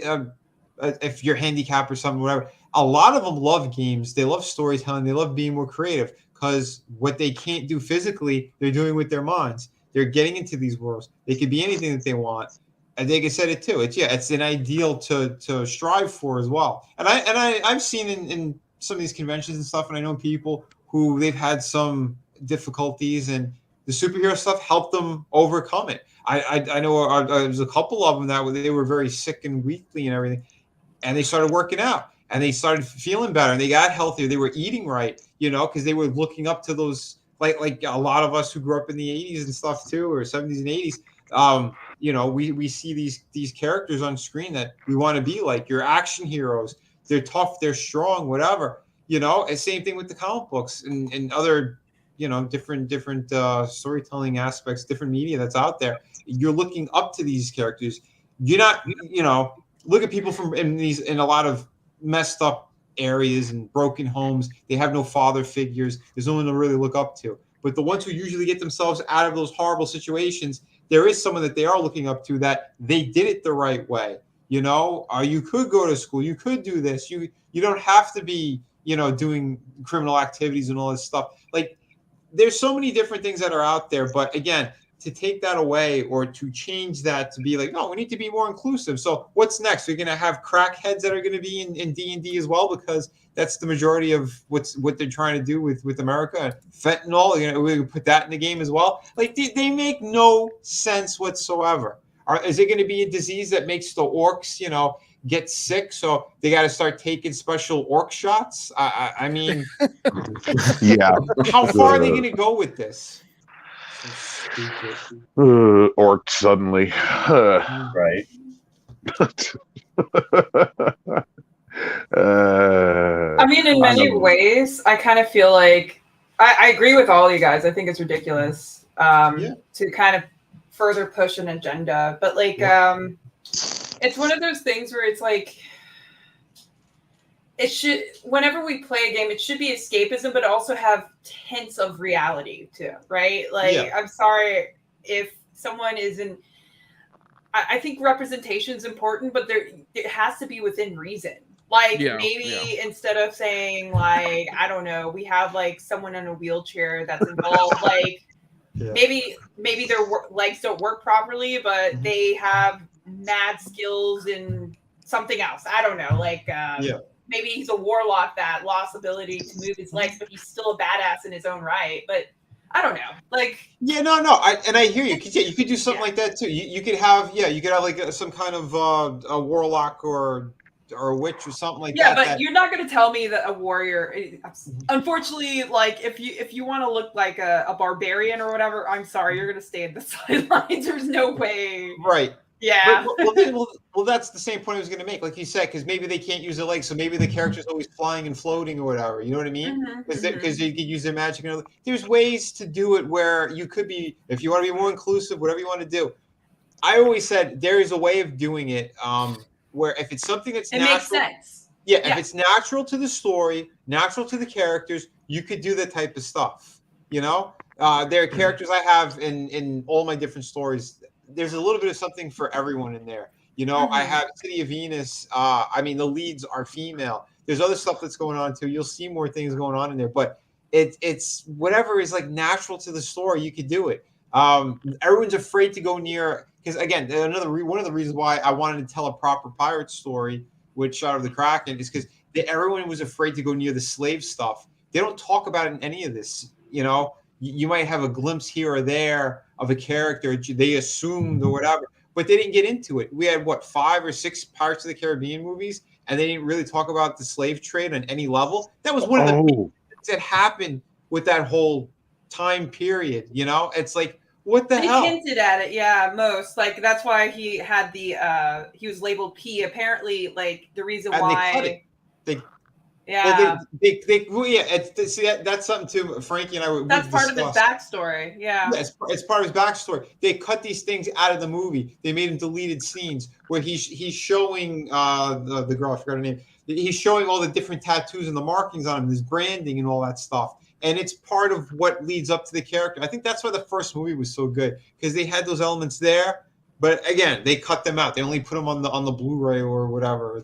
if you're handicapped or something, whatever, a lot of them love games. They love storytelling. They love being more creative because what they can't do physically, they're doing with their minds. They're getting into these worlds. They could be anything that they want. And Dega said it too. It's an ideal to strive for as well. And I've seen in some of these conventions and stuff, and I know people who they've had some difficulties, and the superhero stuff helped them overcome it. I know there's a couple of them that they were very sick and weakly and everything, and they started working out and they started feeling better and they got healthier. They were eating right, because they were looking up to those like a lot of us who grew up in the 80s and stuff too, or 70s and 80s. We see these characters on screen that we want to be like. Your action heroes. They're tough, they're strong, whatever. And same thing with the comic books and other, different storytelling aspects, different media that's out there. You're looking up to these characters. You're not, look at people in a lot of messed up areas and broken homes. They have no father figures. There's no one to really look up to. But the ones who usually get themselves out of those horrible situations, there is someone that they are looking up to that they did it the right way. You could go to school. You could do this. You don't have to be, doing criminal activities and all this stuff. Like, there's so many different things that are out there. But again, to take that away or to change that to be like, no, we need to be more inclusive. So what's next? We're going to have crackheads that are going to be in D&D as well, because that's the majority of what they're trying to do with America. Fentanyl, we can put that in the game as well. Like, they make no sense whatsoever. Is it going to be a disease that makes the orcs, get sick? So they got to start taking special orc shots? I mean, yeah. How far are they going to go with this? Orc suddenly. Right. I mean, in many ways, I kind of feel like I agree with all you guys. I think it's ridiculous to kind of further push an agenda. But it's one of those things where it's like, it should, whenever we play a game, it should be escapism, but also have hints of reality too, right? I'm sorry if someone isn't. I think representation is important, but it has to be within reason. Instead of saying I don't know, we have someone in a wheelchair that's involved, maybe their legs don't work properly, but they have mad skills in something else. I don't know, maybe he's a warlock that lost ability to move his legs, but he's still a badass in his own right. But I don't know. I hear you. You could do something like that too. You could have some kind of a warlock or a witch or something like that. Yeah, but you're not going to tell me that a warrior. Unfortunately, if you want to look like a barbarian or whatever, I'm sorry, you're going to stay at the sidelines. There's no way. Right. Yeah. Well, that's the same point I was going to make, like you said, because maybe they can't use their legs, so maybe the character's always flying and floating or whatever. You know what I mean? Because they could use their magic. There's ways to do it where you could be, if you want to be more inclusive, whatever you want to do. I always said there is a way of doing it where if it's something that's natural, makes sense. Yeah, if it's natural to the story, natural to the characters, you could do that type of stuff. There are characters I have in all my different stories. There's a little bit of something for everyone in there. I have City of Venus. The leads are female. There's other stuff that's going on too. You'll see more things going on in there, but it's whatever is natural to the story. You could do it. Everyone's afraid to go near, because again, one of the reasons why I wanted to tell a proper pirate story with Shot of the Kraken is because everyone was afraid to go near the slave stuff. They don't talk about it in any of this. You might have a glimpse here or there of a character they assumed or whatever, but they didn't get into it. We had 5 or 6 Pirates of the Caribbean movies, and they didn't really talk about the slave trade on any level. That was one of the things that happened with that whole time period. It's like, what the hell? They hinted at it, yeah, most. Like, that's why he had he was labeled P. Apparently, like, the reason why. That's something too. Frankie and I. That's part of his backstory. Yeah, it's part of his backstory. They cut these things out of the movie. They made him deleted scenes where he's showing the girl. I forgot her name. He's showing all the different tattoos and the markings on him, his branding and all that stuff. And it's part of what leads up to the character. I think that's why the first movie was so good, because they had those elements there. But again, they cut them out. They only put them on the Blu-ray or whatever,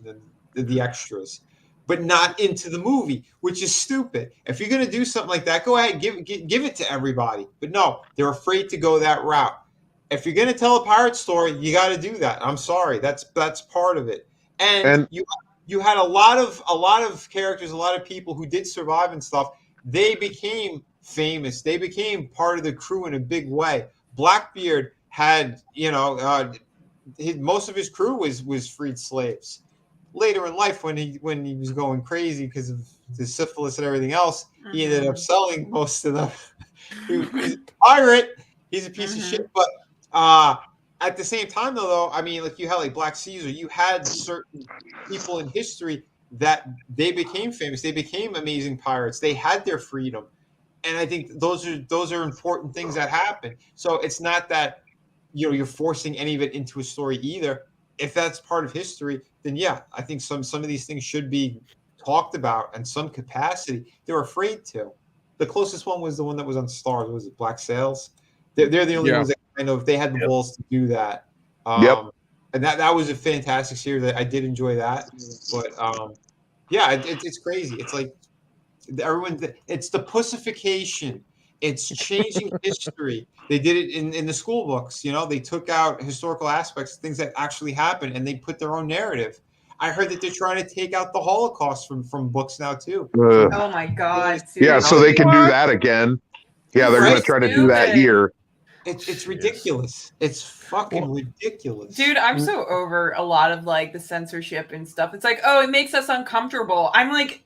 the extras, but not into the movie, which is stupid. If you're gonna do something like that, go ahead, give it to everybody. But no, they're afraid to go that route. If you're gonna tell a pirate story, you got to do that. I'm sorry, that's part of it. And you had a lot of characters, a lot of people who did survive and stuff. They became famous. They became part of the crew in a big way. Blackbeard had, most of his crew was freed slaves. Later in life, when he was going crazy because of the syphilis and everything else, he ended up selling most of them. He's a pirate. He's a piece of shit. But at the same time, though, I mean, like, you had like Black Caesar. You had certain people in history that they became famous. They became amazing pirates. They had their freedom, and I think those are important things that happen. So it's not that you're forcing any of it into a story either. If that's part of history, then yeah, I think some of these things should be talked about in some capacity. They're afraid to. The closest one was the one that was on Stars. Was it Black Sails? They're the only ones that kind of, they had the balls to do that. And that was a fantastic series. I did enjoy that, but it's crazy. It's like it's the pussification. It's changing history. They did it in the school books. They took out historical aspects, things that actually happened, and they put their own narrative. I heard that they're trying to take out the Holocaust from books now too. Oh my God! Yeah, so they can do that again. Yeah, they're going to try to do that here. It's ridiculous. It's fucking ridiculous. Dude, I'm so over a lot of like the censorship and stuff. It's like, oh, it makes us uncomfortable. I'm like,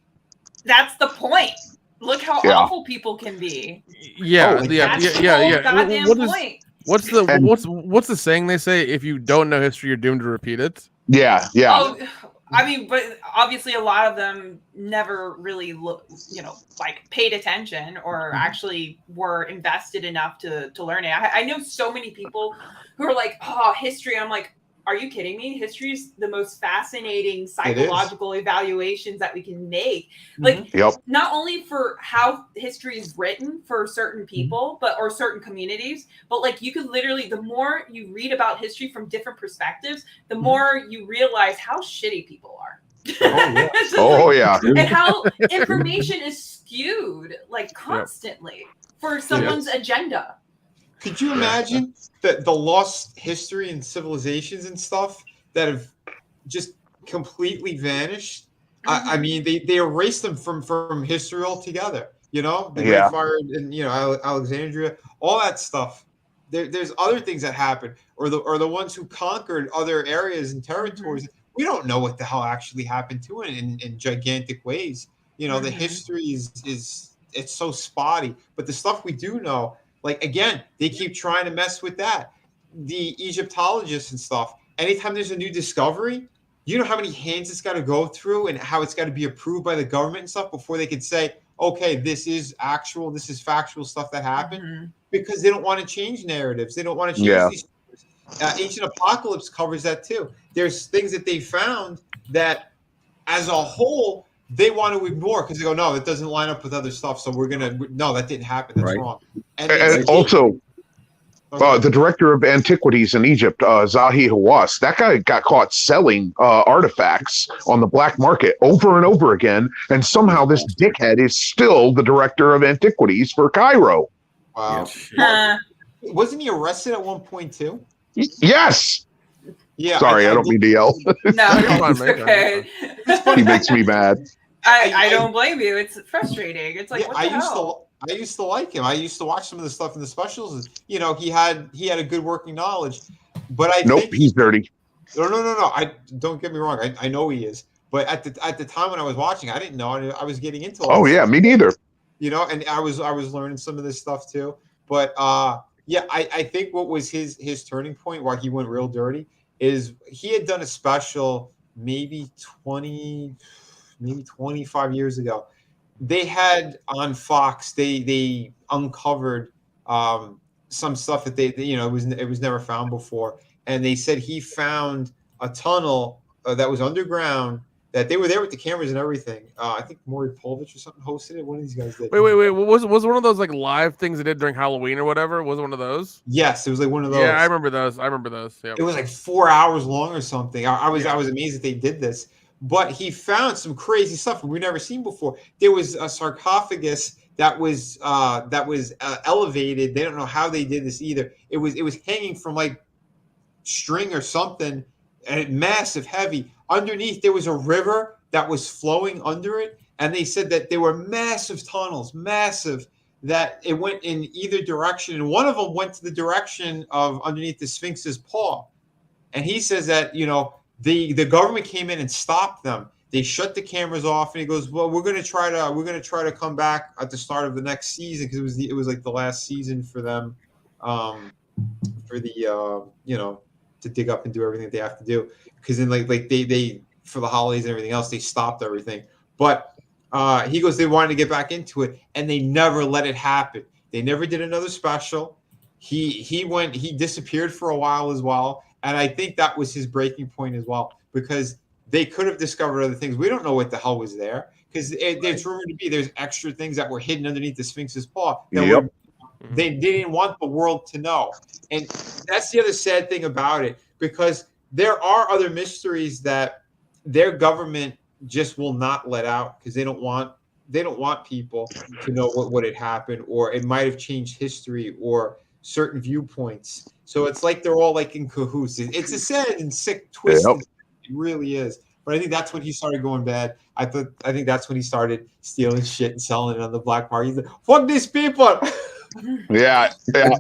that's the point. Look how awful people can be. Yeah. Goddamn point. What's the saying they say? If you don't know history, you're doomed to repeat it. Yeah. Oh, I mean, but obviously a lot of them never really paid attention or actually were invested enough to learn it. I know so many people who are like, oh, history. I'm like, are you kidding me? History is the most fascinating psychological evaluations that we can make. Like, not only for how history is written for certain people, or certain communities, but like you could literally, the more you read about history from different perspectives, the more you realize how shitty people are. And how information is skewed like constantly for someone's agenda. Could you imagine the lost history and civilizations and stuff that have just completely vanished? I mean, they erased them from history altogether. The Great Fire in Alexandria, all that stuff. There's other things that happened, or the ones who conquered other areas and territories. We don't know what the hell actually happened to it in gigantic ways. The history is it's so spotty, but the stuff we do know. Like, again, they keep trying to mess with that. The Egyptologists and stuff, anytime there's a new discovery, you know how many hands it's got to go through and how it's got to be approved by the government and stuff before they could say, okay, this is factual stuff that happened, because they don't want to change narratives. They don't want to change these. Ancient Apocalypse covers that too. There's things that they found that as a whole, they want to ignore because they go, no, it doesn't line up with other stuff. So no, that didn't happen. That's wrong. And also, the director of antiquities in Egypt, Zahi Hawass, that guy got caught selling artifacts on the black market over and over again. And somehow this dickhead is still the director of antiquities for Cairo. Wow. Wasn't he arrested at one point too? Yes. Yeah. Sorry, I don't mean to yell. No, it's okay. He makes me mad. I don't blame you. It's frustrating. It's like, what the hell? I used to like him. I used to watch some of the stuff in the specials. You know, he had a good working knowledge, but I Nope, think he's dirty. No. I don't get me wrong. I know he is, but at the time when I was watching, I didn't know. I was getting into all Oh this yeah, stuff, me neither. you know, and I was learning some of this stuff too. But yeah, I think what was his turning point, why he went real dirty, is he had done a special maybe 25 years ago. They had on Fox, they uncovered some stuff that they you know, it was never found before, and they said he found a tunnel that was underground, that they were there with the cameras and everything. I think Maury Povich or something hosted it. One of these guys did. Wait. Was one of those like live things they did during Halloween or whatever? Was it one of those? Yes, it was like one of those. Yeah, I remember those. Yep. It was like 4 hours long or something. I was amazed that they did this. But he found some crazy stuff we've never seen before. There was a sarcophagus that was elevated. They don't know how they did this either. It was hanging from like string or something, and massive, heavy. Underneath there was a river that was flowing under it, and they said that there were massive tunnels, that it went in either direction, and one of them went to the direction of underneath the Sphinx's paw. And he says that, you know, the government came in and stopped them. They shut the cameras off, and he goes, "Well, we're gonna try to come back at the start of the next season, because it was like the last season for them, for the you know, to dig up and do everything that they have to do, because then like they for the holidays and everything else, they stopped everything." But he goes, they wanted to get back into it, and they never let it happen. They never did another special. He disappeared for a while as well. And I think that was his breaking point as well, because they could have discovered other things. We don't know what the hell was there, because it's rumored to be there's extra things that were hidden underneath the Sphinx's paw that they didn't want the world to know. And that's the other sad thing about it, because there are other mysteries that their government just will not let out, because they don't want people to know what had happened, or it might have changed history or certain viewpoints. So it's like they're all like in cahoots. It's a sad and sick twist. Yep. It really is. But I think that's when he started going bad. I think that's when he started stealing shit and selling it on the black market. He's like, "Fuck these people." Yeah.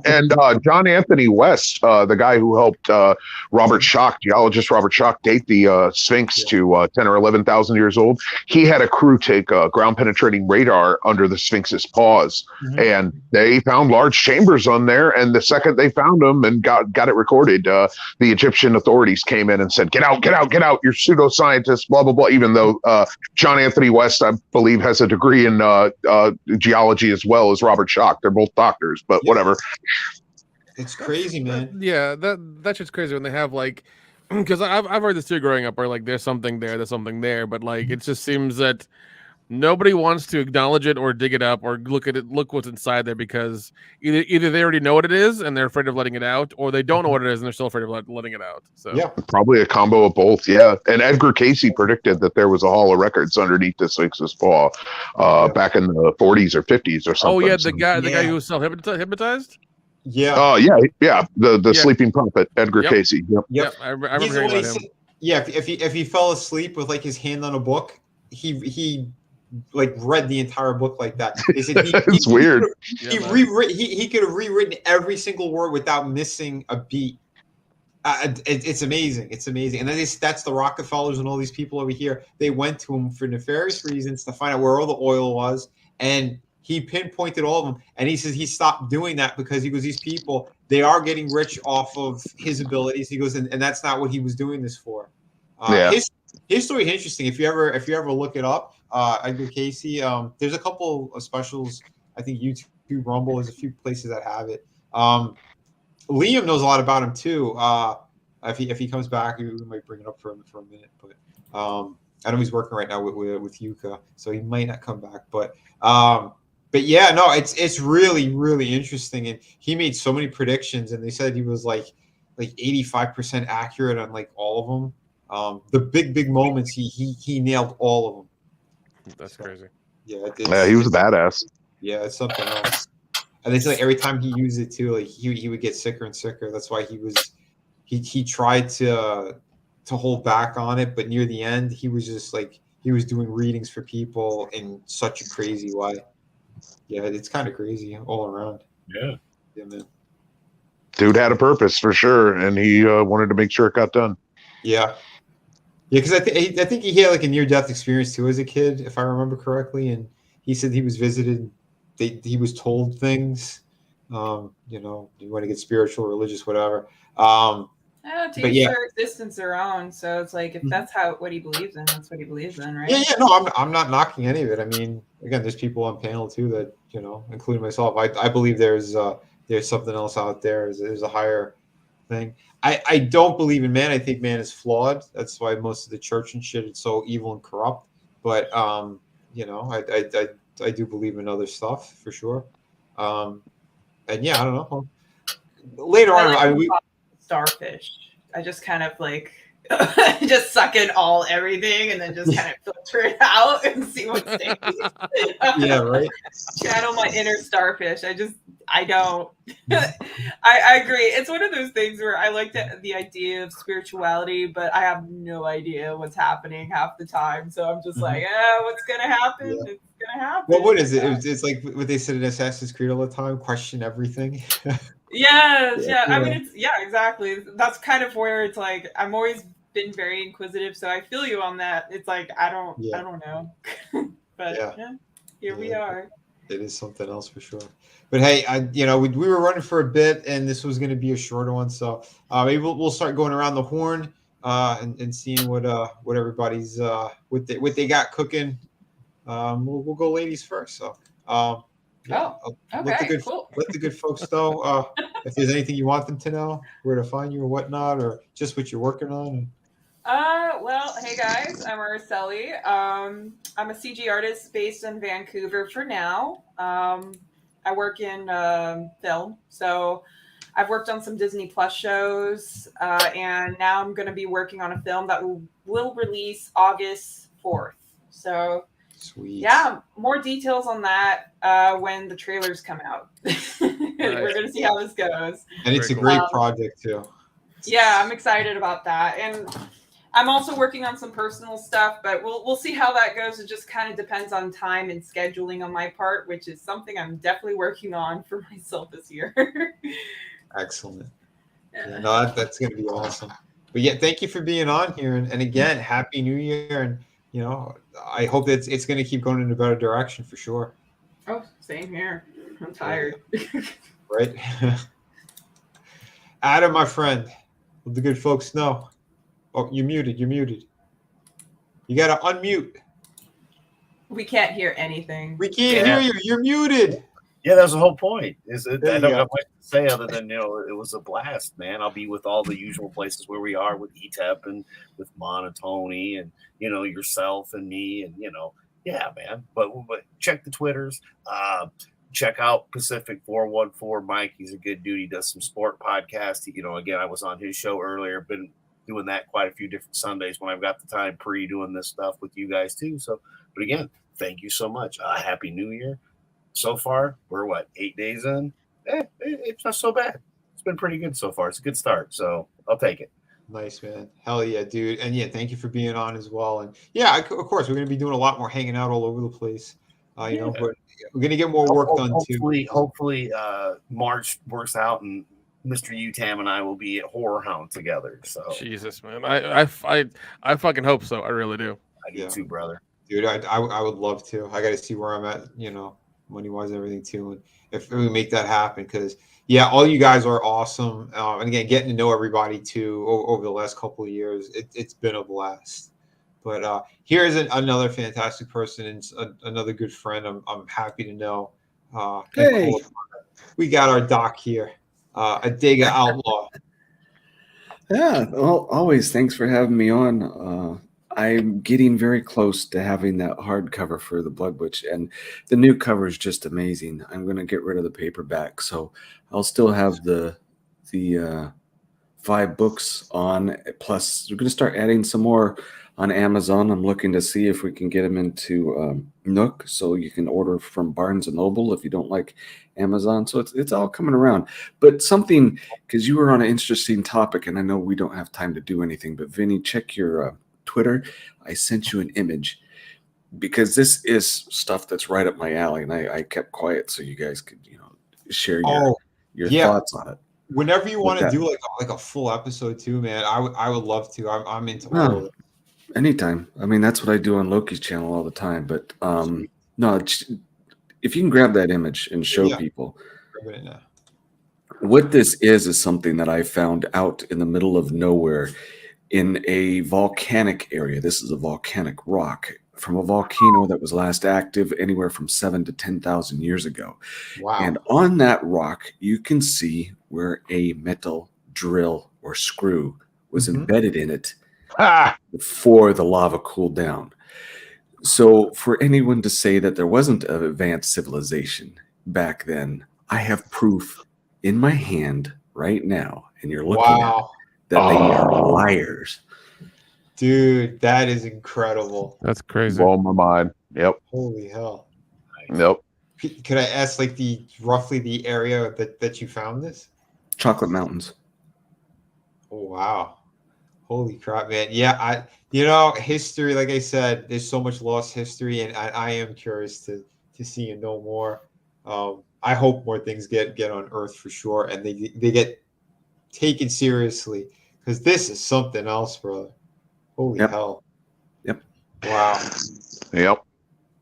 And John Anthony West, the guy who helped geologist Robert Schoch date the Sphinx to 10 or 11,000 years old, he had a crew take ground penetrating radar under the Sphinx's paws, and they found large chambers on there. And the second they found them and got it recorded, the Egyptian authorities came in and said, "Get out, you're pseudoscientists, blah, blah, blah." Even though John Anthony West, I believe, has a degree in geology as well as Robert Schoch. They're both doctors, but whatever. It's crazy, man. Yeah, that's just crazy when they have like, because I've heard this too growing up, where like there's something there, but like it just seems that nobody wants to acknowledge it or dig it up or look what's inside there, because either they already know what it is and they're afraid of letting it out, or they don't know what it is and they're still afraid of letting it out. So yeah, probably a combo of both. Yeah, and Edgar Casey predicted that there was a hall of records underneath the Sphinx's paw back in the 40s or 50s or something. Oh yeah, the guy who was self-hypnotized. Yeah. Yeah. The sleeping prophet, Edgar Casey. Yep. I remember hearing about him. Yeah, if he fell asleep with like his hand on a book, he like read the entire book like that. They said it's weird. He could have rewritten every single word without missing a beat. It's amazing. It's amazing. And that's the Rockefellers and all these people over here. They went to him for nefarious reasons to find out where all the oil was, and he pinpointed all of them. And he says he stopped doing that because he goes, these people, they are getting rich off of his abilities. He goes, and that's not what he was doing this for. His story is interesting. If you ever look it up, Edgar Casey, there's a couple of specials. I think YouTube, Rumble, there's a few places that have it. Liam knows a lot about him too. If he comes back, we might bring it up for him for a minute. But I know he's working right now with Yuka, so he might not come back. But yeah, no, it's really, really interesting. And he made so many predictions, and they said he was like 85% accurate on like all of them. The big moments, he nailed all of them. That's crazy. Yeah, he was a badass. Yeah, it's something else. And it's like every time he used it too, like he would get sicker and sicker. That's why he tried to hold back on it, but near the end, he was just like he was doing readings for people in such a crazy way. Yeah, it's kind of crazy all around. Yeah, man. Dude had a purpose for sure, and he wanted to make sure it got done. Yeah, because I think he had like a near-death experience too as a kid, if I remember correctly, and he said he was visited. He was told things. You want to get spiritual, religious, whatever. To But each yeah. their existence their own. So it's like if that's what he believes in, that's what he believes in, right? Yeah. No, I'm not knocking any of it. I mean, again, there's people on panel too that including myself. I believe there's something else out there. There's a higher thing. I don't believe in man. I think man is flawed. That's why most of the church and shit is so evil and corrupt. But I do believe in other stuff for sure. And yeah, I don't know. Later on, starfish. I just kind of like just suck in everything and then just kind of filter it out and see what stays. Yeah, right. Channel my inner starfish. I don't. I agree. It's one of those things where I like the idea of spirituality, but I have no idea what's happening half the time. So I'm just like, what's gonna happen? Yeah. It's gonna happen. Well, what is it? It's like what they said in Assassin's Creed all the time: question everything. Yes, yeah. I mean, exactly. That's kind of where it's like I'm always been very inquisitive, so I feel you on that. It's like I don't know, but here we are. It is something else for sure. But hey, we were running for a bit, and this was going to be a shorter one, so maybe we'll start going around the horn and seeing what everybody's what they got cooking. We'll go ladies first. So. Okay, cool. Let the good folks know if there's anything you want them to know, where to find you or whatnot, or just what you're working on. Well, hey guys, I'm Araceli. I'm a CG artist based in Vancouver for now. I work in film, so I've worked on some Disney Plus shows, and now I'm going to be working on a film that will release August 4th. So. Sweet. Yeah, more details on that when the trailers come out. We're going to see how this goes. And it's a great project too. Yeah, I'm excited about that. And I'm also working on some personal stuff, but we'll see how that goes. It just kind of depends on time and scheduling on my part, which is something I'm definitely working on for myself this year. Excellent. Yeah, no, that's going to be awesome. But yeah, thank you for being on here. And again, Happy New Year. And I hope that it's going to keep going in a better direction for sure. Oh, same here. I'm tired. Right. Adam, my friend, let the good folks know. Oh, you're muted. You got to unmute. We can't hear anything. We can't hear you. You're muted. Yeah, that's the whole point. I don't have much to say other than it was a blast, man. I'll be with all the usual places where we are with ETEP and with Monotony and yourself and me and yeah, man. But check the Twitters. Check out Pacific 414 Mike. He's a good dude. He does some sport podcasts. Again, I was on his show earlier. Been doing that quite a few different Sundays when I've got the time doing this stuff with you guys too. So, but again, thank you so much. Happy New Year. So far, we're 8 days in? It's not so bad. It's been pretty good so far. It's a good start, so I'll take it. Nice, man. Hell yeah, dude. And yeah, thank you for being on as well. And yeah, of course, we're going to be doing a lot more hanging out all over the place. But we're going to get more work done too. Hopefully, March works out and Mr. Utam and I will be at Horror Hound together. So Jesus, man, I fucking hope so. I really do. I do too, brother. Dude, I would love to. I got to see where I'm at. Money-wise and everything too, and if we make that happen, because all you guys are awesome, and again, getting to know everybody too over the last couple of years, it's been a blast. But here's another fantastic person and another good friend. I'm happy to know. Hey, we got our doc here, a Dega Outlaw. Yeah, well, always thanks for having me on. I'm getting very close to having that hardcover for the Blood Witch, and the new cover is just amazing. I'm going to get rid of the paperback, so I'll still have the 5 books on. Plus, we're going to start adding some more on Amazon. I'm looking to see if we can get them into Nook, so you can order from Barnes and Noble if you don't like Amazon. So it's all coming around. But something, because you were on an interesting topic, and I know we don't have time to do anything, but Vinny, check your Twitter. I sent you an image because this is stuff that's right up my alley, and I kept quiet so you guys could share your thoughts on it. Whenever you want to do like a full episode too, man, I would love to. I'm into all of it. Anytime. I mean, that's what I do on Loki's channel all the time. But no, if you can grab that image and show people, what this is something that I found out in the middle of nowhere in a volcanic area. This is a volcanic rock from a volcano that was last active anywhere from 7,000 to 10,000 years ago. Wow. And on that rock, you can see where a metal drill or screw was embedded in it before the lava cooled down. So for anyone to say that there wasn't an advanced civilization back then, I have proof in my hand right now, and you're looking at it, that they are liars. Dude, that is incredible. That's crazy. Blow my mind. Yep. Holy hell. Yep. Could I ask like roughly the area that you found this? Chocolate Mountains. Oh wow. Holy crap, man. Yeah, history, like I said, there's so much lost history, and I am curious to see and know more. I hope more things get on Earth for sure, and they get taken seriously, because this is something else, brother. Holy hell. Yep. Wow. Yep.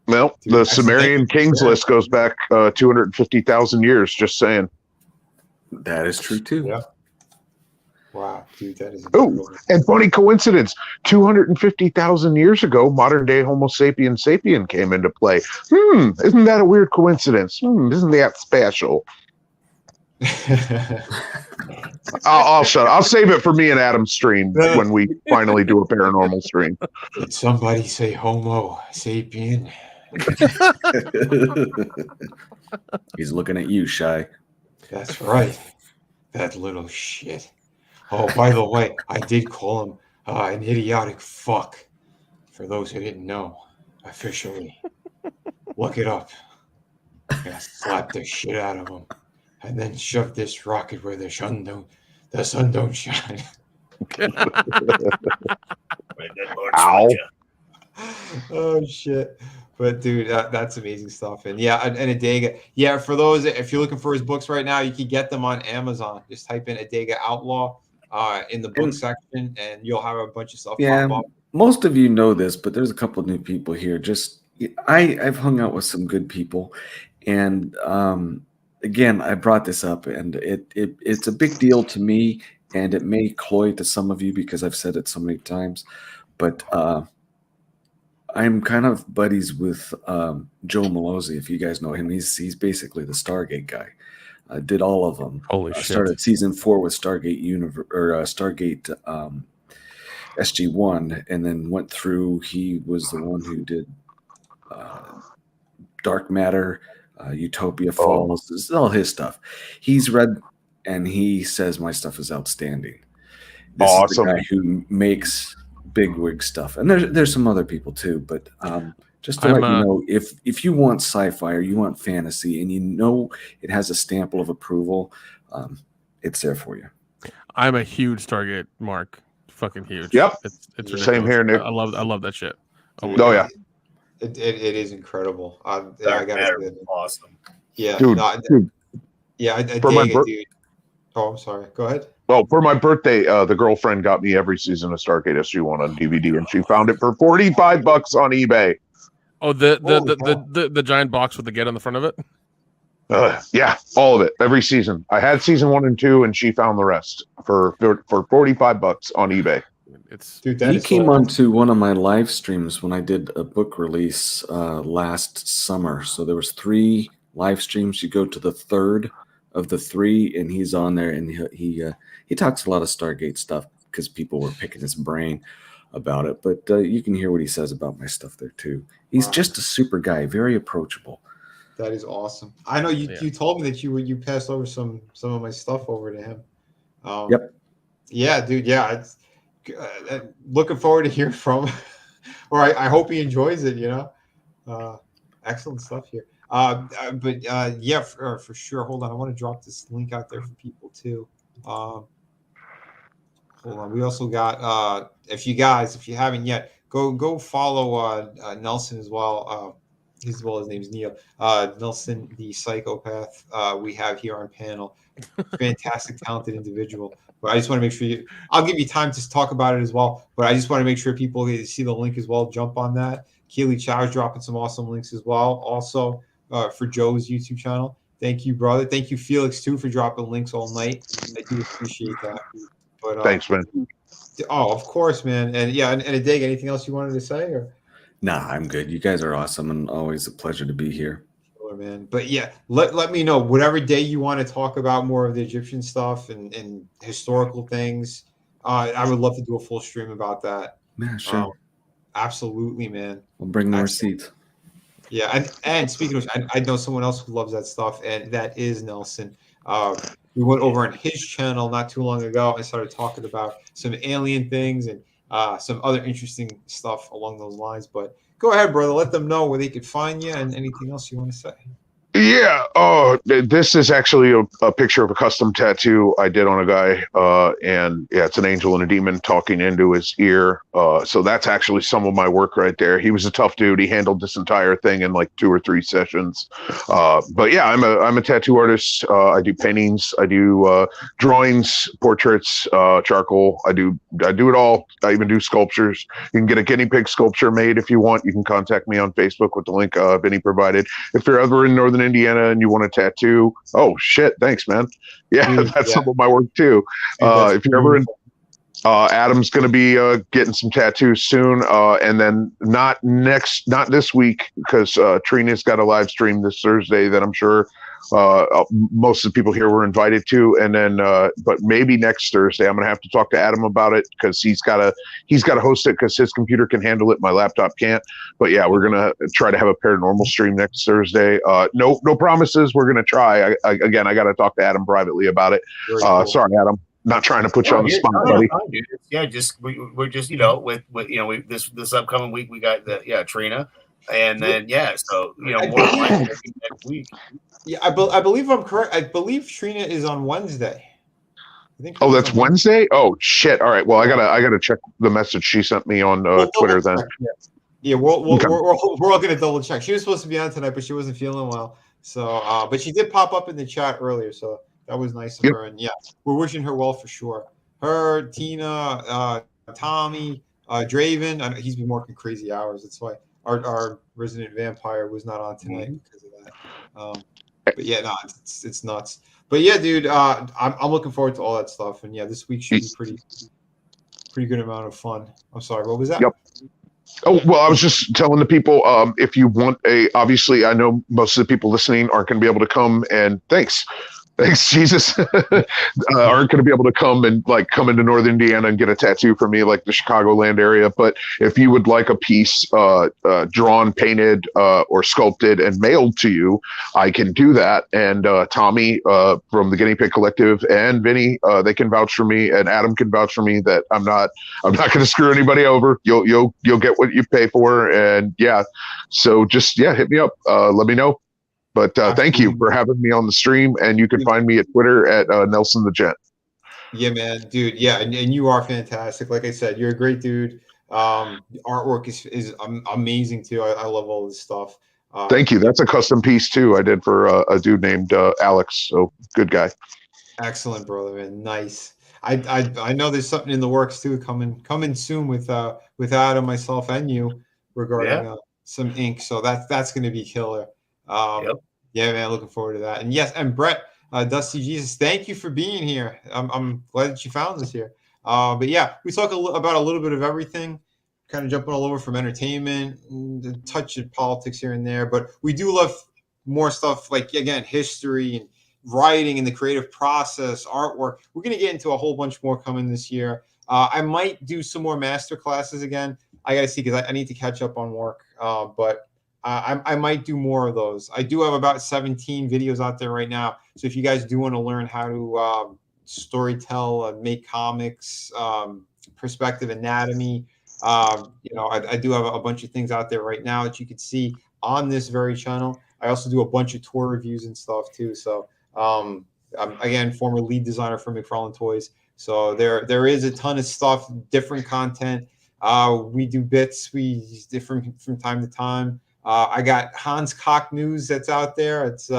Well, dude, the Sumerian kings list goes back 250,000 years, just saying. That is true too. Yeah. Wow, dude, that is incredible. Oh, and funny coincidence, 250,000 years ago, modern day Homo sapien came into play. Isn't that a weird coincidence? Isn't that special? I'll shut up. I'll save it for me and Adam's stream when we finally do a paranormal stream. Did somebody say Homo sapien? He's looking at you, Shia. That's right. That little shit. Oh, by the way, I did call him an idiotic fuck. For those who didn't know, officially. Look it up. I slapped the shit out of him. And then shove this rocket where the sun don't shine. Ow. Oh shit. But dude, that's amazing stuff. And yeah, and Adega. Yeah, for those, if you're looking for his books right now, you can get them on Amazon. Just type in Adega Outlaw in the book section, and you'll have a bunch of stuff pop up. Most of you know this, but there's a couple of new people here. I've hung out with some good people, and again, I brought this up, and it's a big deal to me, and it may cloy to some of you because I've said it so many times, but I'm kind of buddies with Joe Malozzi. If you guys know him, he's basically the Stargate guy. Did all of them. Holy shit! Started season 4 with Stargate Stargate SG-1, and then went through. He was the one who did Dark Matter. Utopia Falls. This is all his stuff. He's read, and he says my stuff is outstanding. This is the guy who makes bigwig stuff, and there's some other people too. But just to let you know, if you want sci-fi or you want fantasy, and you know it has a stamp of approval, it's there for you. I'm a huge Stargate mark. Fucking huge. Yep. It's same here, Nick. I love that shit. Oh yeah. It is incredible. I gotta say, awesome. Yeah, dude. Yeah, I dig it, dude. Oh, I'm sorry. Go ahead. Well, for my birthday, the girlfriend got me every season of Stargate SG-1 on DVD, and she found it for $45 on eBay. Oh, the giant box with the get on the front of it. Yeah, all of it, every season. I had season 1 and 2, and she found the rest for $45 on eBay. He came onto one of my live streams when I did a book release last summer. So there was 3 live streams. You go to the third of the 3, and he's on there, and he talks a lot of Stargate stuff because people were picking his brain about it. But you can hear what he says about my stuff there too. He's just a super guy, very approachable. That is awesome. I know you told me that you passed over some of my stuff over to him. Yep. Yeah, dude. Yeah, looking forward to hearing from, or I hope he enjoys it. Excellent stuff here. Yeah, for sure. Hold on, I want to drop this link out there for people too. Hold on. We also got if you haven't yet, go follow Nelson as well. His name's Neil. Nelson, the psychopath we have here on panel. Fantastic, talented individual. But I just want to make sure I'll give you time to talk about it as well. But I just want to make sure people see the link as well. Jump on that. Keely Chow's dropping some awesome links as well. Also for Joe's YouTube channel. Thank you, brother. Thank you, Felix, too, for dropping links all night. I do appreciate that. But thanks, man. Oh, of course, man. And yeah, and Adig, anything else you wanted to say? Or Nah, I'm good. You guys are awesome and always a pleasure to be here. Sure, man. But yeah, let me know whatever day you want to talk about more of the Egyptian stuff and historical things. I would love to do a full stream about that. Yeah, sure. Absolutely, man. We'll bring more seats. Yeah, and speaking of which, I know someone else who loves that stuff, and that is Nelson. We went over on his channel not too long ago and started talking about some alien things and some other interesting stuff along those lines. But go ahead, brother. Let them know where they could find you and anything else you want to say. Yeah. This is actually a picture of a custom tattoo I did on a guy. And yeah, it's an angel and a demon talking into his ear. So that's actually some of my work right there. He was a tough dude. He handled this entire thing in like 2 or 3 sessions. But yeah, I'm a tattoo artist. I do paintings. I do drawings, portraits, charcoal. I do it all. I even do sculptures. You can get a guinea pig sculpture made if you want. You can contact me on Facebook with the link Vinny provided. If you're ever in Northern Indiana and you want a tattoo, oh shit, thanks, man. Yeah, that's some of my work too. If you're ever in, Adam's going to be getting some tattoos soon, and then not this week because Trina's got a live stream this Thursday that I'm sure most of the people here were invited to, and then but maybe next Thursday I'm gonna have to talk to Adam about it because he's gotta host it because his computer can handle it, my laptop can't. But yeah, we're gonna try to have a paranormal stream next Thursday. No promises. We're gonna try. I gotta talk to Adam privately about it. Cool. Sorry, Adam. Not trying to put you on the spot, buddy. Yeah, we're just with this upcoming week we got Trina. And then so more likely next week. Yeah, I believe I'm correct. I believe Trina is on Wednesday. Oh, that's Wednesday? Oh shit! All right. Well, I gotta check the message she sent me on Twitter then. Yeah, we're all gonna double check. She was supposed to be on tonight, but she wasn't feeling well. So, but she did pop up in the chat earlier, so that was nice of her. And yeah, we're wishing her well for sure. Her, Tina, Tommy, Draven. I know he's been working crazy hours. That's why. Our resident vampire was not on tonight because of that. But yeah, no, it's nuts. But yeah, dude, I'm looking forward to all that stuff. And yeah, this week should be pretty good amount of fun. I'm sorry, what was that? Yep. Oh, well, I was just telling the people, if you want obviously I know most of the people listening aren't going to be able to come, and thanks Jesus, aren't going to be able to come into Northern Indiana and get a tattoo from me like the Chicagoland area. But if you would like a piece drawn, painted, or sculpted and mailed to you, I can do that. And Tommy from the Guinea Pig Collective and Vinny, they can vouch for me, and Adam can vouch for me that I'm not going to screw anybody over. You'll get what you pay for, and yeah. So just hit me up. Let me know. But thank you for having me on the stream, and you can find me at Twitter at Nelson the Gent. Yeah, man, dude. Yeah, and you are fantastic. Like I said, you're a great dude. Artwork is amazing too. I love all this stuff. Thank you. That's a custom piece too. I did for a dude named Alex. So good guy. Excellent, brother, man. Nice. I know there's something in the works too, coming soon with Adam, myself, and you regarding some ink. So that's going to be killer. Yeah, man, looking forward to that. And yes, and Brett, Dusty Jesus, thank you for being here. I'm glad that you found us here. But yeah, we talk about a little bit of everything, kind of jumping all over from entertainment, a touch of politics here and there. But we do love more stuff like, again, history and writing and the creative process, artwork. We're going to get into a whole bunch more coming this year. I might do some more master classes again. I got to see because I need to catch up on work. But I might do more of those. I do have about 17 videos out there right now. So if you guys do want to learn how to storytell, make comics, perspective anatomy. I do have a bunch of things out there right now that you could see on this very channel. I also do a bunch of toy reviews and stuff too. So I'm again former lead designer for McFarlane Toys. So there is a ton of stuff, different content. We do bits, we different from time to time. I got Hans Cock News that's out there. It's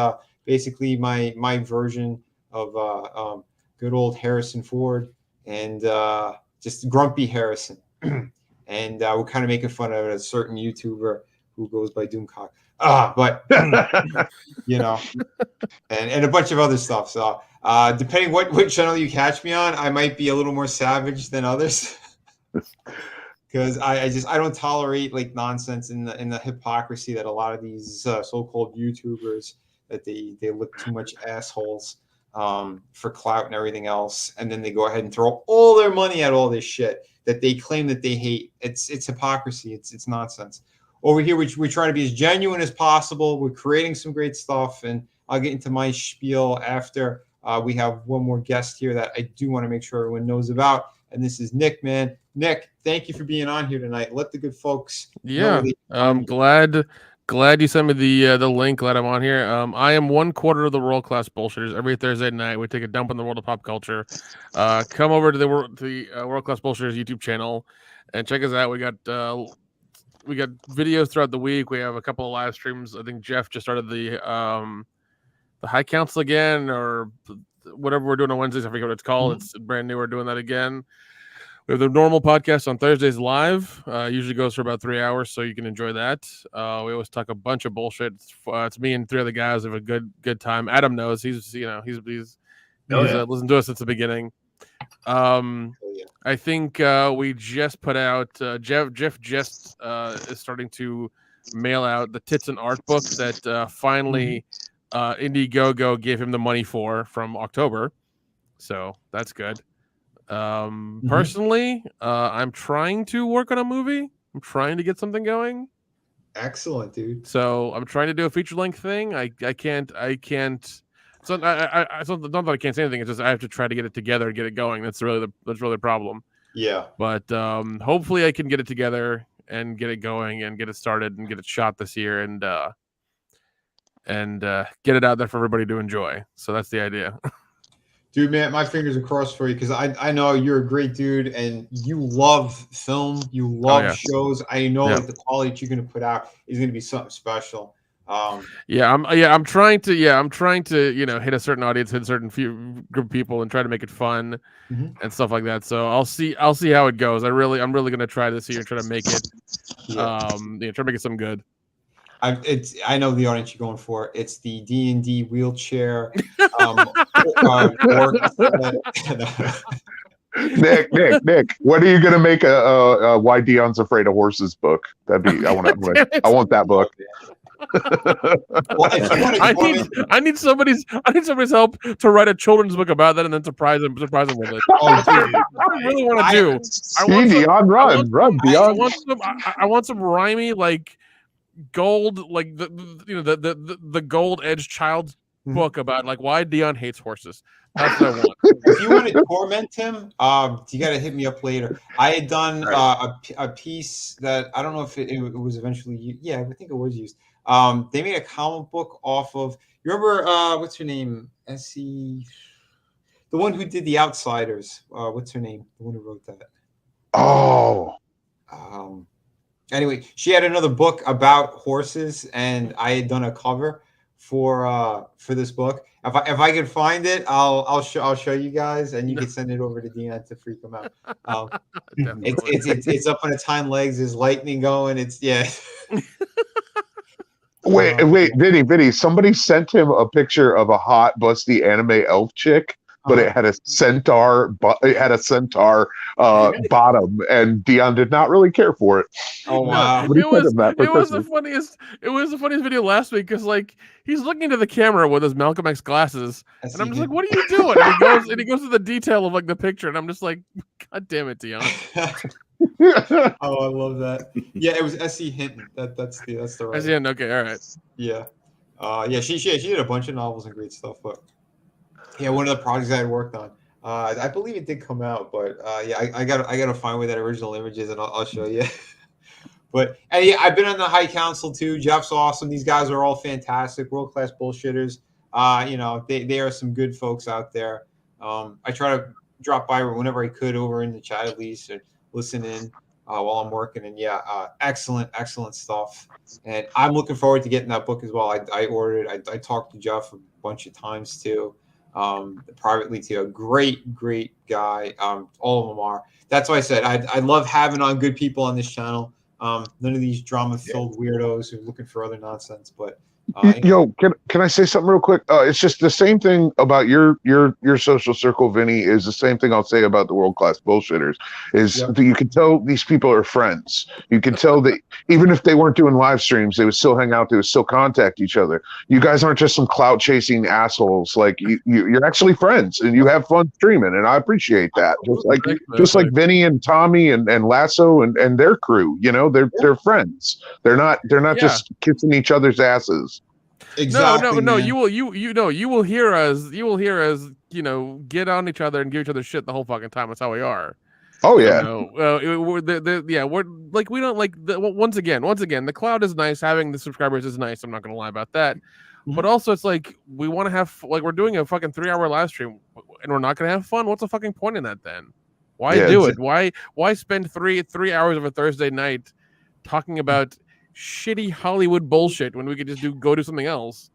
basically my version of good old Harrison Ford and just grumpy Harrison. And we're kind of making fun of a certain YouTuber who goes by Doomcock. But and a bunch of other stuff. So depending what channel you catch me on, I might be a little more savage than others. Because I don't tolerate like nonsense in the hypocrisy that a lot of these so-called YouTubers that they look too much assholes for clout and everything else, and then they go ahead and throw all their money at all this shit that they claim that they hate. It's hypocrisy. It's nonsense. Over here, we're trying to be as genuine as possible. We're creating some great stuff, and I'll get into my spiel after we have one more guest here that I do want to make sure everyone knows about, and this is Nick, man. Nick, thank you for being on here tonight. Let the good folks know. I'm glad you sent me the link. Glad I'm on here. I am 1/4 of the world class bullshitters. Every Thursday night, we take a dump in the world of pop culture. Come over to the world class bullshitters YouTube channel and check us out. We got videos throughout the week. We have a couple of live streams. I think Jeff just started the High Council again, or whatever we're doing on Wednesdays. I forget what it's called. It's brand new. We're doing that again. We have the normal podcast on Thursdays live. Usually goes for about 3 hours, so you can enjoy that. We always talk a bunch of bullshit. It's me and 3 other guys have a good time. Adam knows he's listened to us since the beginning. I think we just put out Jeff just is starting to mail out the Tits and Art book that finally Indiegogo gave him the money from October, so that's good. Personally, I'm trying to work on a movie. I'm trying to get something going. Excellent, dude. So I'm trying to do a feature-length thing. I can't. So it's not that I can't say anything. It's just I have to try to get it together and get it going. That's really the problem. Yeah. But hopefully I can get it together and get it going and get it started and get it shot this year and get it out there for everybody to enjoy. So that's the idea. Dude, man, my fingers are crossed for you because I know you're a great dude and you love film, you love shows. I know like the quality that you're going to put out is going to be something special. I'm trying to hit a certain audience, hit a certain group of people, and try to make it fun and stuff like that. So I'll see how it goes. I'm really going to try this year and try to make it, try to make it something good. I know the audience you're going for. It's the D&D wheelchair. Nick, when are you gonna make a Why Dion's Afraid of Horses book? I want that book. Well, if you want to I need somebody's help to write a children's book about that and then surprise them with it. Oh, dude. I really want to do. Run, Dion. I want some rhymey like gold, like the gold edge child's book about like why Dion hates horses. That's what I want. If you want to torment him, you got to hit me up later. I had done a piece that I don't know if it was eventually used. Yeah, I think it was used. They made a comic book off of. You remember what's her name? The one who did The Outsiders. What's her name? The one who wrote that. Oh. Anyway, she had another book about horses, and I had done a cover for this book. If I could find it, I'll show you guys, and you can send it over to Dion to freak them out. It's up on its hind legs. There's lightning going. Wait, Vinny. Somebody sent him a picture of a hot, busty anime elf chick, but it had a centaur. It had a centaur bottom, and Dion did not really care for it. Oh wow! It was the funniest video last week because like he's looking into the camera with his Malcolm X glasses, and I'm just like, "What are you doing?" And he goes to the detail of like the picture, and I'm just like, "God damn it, Dion!" Oh, I love that. Yeah, it was S.E. Hinton. That's the right. S.E. Hinton. Okay, all right. Yeah, she did a bunch of novels and great stuff, but yeah, one of the projects I had worked on. I believe it did come out, but yeah, I gotta find where that original image is, and I'll show you. But and yeah, I've been on the High Council too. Jeff's awesome. These guys are all fantastic, world class bullshitters. They are some good folks out there. I try to drop by whenever I could over in the chat at least and listen in while I'm working. And yeah, excellent stuff. And I'm looking forward to getting that book as well. I ordered it. I talked to Jeff a bunch of times too, privately too. A great guy. All of them are. That's why I said I love having on good people on this channel. None of these drama-filled weirdos who are looking for other nonsense. But Yo, can I say something real quick? It's just the same thing about your social circle, Vinny, is the same thing I'll say about the world-class bullshitters. That you can tell these people are friends. You can tell that even if they weren't doing live streams, they would still hang out. They would still contact each other. You guys aren't just some clout-chasing assholes. Like you're actually friends and you have fun streaming, and I appreciate that. Just like Vinny and Tommy and Lasso and their crew. You know, they're friends. They're not just kissing each other's asses. Exactly. No. You will hear us. Get on each other and give each other shit the whole fucking time. That's how we are. Oh yeah. We're like we don't like. Once again, the cloud is nice. Having the subscribers is nice. I'm not gonna lie about that. But also, it's like we want to have we're doing a fucking 3-hour live stream, and we're not gonna have fun. What's the fucking point in that then? Why do it? Why spend three hours of a Thursday night talking about shitty Hollywood bullshit when we could just go do something else,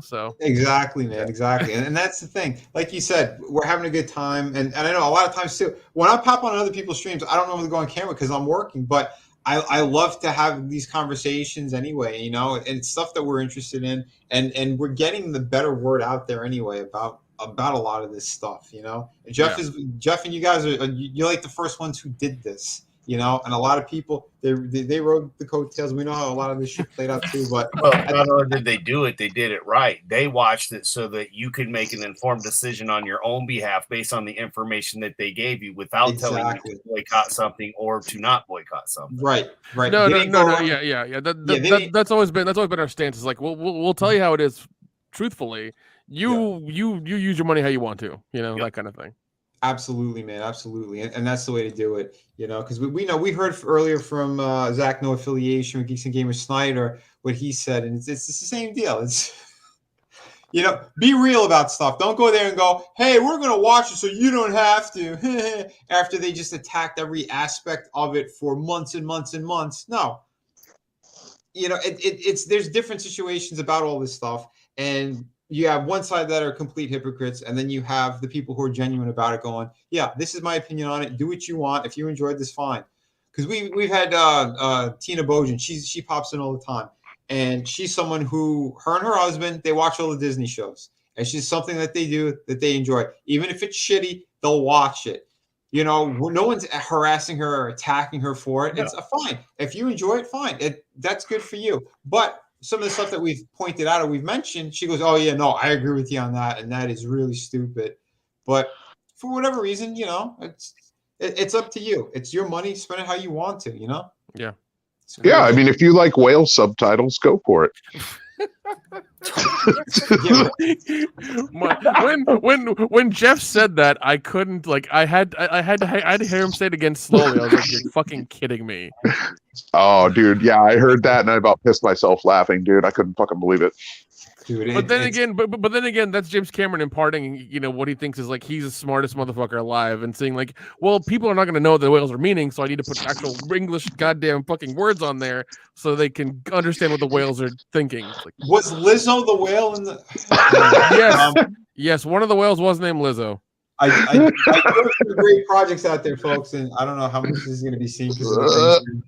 so exactly, man, exactly. And that's the thing, like you said, we're having a good time, and I know a lot of times too when I pop on other people's streams, I don't normally go on camera because I'm working, but I love to have these conversations anyway, and it's stuff that we're interested in, and we're getting the better word out there anyway about a lot of this stuff, Jeff and you guys you're like the first ones who did this, and a lot of people they rode the coattails. We know how a lot of this shit played out too. But not only did they do it, they did it right. They watched it so that you could make an informed decision on your own behalf based on the information that they gave you, without telling you to boycott something or to not boycott something. Right. No. Yeah. That's always been our stance. Is like we'll tell you how it is, truthfully. You use your money how you want to, that kind of thing. Absolutely, man. Absolutely. And that's the way to do it, because we heard earlier from Zach, No Affiliation with Geeks and Gamers Snyder, what he said. And it's the same deal. It's, be real about stuff. Don't go there and go, hey, we're going to watch it so you don't have to. After they just attacked every aspect of it for months and months and months. No. There's different situations about all this stuff. And you have one side that are complete hypocrites, and then you have the people who are genuine about it going, yeah, this is my opinion on it. Do what you want. If you enjoyed this, fine. Because we've had Tina Bojan. She pops in all the time. And she's someone who, her and her husband, they watch all the Disney shows. And she's something that they do that they enjoy. Even if it's shitty, they'll watch it. No one's harassing her or attacking her for it. No. It's fine. If you enjoy it, fine. That's good for you. But some of the stuff that we've pointed out or we've mentioned, she goes, oh, yeah, no, I agree with you on that. And that is really stupid. But for whatever reason, it's up to you. It's your money. Spend it how you want to, Yeah. Yeah. I mean, if you like whale subtitles, go for it. when Jeff said that, I couldn't I had to hear him say it again slowly. I was like, you're fucking kidding me. Oh, dude, yeah, I heard that and I about pissed myself laughing, dude. I couldn't fucking believe it. Dude, but then again, that's James Cameron imparting, what he thinks is like he's the smartest motherfucker alive, and saying like, well, people are not going to know what the whales are meaning, so I need to put actual English goddamn fucking words on there so they can understand what the whales are thinking. Like, was Lizzo the whale in the? Yes, yes, one of the whales was named Lizzo. I do some great projects out there, folks, and I don't know how much this is going to be seen because of the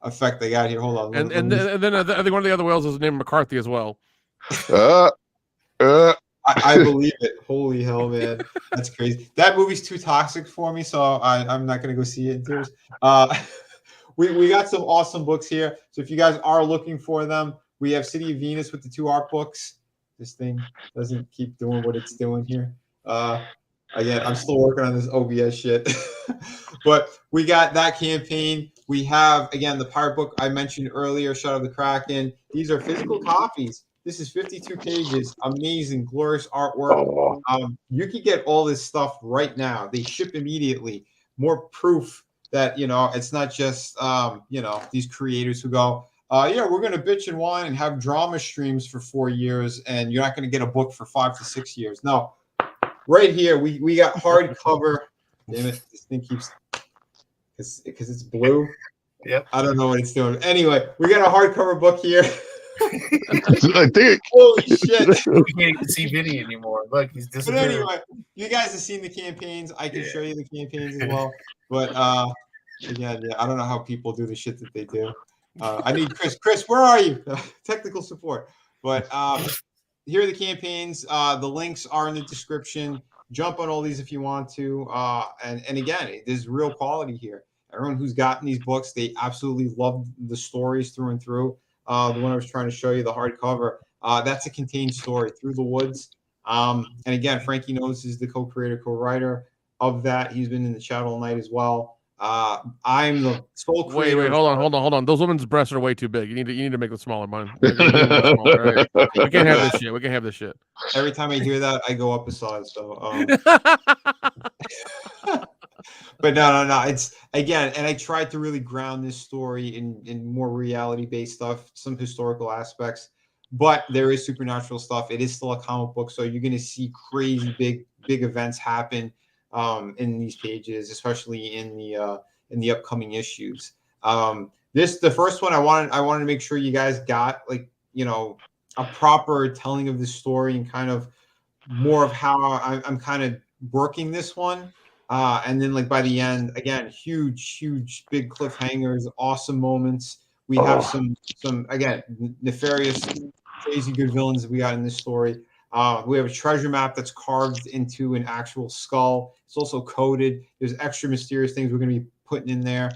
effect they got here. Hold on, and then I think one of the other whales was named McCarthy as well. I believe it. Holy hell, man. That's crazy. That movie's too toxic for me, so I'm not going to go see it in theaters. We got some awesome books here. So if you guys are looking for them, we have City of Venus with the 2 art books. This thing doesn't keep doing what it's doing here. Again, I'm still working on this OBS shit. But we got that campaign. We have, again, the pirate book I mentioned earlier, Shut Up the Kraken. These are physical copies. This is 52 pages, amazing, glorious artwork. You can get all this stuff right now. They ship immediately. More proof that, it's not just, these creators who go, yeah, we're going to bitch and whine and have drama streams for 4 years, and you're not going to get a book for 5 to 6 years. No, right here, we got hardcover. Damn it, this thing keeps, because it's blue. Yep. I don't know what it's doing. Anyway, we got a hardcover book here. I think. Holy shit. We can't even see Vinny anymore. Look, he's But disappeared. anyway, you guys have seen the campaigns. I can show you the campaigns as well. But again, I don't know how people do the shit that they do. I need Chris. Chris, where are you? Technical support. But here are the campaigns. The links are in the description. Jump on all these if you want to. And again, there's real quality here. Everyone who's gotten these books, they absolutely love the stories through and through. The one I was trying to show you, the hardcover, that's a contained story, Through the Woods. And again, Frankie Knows is the co-creator, co-writer of that. He's been in the chat all night as well. I'm the sole creator. Wait, hold on. Those women's breasts are way too big. You need to make them smaller, man. We can't have this shit. We can't have this shit. Every time I hear that, I go up a size. So, but no. It's again, and I tried to really ground this story in more reality-based stuff, some historical aspects, but there is supernatural stuff. It is still a comic book, so you're going to see crazy big events happen in these pages, especially in the upcoming issues. The first one I wanted to make sure you guys got a proper telling of the story and kind of more of how I'm kind of working this one. And then by the end, again, huge, big cliffhangers, awesome moments. We have some again, nefarious, crazy good villains that we got in this story. We have a treasure map that's carved into an actual skull. It's also coded. There's extra mysterious things we're going to be putting in there.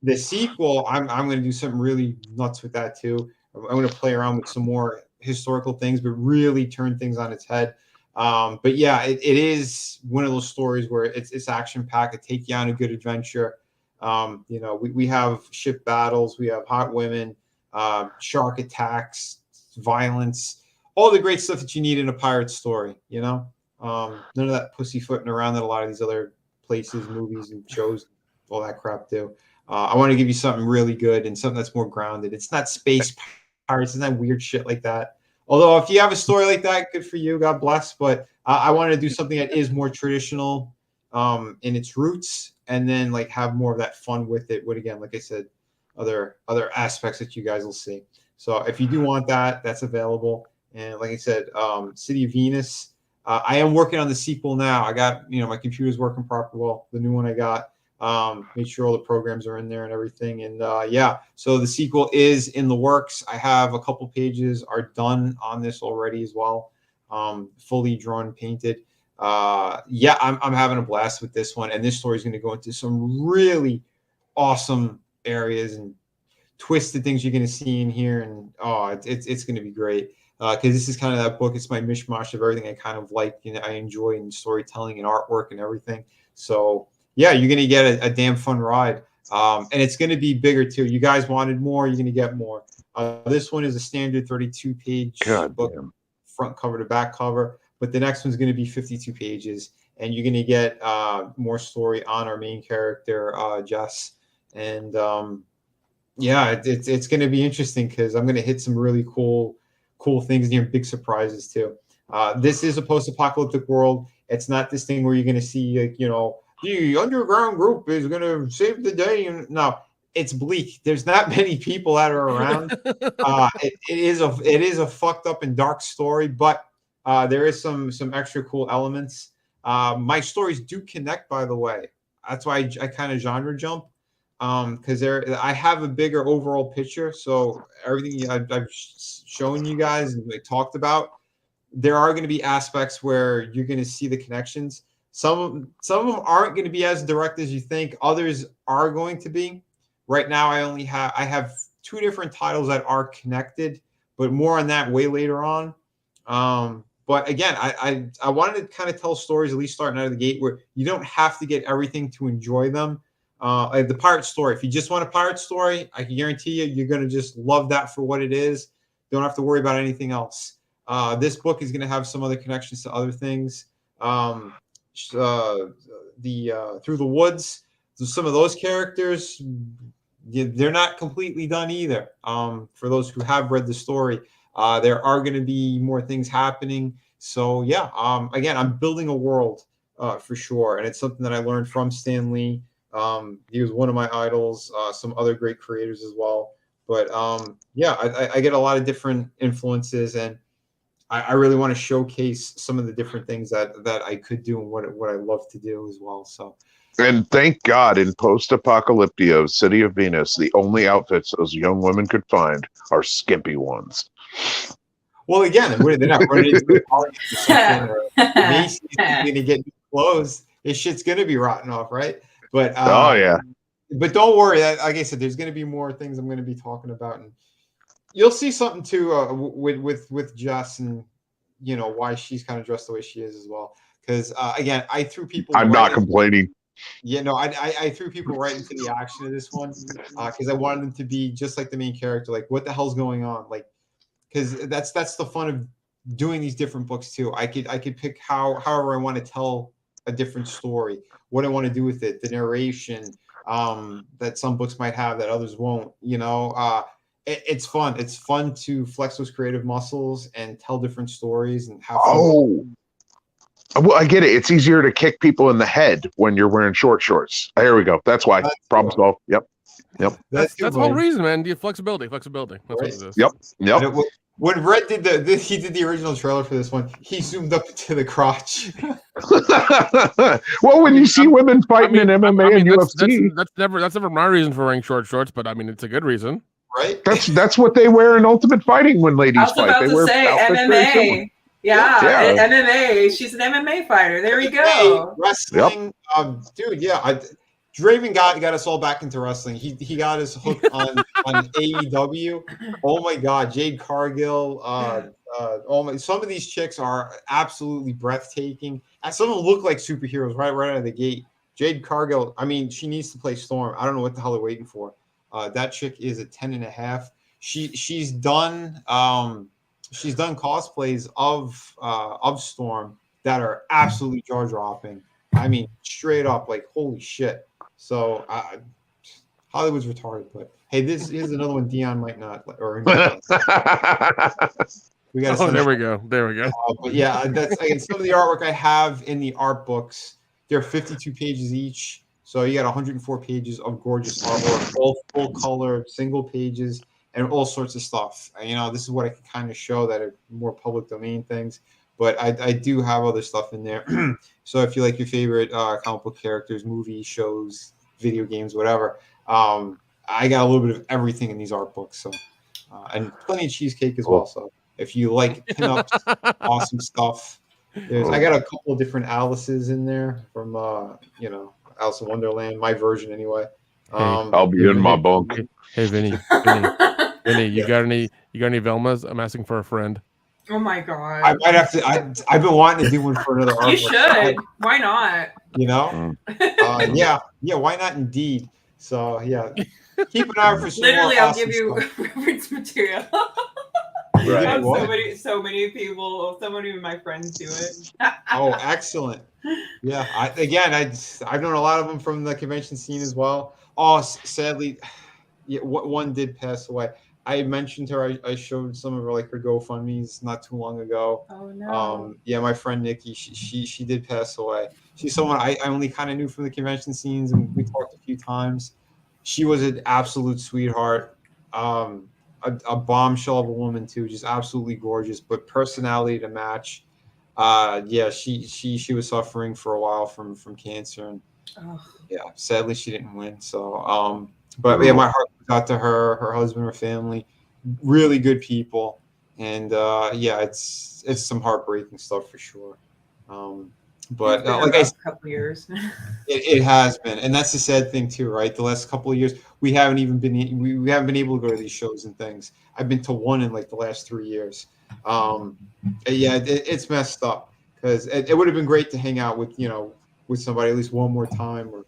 The sequel, I'm going to do something really nuts with that too. I'm going to play around with some more historical things, but really turn things on its head. But yeah, it is one of those stories where it's action packed. It take you on a good adventure. We have ship battles, we have hot women, shark attacks, violence, all the great stuff that you need in a pirate story. None of that pussyfooting around that a lot of these other places, movies, and shows, all that crap do. I want to give you something really good and something that's more grounded. It's not space pirates, it's not weird shit like that. Although if you have a story like that, good for you, God bless. But I wanted to do something that is more traditional in its roots, and then have more of that fun with it. With, again, like I said, other aspects that you guys will see. So if you do want that, that's available. And like I said, City of Venus. I am working on the sequel now. I got my computer's working properly. Well, the new one I got. Made sure all the programs are in there and everything. And so the sequel is in the works. I have a couple pages are done on this already as well. Fully drawn and painted. I'm having a blast with this one. And this story is going to go into some really awesome areas and twisted things you're going to see in here. And it's going to be great. Because this is kind of that book. It's my mishmash of everything I kind of like. I enjoy in storytelling and artwork and everything. So yeah, you're going to get a damn fun ride. And it's going to be bigger too. You guys wanted more, you're going to get more. This one is a standard 32-page book, front cover to back cover. But the next one's going to be 52 pages. And you're going to get more story on our main character, Jess. And it's going to be interesting because I'm going to hit some really cool things near big surprises too. This is a post-apocalyptic world. It's not this thing where you're going to see the underground group is going to save the day. No, it's bleak. There's not many people that are around. It is a fucked up and dark story, but there is some extra cool elements. My stories do connect, by the way. That's why I kind of genre jump. Because I have a bigger overall picture. So everything I've shown you guys and talked about, there are going to be aspects where you're going to see the connections. Some of them aren't going to be as direct as you think. Others are going to be. Right now, I have 2 different titles that are connected, but more on that way later on. But again, I wanted to kind of tell stories, at least starting out of the gate, where you don't have to get everything to enjoy them. Like the pirate story. If you just want a pirate story, I can guarantee you're going to just love that for what it is. Don't have to worry about anything else. This book is going to have some other connections to other things. Through the Woods, so some of those characters, they're not completely done either. For those who have read the story, there are going to be more things happening. So yeah, again, I'm building a world for sure, and it's something that I learned from Stan Lee. He was one of my idols. Some other great creators as well. But yeah, I get a lot of different influences, and I really want to showcase some of the different things that I could do and what I love to do as well. So. And thank God, in post-apocalyptio, City of Venus, the only outfits those young women could find are skimpy ones. Well, again, they're not running into the Target or something, or Macy's going to get new clothes. This shit's going to be rotten off, right? But oh yeah. But don't worry. Like I said, there's going to be more things I'm going to be talking about, and you'll see something too with Jess, and you know why she's kind of dressed the way she is as well. Because again, I threw people. I'm not complaining. Yeah, no, I threw people right into the action of this one because I wanted them to be just like the main character. Like, what the hell's going on? Like, because that's the fun of doing these different books too. I could pick however I want to tell a different story, what I want to do with it, the narration that some books might have that others won't. You know, it's fun. It's fun to flex those creative muscles and tell different stories and have fun. Oh. Well, I get it. It's easier to kick people in the head when you're wearing short shorts. Here we go. That's why. Problem solved. Yep. That's the whole reason, man. Flexibility. That's right. What it is. Yep. When Red did he did the original trailer for this one, he zoomed up to the crotch. Well, when you see women fighting in MMA and UFC, that's never my reason for wearing short shorts, but I mean it's a good reason. Right? That's what they wear in Ultimate Fighting when ladies fight. They wear MMA. Yeah, MMA. She's an MMA fighter. There we go. Wrestling, dude. Yeah, Draven got us all back into wrestling. He got us hooked on AEW. Oh my God, Jade Cargill. Some of these chicks are absolutely breathtaking. And some of them look like superheroes right out of the gate. Jade Cargill. I mean, she needs to play Storm. I don't know what the hell they're waiting for. That chick is a 10.5. She's done. She's done cosplays of Storm that are absolutely jaw-dropping. I mean, straight up, like, holy shit. So, Hollywood's retarded, but hey, here's another one Dion might not. Or we got. There we go. But yeah, that's again some of the artwork I have in the art books. They're 52 pages each, so you got 104 pages of gorgeous artwork, all full color, single pages. And all sorts of stuff. You know, this is what I can kind of show that are more public domain things. But I do have other stuff in there. So if you like your favorite comic book characters, movies, shows, video games, whatever, I got a little bit of everything in these art books. So and plenty of cheesecake as well. So if you like pinups, awesome stuff. I got a couple of different Alices in there from Alice in Wonderland, my version anyway. I'll be in my bunk. Hey Vinny, you got any Velmas? I'm asking for a friend. Oh my God! I might have to. I've been wanting to do one for another. You should. Why not? You know? Yeah. Why not? Indeed. So yeah, keep an eye out for some Literally, more I'll awesome give you stuff. reference material. Right. So many people, so many of my friends do it. Oh, excellent. Yeah. I've known a lot of them from the convention scene as well. Oh, sadly, one did pass away. I mentioned her. I showed some of her her GoFundMe's not too long ago. Oh no. My friend Nikki, she did pass away. She's someone I only kind of knew from the convention scenes, and we talked a few times. She was an absolute sweetheart. A bombshell of a woman too, just absolutely gorgeous, but personality to match. She was suffering for a while from cancer, and sadly she didn't win. So but my heart goes out to her husband, her family, really good people, and it's some heartbreaking stuff for sure. But like I said, a couple years. it has been, and that's the sad thing too, right? The last couple of years, we haven't been able to go to these shows and things. I've been to one in the last 3 years. It's messed up because it would have been great to hang out with somebody at least one more time, or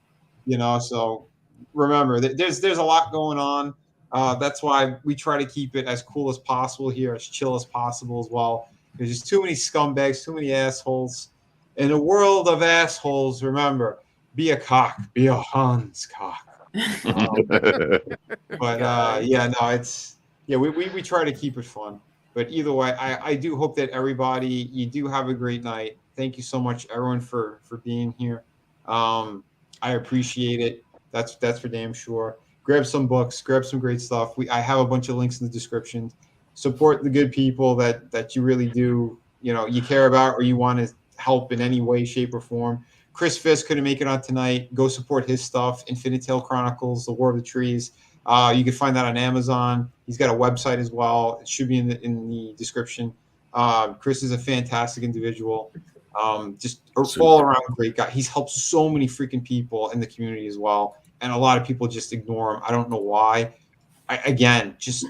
So remember, there's a lot going on. That's why we try to keep it as cool as possible here, as chill as possible as well. There's just too many scumbags, too many assholes. In a world of assholes, remember, be a cock, be a Hans cock. We try to keep it fun. But either way, I do hope that everybody, you do have a great night. Thank you so much, everyone, for being here. I appreciate it. That's for damn sure. Grab some books, grab some great stuff. I have a bunch of links in the description. Support the good people that you really do, you care about, or you want to help in any way, shape, or form. Chris Fisk couldn't make it on tonight. Go support his stuff. Infinite Tale Chronicles, The War of the Trees. You can find that on Amazon. He's got a website as well. It should be in the description. Chris is a fantastic individual. Just all around great guy. He's helped so many freaking people in the community as well. And a lot of people just ignore him. I don't know why. Just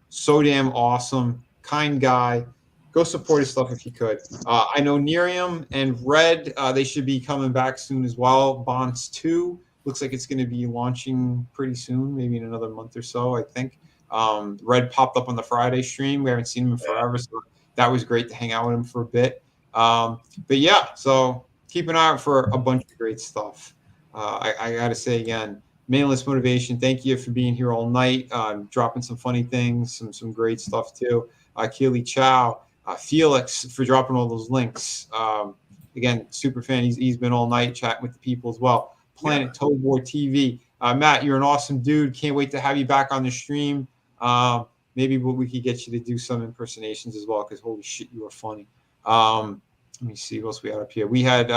so damn awesome, kind guy. Go support his stuff if you could. I know Nerium and Red, they should be coming back soon as well. Bonds 2 looks like it's going to be launching pretty soon, maybe in another month or so, I think. Red popped up on the Friday stream. We haven't seen him in forever, so that was great to hang out with him for a bit. So keep an eye out for a bunch of great stuff. I got to say again, Mainless Motivation, thank you for being here all night, dropping some funny things, some great stuff too. Keely Chow, Felix for dropping all those links. Again, super fan. He's been all night chatting with the people as well. Planet Tobor TV. Matt, you're an awesome dude. Can't wait to have you back on the stream. Maybe we could get you to do some impersonations as well, because holy shit, you are funny. Let me see what else we had up here. We had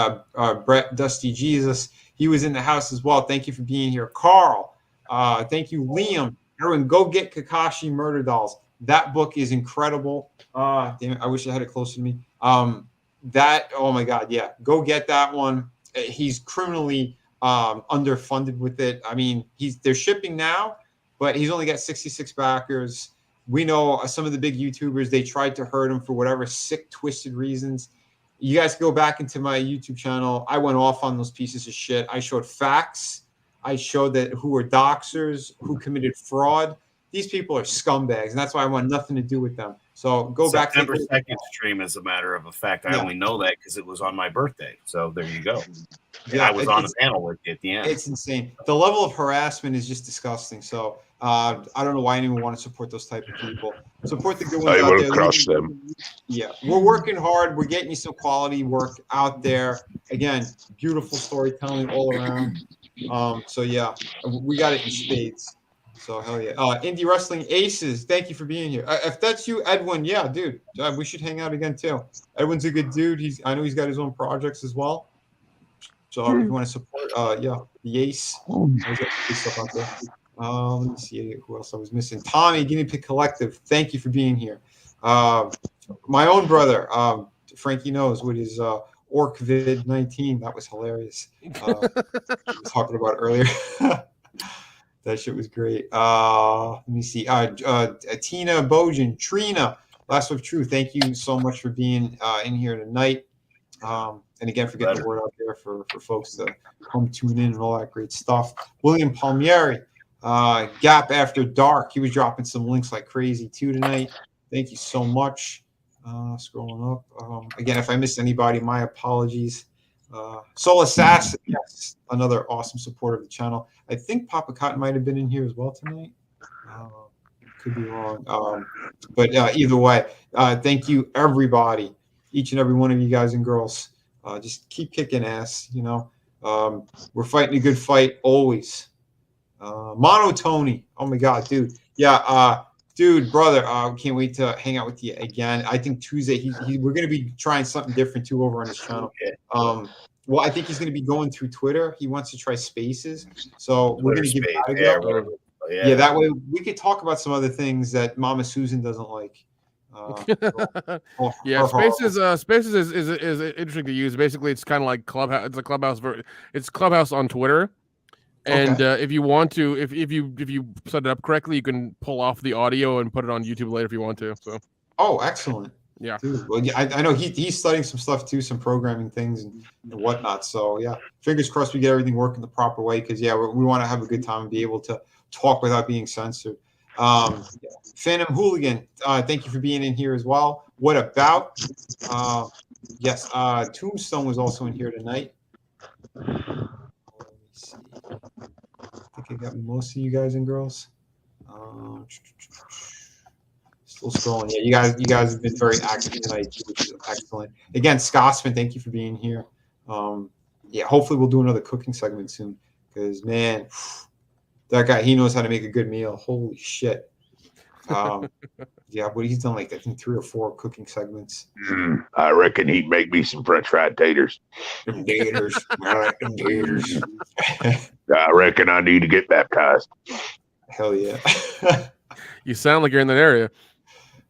Brett Dusty Jesus. He was in the house as well. Thank you for being here. Carl, thank you. Liam, everyone, go get Kakashi Murder Dolls. That book is incredible. Damn it, I wish I had it closer to me. Oh my God, yeah. Go get that one. He's criminally underfunded with it. I mean, they're shipping now, but he's only got 66 backers. We know some of the big YouTubers, they tried to hurt him for whatever sick, twisted reasons. You guys go back into my YouTube channel. I went off on those pieces of shit. I showed facts. I showed that who were doxers, who committed fraud. These people are scumbags, and that's why I want nothing to do with them. So go back to September 2nd stream, as a matter of fact. I only know that because it was on my birthday. So there you go. Yeah, I was on the panel with you at the end. It's insane. The level of harassment is just disgusting. So I don't know why anyone want to support those type of people. Support the good ones out there. Crush them. Yeah, we're working hard. We're getting you some quality work out there. Again, beautiful storytelling all around. So yeah, we got it in spades. So hell yeah. Indie Wrestling Aces, thank you for being here. If that's you, Edwin, yeah, dude, we should hang out again too. Edwin's a good dude. I know he's got his own projects as well. So if you want to support, the Ace. Stuff out there. Let me see who else I was missing. Tommy, Guinea Pig Collective, thank you for being here. My own brother, Frankie knows, with his Orcvid 19. That was hilarious. I was talking about earlier. That shit was great. Let me see. Tina Bojan, Trina, Last of Truth. Thank you so much for being in here tonight. And again, for getting the word out there for folks to come tune in and all that great stuff. William Palmieri, Gap After Dark. He was dropping some links like crazy too tonight. Thank you so much. Scrolling up. Again, if I missed anybody, my apologies. Soul Assassin, yes, another awesome supporter of the channel. I think Papa Cotton might have been in here as well tonight. Could be wrong. But either way, thank you, everybody, each and every one of you guys and girls. Just keep kicking ass, we're fighting a good fight always. Mono Tony, oh my God, dude. Yeah, dude, brother, can't wait to hang out with you again. I think Tuesday, we're going to be trying something different too over on his channel. Well, I think he's going to be going through Twitter. He wants to try Spaces. So we're going to give that a go. Yeah, that way we could talk about some other things that Mama Susan doesn't like. Spaces is interesting to use. Basically, it's kind of like Clubhouse. It's a Clubhouse. It's Clubhouse on Twitter. And if you want to, if you set it up correctly, you can pull off the audio and put it on YouTube later if you want to. So. Oh, excellent. Yeah. Dude, well, yeah, I know he's studying some stuff too, some programming things and whatnot. So yeah, fingers crossed we get everything working the proper way, because we want to have a good time and be able to talk without being censored. Phantom Hooligan, thank you for being in here as well. What about? Yes, Tombstone was also in here tonight. Let me see. I think I got most of you guys and girls. Still scrolling. Yeah, you guys have been very active tonight, which is excellent. Again, Scotsman, thank you for being here. Yeah, hopefully we'll do another cooking segment soon because man, that guy, he knows how to make a good meal. Holy shit. Yeah, but he's done like I think 3 or 4 cooking segments. I reckon he'd make me some French fried taters. Them taters. I like them taters. I reckon I need to get baptized. Hell yeah. You sound like you're in that area.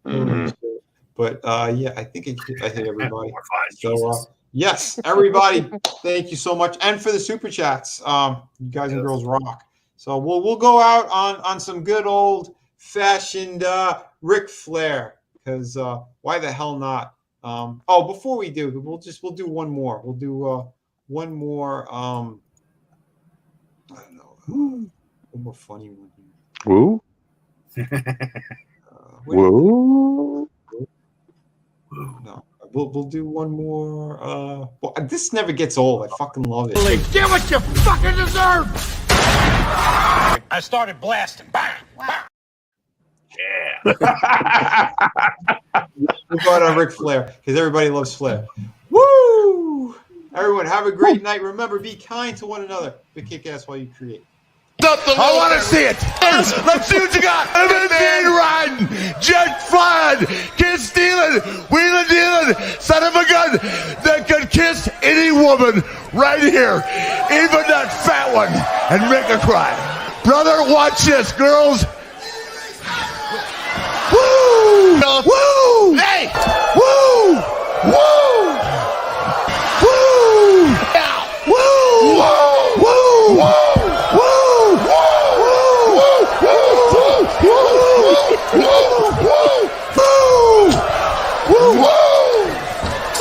Mm-hmm. But yeah, I think I hit everybody. So yes, everybody, thank you so much, and for the super chats. You guys and girls rock. So we'll go out on some good old fashioned Ric Flair, because why the hell not? Before we do, we'll do one more. We'll do one more. I don't know, one more funny one. Woo. Woo. No, we'll do one more. Well, this never gets old. I fucking love it. Get what you fucking deserve! I started blasting. Bang! Yeah. We'll go out on Ric Flair because everybody loves Flair. Woo! Everyone, have a great night. Remember, be kind to one another, but kick ass while you create. I want to see it. Let's see what you got. MNC riding, jet flying, kid stealing, wheeling dealing, son of a gun that could kiss any woman right here, even that fat one, and make her cry. Brother, watch this, girls. Woo! Woo! Hey! Woo! Woo! Woo! Woo! Woo! Woo! Woo!